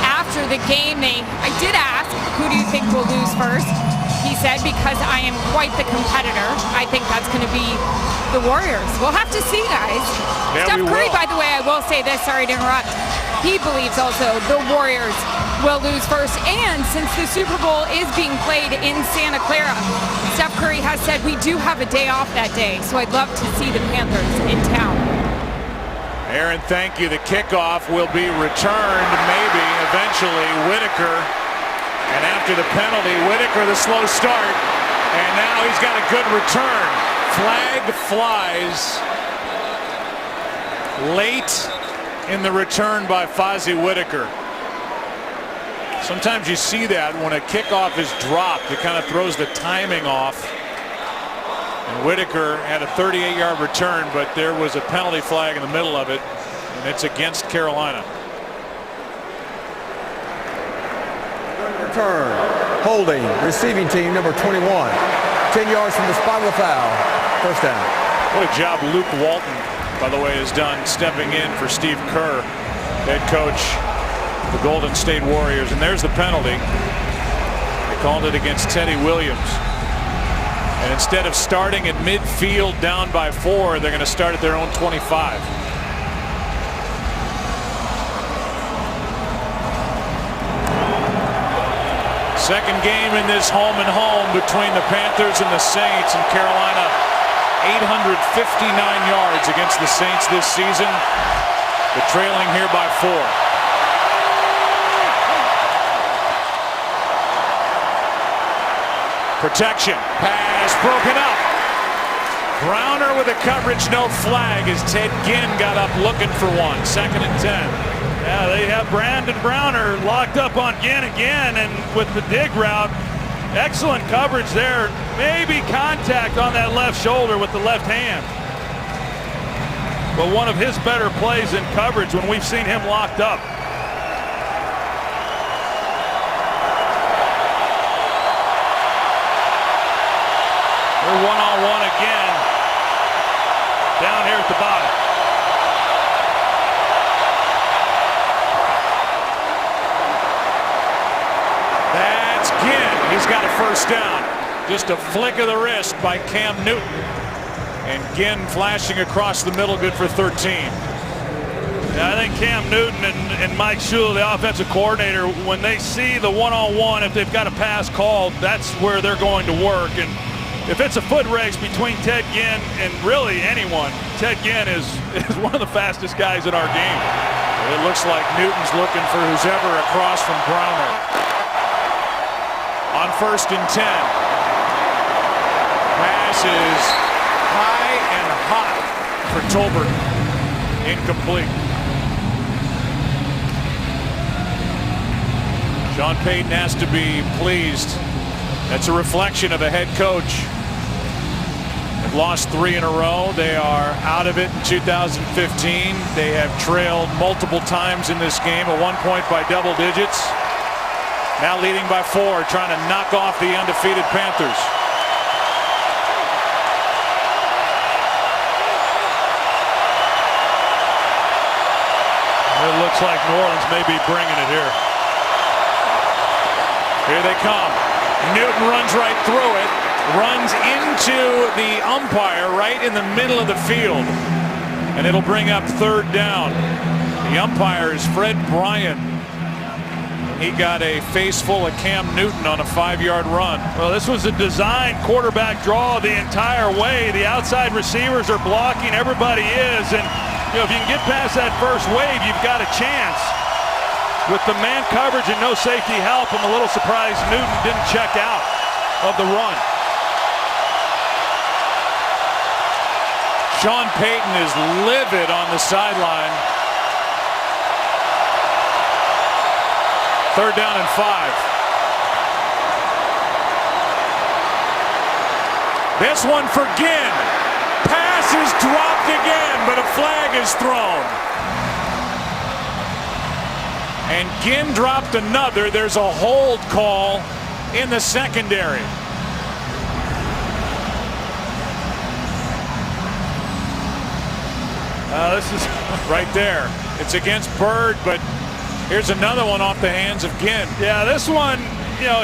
after the game. I did ask, who do you think will lose first? He said, because I am quite the competitor, I think that's going to be the Warriors. We'll have to see, guys. Yeah, Steph Curry, by the way, I will say this, sorry to interrupt. He believes also the Warriors will lose first. And since the Super Bowl is being played in Santa Clara, Steph Curry has said we do have a day off that day. So I'd love to see the Panthers in town. Aaron, thank you. The kickoff will be returned, maybe, eventually. Whitaker. And after the penalty, Whitaker, the slow start. And now he's got a good return. Flag flies late in the return by Fozzie Whitaker. Sometimes you see that when a kickoff is dropped, it kind of throws the timing off. And Whitaker had a 38-yard return, but there was a penalty flag in the middle of it, and it's against Carolina. Return, holding, receiving team number 21. 10 yards from the spot of the foul. First down. What a job Luke Walton, by the way, has done stepping in for Steve Kerr, head coach of the Golden State Warriors. And there's the penalty. They called it against Teddy Williams. And instead of starting at midfield down by 4, they're going to start at their own 25. Second game in this home and home between the Panthers and the Saints, and Carolina 859 yards against the Saints this season. They're trailing here by 4. Protection. Pass broken up. Browner with a coverage, no flag as Ted Ginn got up looking for one. 2nd and 10. Yeah, they have Brandon Browner locked up on Ginn again, and with the dig route, excellent coverage there. Maybe contact on that left shoulder with the left hand. But one of his better plays in coverage when we've seen him locked up. They're one-on-one again down here at the bottom. That's Ginn. He's got a first down. Just a flick of the wrist by Cam Newton. And Ginn flashing across the middle, good for 13. Yeah, I think Cam Newton and Mike Shula, the offensive coordinator, when they see the one-on-one, if they've got a pass called, that's where they're going to work. And if it's a foot race between Ted Ginn and really anyone, Ted Ginn is one of the fastest guys in our game. It looks like Newton's looking for who's ever across from Browner. On 1st and 10. Pass is high and hot for Tolbert. Incomplete. Sean Payton has to be pleased. That's a reflection of a head coach. They've lost 3 in a row. They are out of it in 2015. They have trailed multiple times in this game, at one point by double digits. Now leading by 4, trying to knock off the undefeated Panthers. It looks like New Orleans may be bringing it here. Here they come. Newton runs right through it. runs into the umpire right in the middle of the field, and it'll bring up third down. The umpire is Fred Bryant. He got a face full of Cam Newton on a 5-yard run. Well, this was a designed quarterback draw the entire way. The outside receivers are blocking, everybody is, and if you can get past that first wave, you've got a chance. With the man coverage and no safety help, I'm a little surprised Newton didn't check out of the run. Sean Payton is livid on the sideline. Third down and 5. This one for Ginn. Pass is dropped again, but a flag is thrown. And Ginn dropped another. There's a hold call in the secondary. This is right there. It's against Bird, but here's another one off the hands of Ginn. Yeah, this one,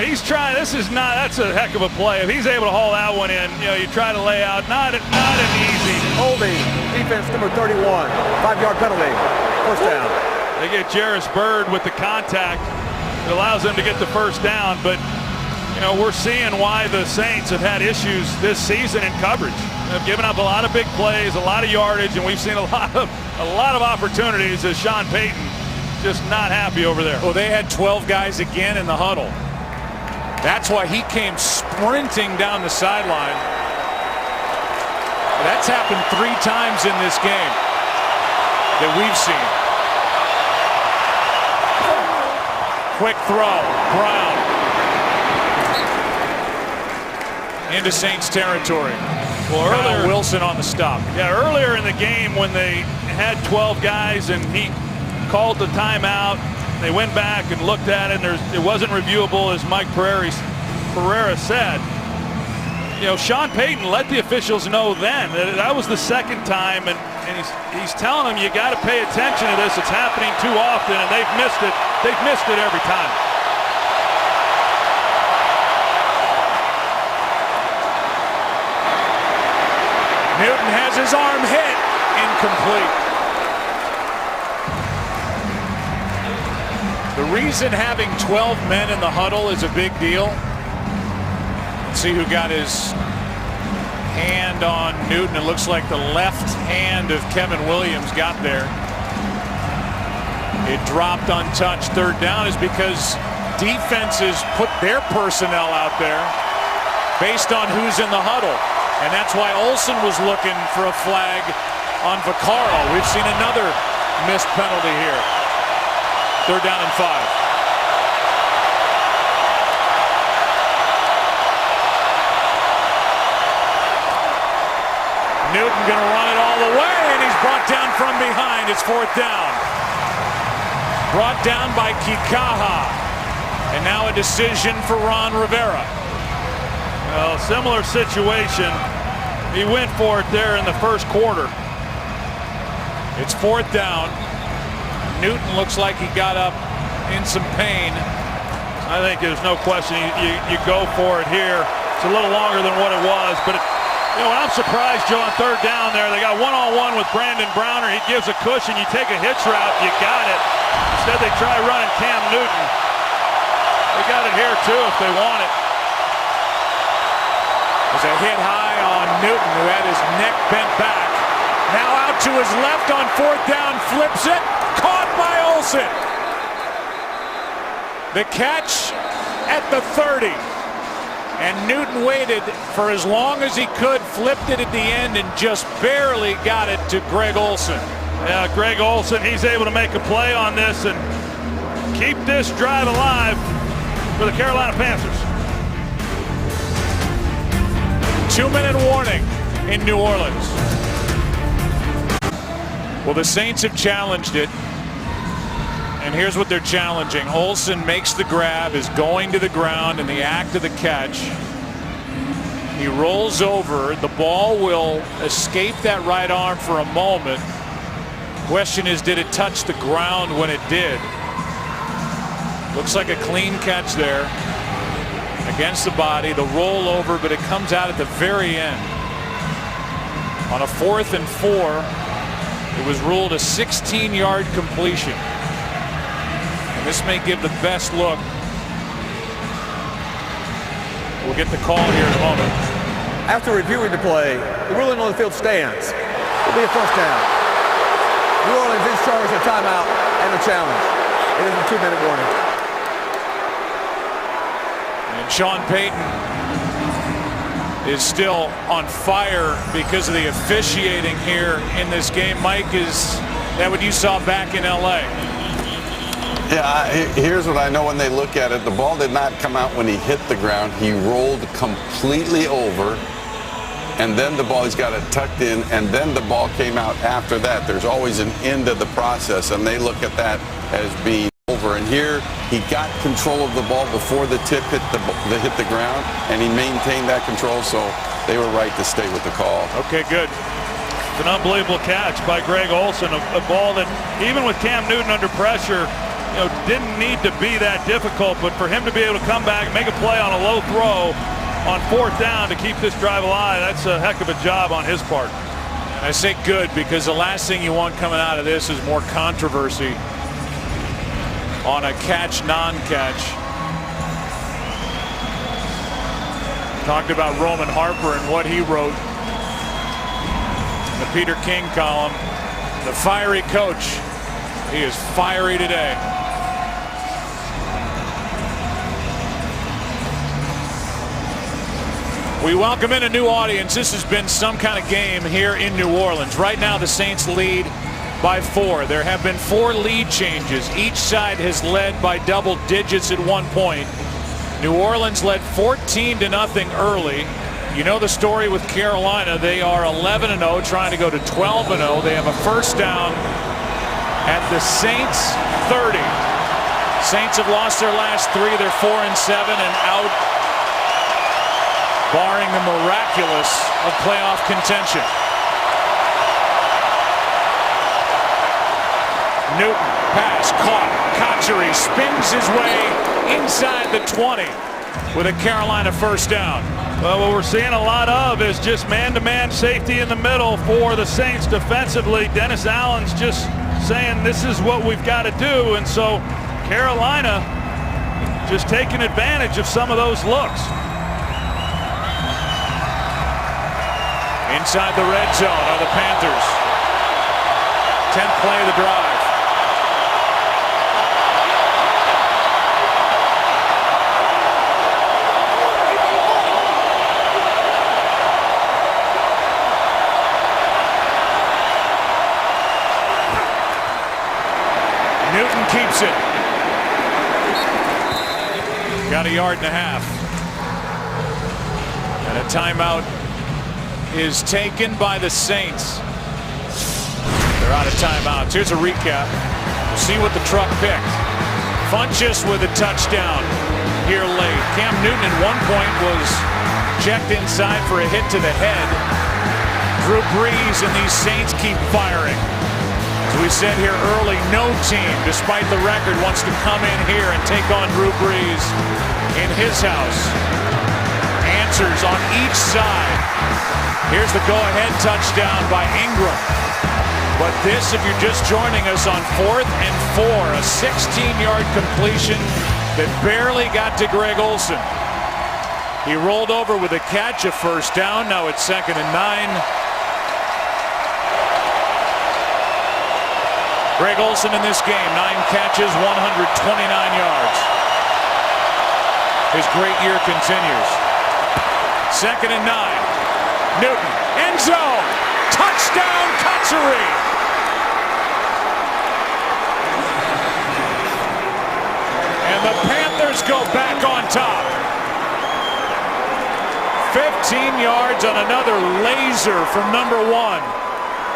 he's trying. That's a heck of a play. If he's able to haul that one in, you try to lay out. Not an easy. Holding, defense number 31, 5-yard penalty, first down. They get Jarris Bird with the contact. It allows them to get the first down, but we're seeing why the Saints have had issues this season in coverage. They've given up a lot of big plays, a lot of yardage, and we've seen a lot of opportunities as Sean Payton just not happy over there. Well, they had 12 guys again in the huddle. That's why he came sprinting down the sideline. That's happened 3 times in this game that we've seen. Quick throw, Brown into Saints territory. Well, earlier, Wilson on the stop. Yeah, earlier in the game when they had 12 guys and he called the timeout, they went back and looked at it, and it wasn't reviewable, as Mike Pereira said. Sean Payton let the officials know then that was the second time, and he's telling them, you got to pay attention to this. It's happening too often, and they've missed it. They've missed it every time. Newton has his arm hit, incomplete. The reason having 12 men in the huddle is a big deal. Let's see who got his hand on Newton. It looks like the left hand of Kevin Williams got there. It dropped untouched. Third down is because defenses put their personnel out there based on who's in the huddle. And that's why Olsen was looking for a flag on Vaccaro. We've seen another missed penalty here. Third down and 5. Newton going to run it all the way, and he's brought down from behind. It's fourth down. Brought down by Kikaha. And now a decision for Ron Rivera. Well, similar situation. He went for it there in the first quarter. It's fourth down. Newton looks like he got up in some pain. I think there's no question you go for it here. It's a little longer than what it was, but I'm surprised, Joe, on third down there. They got one-on-one with Brandon Browner. He gives a cushion. You take a hitch route, you got it. Instead, they try running Cam Newton. They got it here, too, if they want it. There's a hit high on Newton, who had his neck bent back. Now out to his left on fourth down, flips it. Caught by Olsen. The catch at the 30. And Newton waited for as long as he could, flipped it at the end, and just barely got it to Greg Olsen. Yeah, Greg Olsen, he's able to make a play on this and keep this drive alive for the Carolina Panthers. 2-minute warning in New Orleans. Well, the Saints have challenged it. And here's what they're challenging. Olsen makes the grab, is going to the ground in the act of the catch. He rolls over. The ball will escape that right arm for a moment. Question is, did it touch the ground when it did? Looks like a clean catch there. against the body, the rollover, but it comes out at the very end. On a 4th and 4, it was ruled a 16-yard completion. And this may give the best look. We'll get the call here in a moment. After reviewing the play, the ruling on the field stands. It'll be a first down. New Orleans is charged a timeout and a challenge. It is a 2-minute warning. And Sean Payton is still on fire because of the officiating here in this game. Mike, is that what you saw back in LA? Yeah, here's what I know when they look at it. The ball did not come out when he hit the ground. He rolled completely over, and then the ball, he's got it tucked in, and then the ball came out after that. There's always an end of the process, and they look at that as being over. And here, he got control of the ball before the tip hit the ground, and he maintained that control, so they were right to stay with the call. Okay, good. It's an unbelievable catch by Greg Olsen, a ball that even with Cam Newton under pressure, didn't need to be that difficult, but for him to be able to come back and make a play on a low throw on 4th down to keep this drive alive, that's a heck of a job on his part. I say good because the last thing you want coming out of this is more controversy on a catch, non-catch. Talked about Roman Harper and what he wrote in the Peter King column. The fiery coach. He is fiery today. We welcome in a new audience. This has been some kind of game here in New Orleans. Right now the Saints lead by 4. There have been 4 lead changes. Each side has led by double digits at one point. New Orleans led 14-0 early. You know the story with Carolina. They are 11-0, trying to go to 12-0. They have a first down at the Saints 30. Saints have lost their last 3. They're 4-7 and out, barring the miraculous of playoff contention. Newton, pass, caught. Cotchery spins his way inside the 20 with a Carolina first down. Well, what we're seeing a lot of is just man-to-man safety in the middle for the Saints defensively. Dennis Allen's just saying this is what we've got to do, and so Carolina just taking advantage of some of those looks. Inside the red zone are the Panthers. 10th play of the drive. Newton keeps it. Got 1.5 yards. And a timeout is taken by the Saints. They're out of timeouts. Here's a recap. We'll see what the truck picked. Funchess with a touchdown here late. Cam Newton at one point was checked inside for a hit to the head. Drew Brees and these Saints keep firing. As we said here early, no team, despite the record, wants to come in here and take on Drew Brees in his house. Answers on each side. Here's the go-ahead touchdown by Ingram. But this, if you're just joining us, on 4th and 4, a 16-yard completion that barely got to Greg Olsen. He rolled over with a catch, a first down. Now it's 2nd and 9. Greg Olsen in this game, 9 catches, 129 yards. His great year continues. 2nd and 9. Newton, end zone, touchdown, Cotchery. And the Panthers go back on top. 15 yards on another laser from number 1.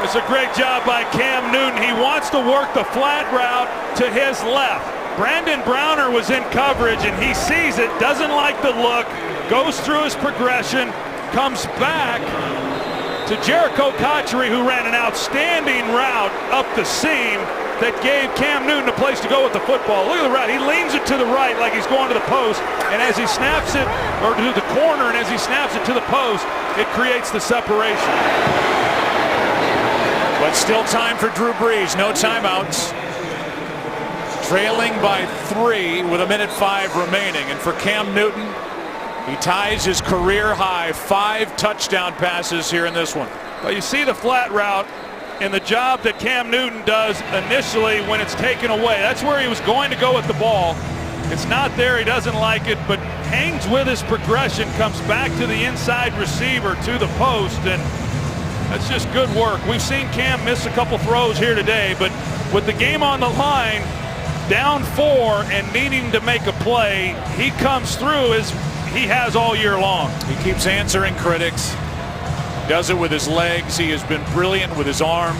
It's a great job by Cam Newton. He wants to work the flat route to his left. Brandon Browner was in coverage and he sees it, doesn't like the look, goes through his progression, comes back to Jericho Cotchery, who ran an outstanding route up the seam, that gave Cam Newton a place to go with the football. Look at the route. He leans it to the right like he's going to the post, and as he snaps it, or to the corner, and as he snaps it to the post, it creates the separation. But still time for Drew Brees. No timeouts. Trailing by 3 with 1:05 remaining. And for Cam Newton, he ties his career high 5 touchdown passes here in this one. Well, you see the flat route and the job that Cam Newton does initially when it's taken away. That's where he was going to go with the ball. It's not there. He doesn't like it, but hangs with his progression, comes back to the inside receiver to the post, and that's just good work. We've seen Cam miss a couple throws here today, but with the game on the line, down 4 and needing to make a play, he comes through as he has all year long. He keeps answering critics. Does it with his legs. He has been brilliant with his arm.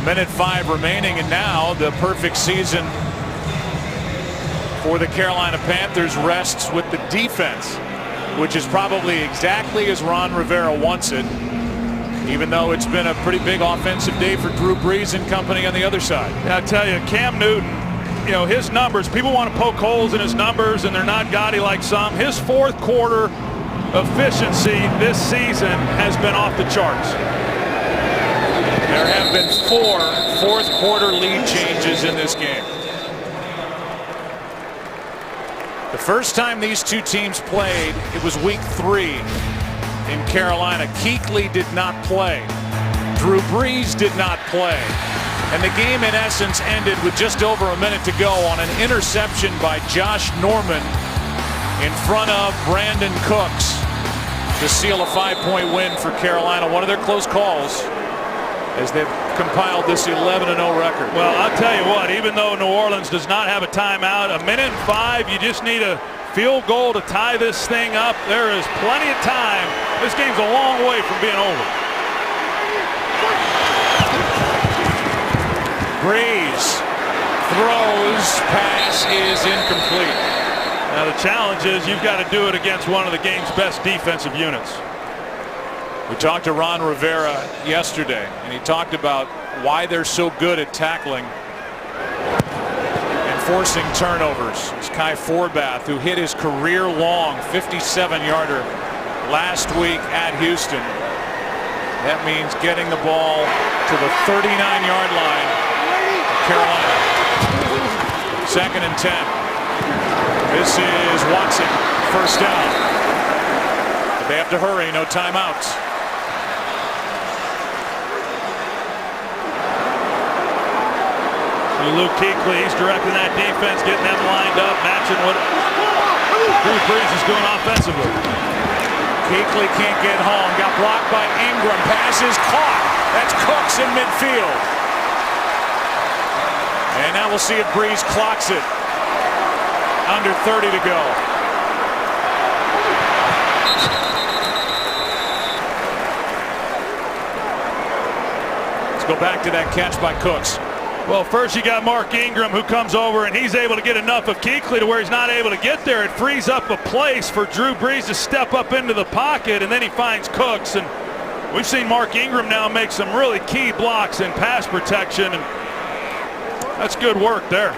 1:05 remaining, and now the perfect season for the Carolina Panthers rests with the defense, which is probably exactly as Ron Rivera wants it, even though it's been a pretty big offensive day for Drew Brees and company on the other side. Yeah, I tell you, Cam Newton, you know, his numbers, people want to poke holes in his numbers, and they're not gaudy like some. His fourth quarter efficiency this season has been off the charts. There have been 4 fourth quarter lead changes in this game. The first time these two teams played, it was week 3 in Carolina. Kuechly did not play. Drew Brees did not play. And the game in essence ended with just over a minute to go on an interception by Josh Norman in front of Brandon Cooks to seal a 5-point win for Carolina. One of their close calls as they've compiled this 11-0 record. Well, I'll tell you what, even though New Orleans does not have a timeout, 1:05, you just need a field goal to tie this thing up. There is plenty of time. This game's a long way from being over. Brees throws, pass is incomplete. Now the challenge is you've got to do it against one of the game's best defensive units. We talked to Ron Rivera yesterday, and he talked about why they're so good at tackling and forcing turnovers. It's Kai Forbath, who hit his career-long 57-yarder last week at Houston. That means getting the ball to the 39-yard line of Carolina. 2nd and 10. This is Watson, first down. But they have to hurry, no timeouts. Luke Kuechly, he's directing that defense, getting them lined up, matching what Drew Brees is doing offensively. Kuechly can't get home. Got blocked by Ingram. Pass is caught. That's Cooks in midfield. And now we'll see if Brees clocks it. Under 30 to go. Let's go back to that catch by Cooks. Well, first you got Mark Ingram, who comes over and he's able to get enough of Kuechly to where he's not able to get there. It frees up a place for Drew Brees to step up into the pocket, and then he finds Cooks. And we've seen Mark Ingram now make some really key blocks in pass protection, and that's good work there.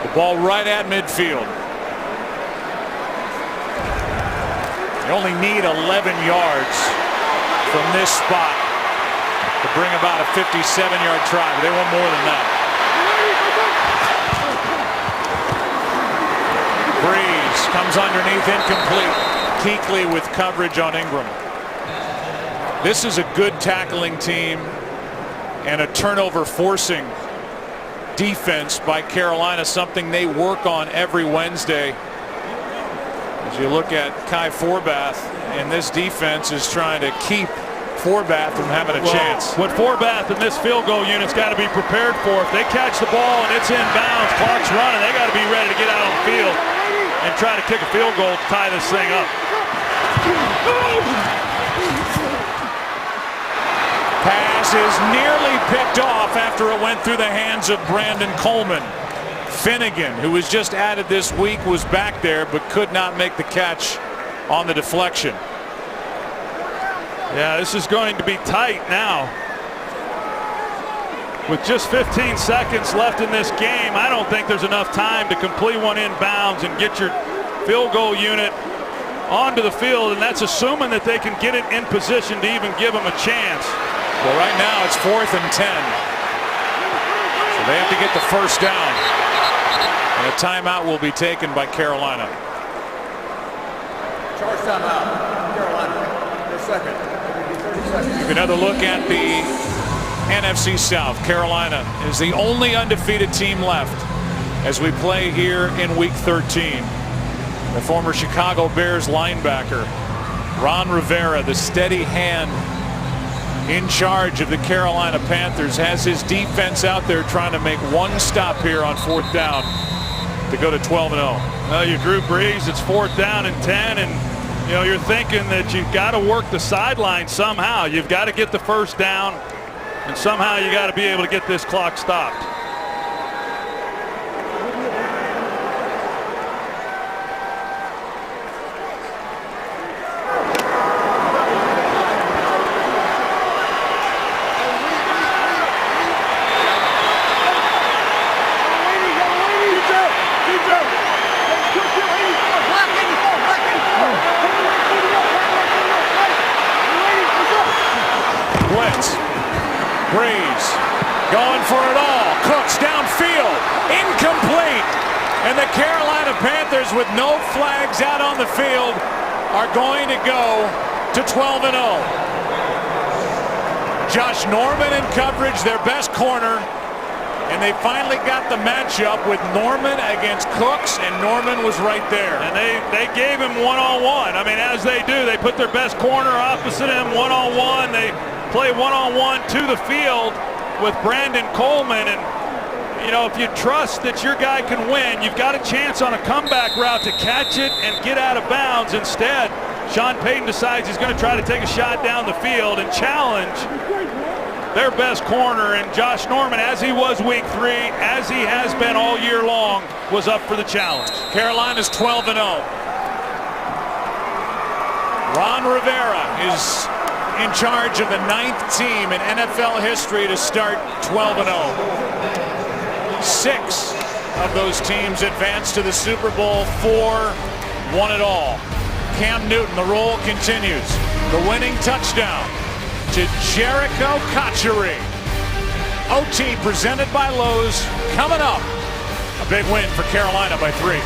The ball right at midfield. They only need 11 yards from this spot to bring about a 57-yard try. They want more than that. Brees comes underneath, incomplete. Kuechly with coverage on Ingram. This is a good tackling team and a turnover forcing defense by Carolina, something they work on every Wednesday. As you look at Kai Forbath, and this defense is trying to keep Forbath from having a chance. What Forbath and this field goal unit's got to be prepared for, if they catch the ball and it's inbounds, clock's running, they got to be ready to get out on the field and try to kick a field goal to tie this thing up. Pass is nearly picked off after it went through the hands of Brandon Coleman. Finnegan, who was just added this week, was back there but could not make the catch on the deflection. Yeah, this is going to be tight now. With just 15 seconds left in this game, I don't think there's enough time to complete one inbounds and get your field goal unit onto the field, and that's assuming that they can get it in position to even give them a chance. Well, right now it's 4th and 10. So they have to get the first down. And a timeout will be taken by Carolina. Charge timeout. Carolina. Their second. It'll be 30 seconds. Give another look at the NFC South. Carolina is the only undefeated team left as we play here in week 13. The former Chicago Bears linebacker Ron Rivera, the steady hand in charge of the Carolina Panthers, has his defense out there trying to make one stop here on 4th down to go to 12-0. Well, you Drew Brees, it's 4th down and 10, and you know you're thinking that you've got to work the sideline somehow. You've got to get the first down, and somehow you got to be able to get this clock stopped. Brees going for it all. Cooks downfield. Incomplete. And the Carolina Panthers, with no flags out on the field, are going to go to 12-0. Josh Norman in coverage, their best corner. And they finally got the matchup with Norman against Cooks, and Norman was right there. And they gave him one-on-one. I mean, as they do, they put their best corner opposite him one-on-one. They play one-on-one to the field with Brandon Coleman. And, you know, if you trust that your guy can win, you've got a chance on a comeback route to catch it and get out of bounds. Instead, Sean Payton decides he's going to try to take a shot down the field and challenge their best corner. And Josh Norman, as he was week 3, as he has been all year long, was up for the challenge. Carolina's 12-0. Ron Rivera is in charge of the 9th team in NFL history to start 12-0. 6 of those teams advanced to the Super Bowl, 4 won it all. Cam Newton, the roll continues. The winning touchdown to Jericho Cotchery. OT presented by Lowe's coming up. A big win for Carolina by 3.